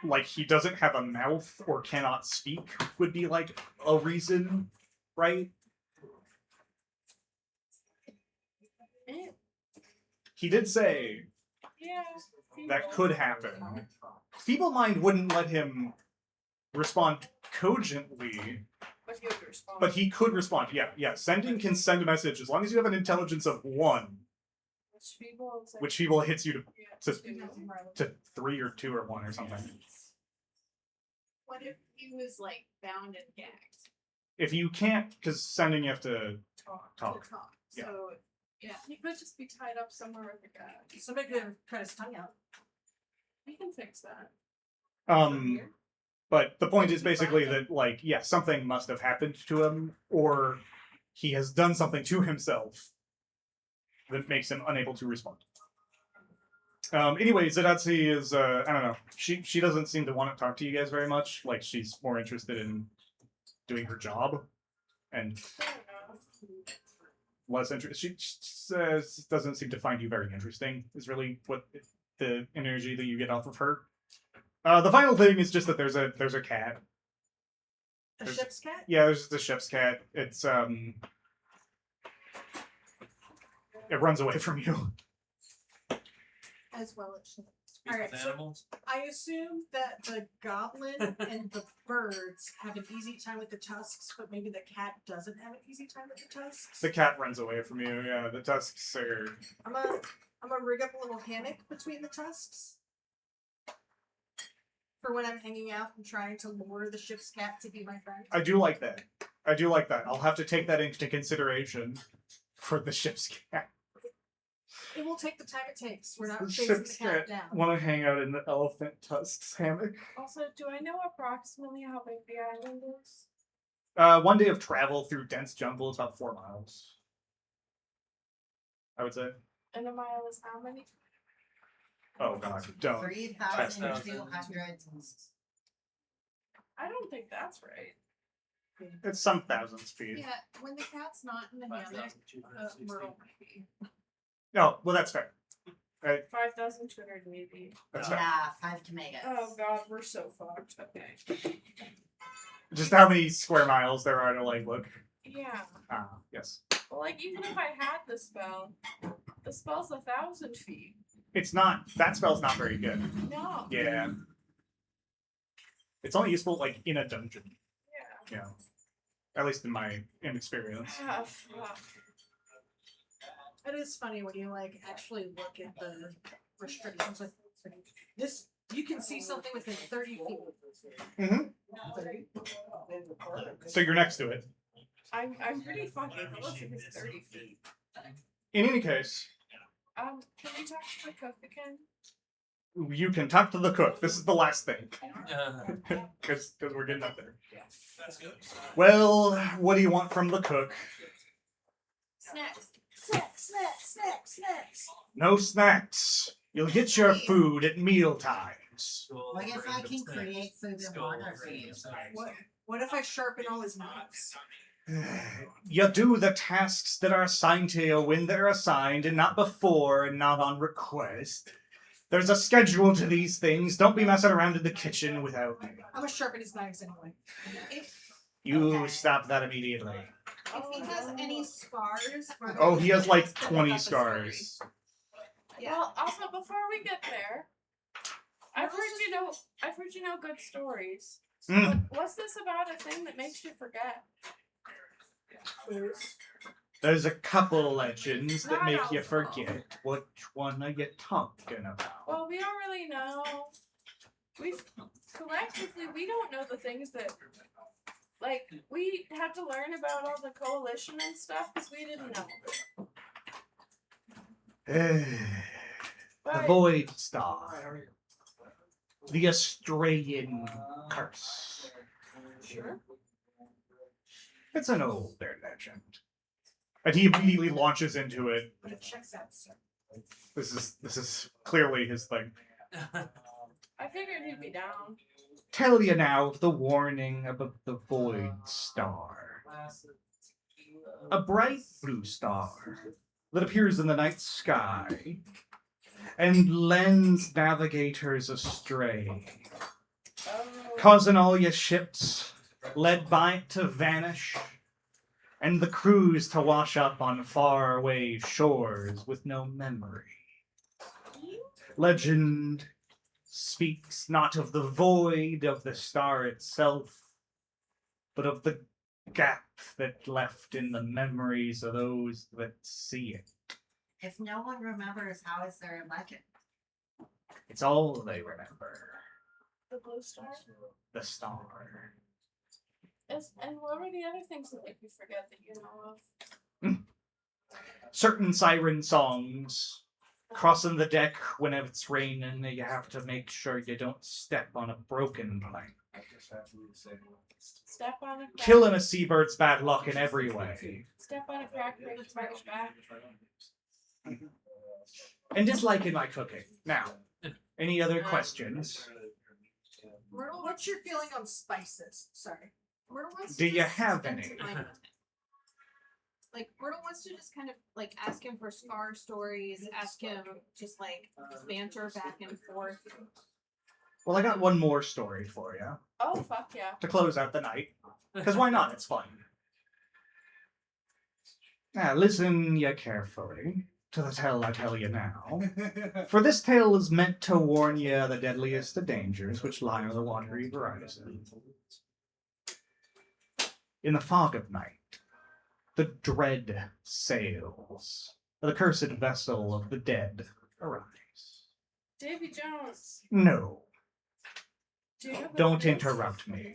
like he doesn't have a mouth or cannot speak would be like a reason, right? Eh, He did say yeah. that could happen. Feeble Mind wouldn't let him respond cogently, But he would respond. but he could respond. Yeah. Sending can send a message as long as you have an intelligence of 1, Which people is like, which feeble hits you yeah, to- people. to 3 or 2 or 1 or something. What if he was like bound and gagged? If you can't, because sending you have to Talk. talk. To talk. Yeah. So yeah. He could just be tied up somewhere with a guy. Somebody could have cut his tongue out. We can fix that. But the point is basically that, like, yeah, something must have happened to him, or he has done something to himself that makes him unable to respond. Anyway, Zadatsi is, I don't know, she doesn't seem to want to talk to you guys very much. Like, she's more interested in doing her job, and Fair enough. less interested. She says doesn't seem to find you very interesting, is really what the energy that you get off of her. The final thing is just that there's a cat. A There's- ship's cat? Yeah, there's the ship's cat. It's it runs away from you. As well it should. Speak Alright, with so- animals. I assume that the goblin and the birds have an easy time with the tusks, but maybe the cat doesn't have an easy time with the tusks. The cat runs away from you. Yeah, the tusks are. I'm gonna rig up a little hammock between the tusks. For when I'm hanging out and trying to lure the ship's cat to be my friend. I do like that. I do like that. I'll have to take that into consideration for the ship's cat. It will take the time it takes. We're not The chasing ship's the cat cat down. want to hang out in the elephant tusks hammock. Also, do I know approximately how big the island is? 1 day of travel through dense jungle is about 4 miles. I would say. And a mile is how many? Oh god, don't. 3,200. I don't think that's right. It's some thousands feet. Yeah, when the cat's not in the hammock, 5,260. Myrtle might be. No, well that's fair. 5,200 maybe. That's fair. Yeah, 5 tomatoes. Oh god, we're so fucked. Okay. Just how many square miles there are to like look. Yeah. Ah, yes. Well, like even if I had the spell's 1,000 feet. It's not. That spell's not very good. No. Yeah. It's only useful like in a dungeon. Yeah. Yeah. At least in my experience. Ah, fuck. It is funny when you like actually look at the restrictions. Like this, you can see something within 30 feet. Mhm. 30? So you're next to it. I'm pretty fucking close if it's 30 feet. In any case, Can we talk to the cook again? you can talk to the cook. This is the last thing. Uh, Because we're getting up there. Well, what do you want from the cook? Snacks. Snacks. No snacks. You'll get your food at meal times. What if I can create food and water for you? What if I sharpen all his knives? You do the tasks that are assigned to you when they're assigned, and not before, and not on request. There's a schedule to these things. Don't be messing around in the kitchen without me. I'm gonna sharpen his knives anyway. You Okay. stop that immediately. If he has any scars. Oh, he has like 20 scars. Yeah. Well, also before we get there, I've heard you know good stories. Mm. What's this about a thing that makes you forget? There's a couple legends that No, make no. you forget which one are you talking about. Well, we don't really know. Collectively, we don't know the things that, like, we had to learn about all the coalition and stuff because we didn't know. The But Void Star. The Australian Curse. sure. It's an older legend. And he immediately launches into it. But it checks out. This is clearly his thing. I figured he'd be down. Tell you now of the warning about the Void Star. A bright blue star that appears in the night sky and lends navigators astray, Oh. causing all your ships led by it to vanish, and the crews to wash up on faraway shores with no memory. Legend speaks not of the void of the star itself, but of the gap that left in the memories of those that see it. If no one remembers, how is there a legend? It's all they remember. The blue star? The star. And what were the other things that make you forget that you know of? Certain siren songs. Crossing the deck when it's raining, you have to make sure you don't step on a broken plank. Step on a crack. Killing a seabird's bad luck in every way. Step on a crack, break its back. And disliking my cooking. Now, any other questions? Myrtle, what's your feeling on spices? Sorry. Myrtle wants Do to you just have spend any? some time with him. Like Myrtle wants to just kind of like ask him for scar stories, ask him just like banter back and forth. Well, I got one more story for you Oh, fuck yeah. to close out the night. Because why not? It's fun. Now, listen ye carefully to the tale I tell you now. For this tale is meant to warn ye of the deadliest of dangers which lie on the watery horizon. In the fog of night, the dread sails, the cursed vessel of the dead arise. Davy Jones. No, Do you know who don't that is? interrupt me.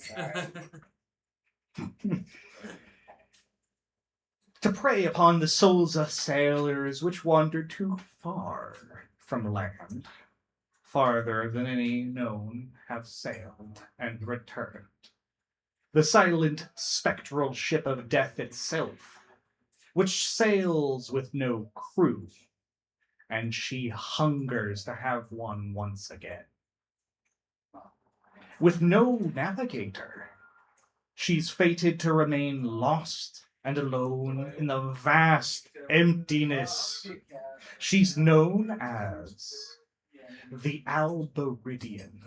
To prey upon the souls of sailors which wander too far from land, farther than any known have sailed and returned. The silent spectral ship of death itself, which sails with no crew, and she hungers to have one once again. With no navigator, she's fated to remain lost and alone in the vast emptiness. She's known as the Alberidian.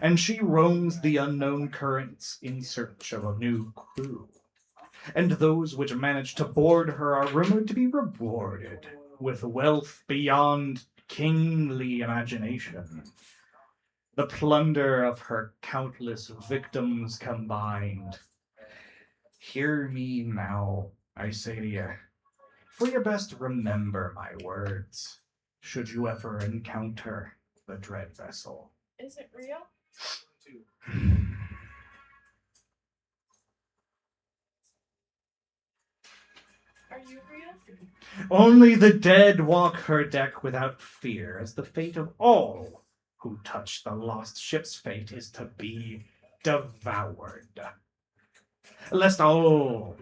And she roams the unknown currents in search of a new crew. And those which manage to board her are rumored to be rewarded with wealth beyond kingly imagination. The plunder of her countless victims combined. Hear me now, I say to you. For your best, remember my words, should you ever encounter the dread vessel. Is it real? Are you real? Only the dead walk her deck without fear, as the fate of all who touch the lost ship's fate is to be devoured. Lest all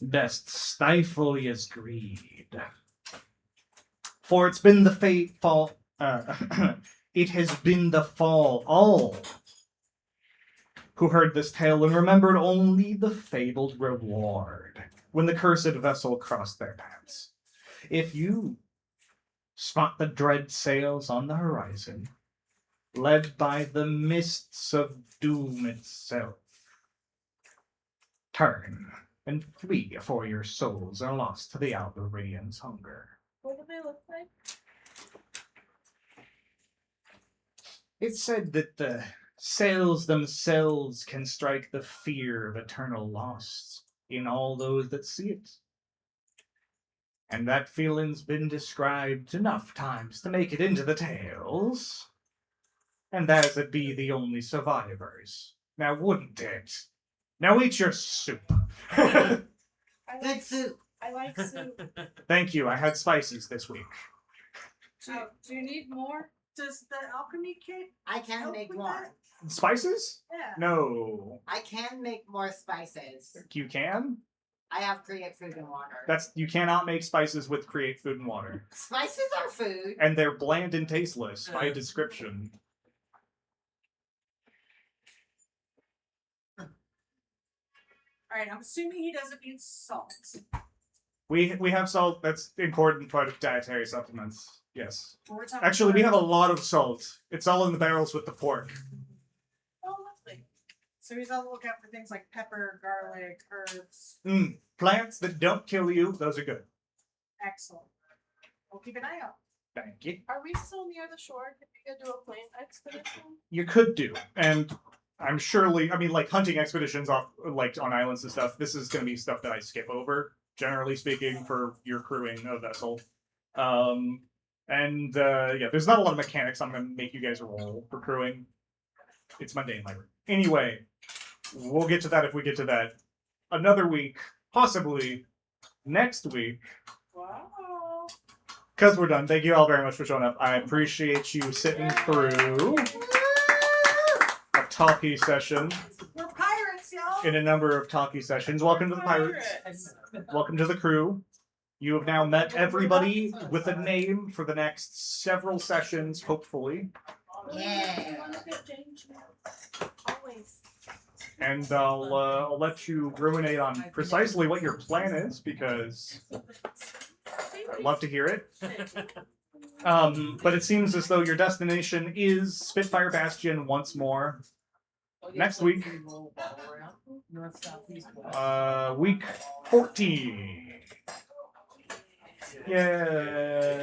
best stifle his greed. For it's been the it has been the fall all who heard this tale and remembered only the fabled reward when the cursed vessel crossed their paths. If you spot the dread sails on the horizon, led by the mists of doom itself, turn and flee, for your souls are lost to the Alberian's hunger. What do they look like? It's said that the sails themselves can strike the fear of eternal loss in all those that see it. And that feeling's been described enough times to make it into the tales. And as it be the only survivors. Now wouldn't it? Now eat your soup. I Good like soup. I like soup. Thank you, I had spices this week. Oh, do you need more? Does the alchemy kit I can help make with more. that? Spices? Yeah. No. I can make more spices. You can? I have create food and water. You cannot make spices with create food and water. Spices are food. And they're bland and tasteless by description. Alright, I'm assuming he doesn't need salt. We have salt. That's important part of dietary supplements. Yes. But we're talking Actually, we about- have a lot of salt. It's all in the barrels with the pork. Oh, lovely. So he's on the lookout for things like pepper, garlic, herbs. Plants that don't kill you, those are good. Excellent. We'll keep an eye out. Thank you. Are we still near the shore? Could we go do a plane expedition? You could do. And I'm like hunting expeditions off like on islands and stuff. This is going to be stuff that I skip over, generally speaking, for your crewing a vessel. There's not a lot of mechanics I'm going to make you guys roll for crewing. It's mundane labor. Anyway, we'll get to that if we get to that. Another week, possibly next week, Wow. because we're done. Thank you all very much for showing up. I appreciate you sitting through a talkie session We're pirates, y'all! in a number of talkie sessions. Welcome to the Pirates. Welcome to the crew. You have now met everybody with a name for the next several sessions, hopefully. Yeah. Always. And I'll let you ruminate on precisely what your plan is, because I'd love to hear it. But it seems as though your destination is Spitfire Bastion once more. Next week, week 14. Yeah.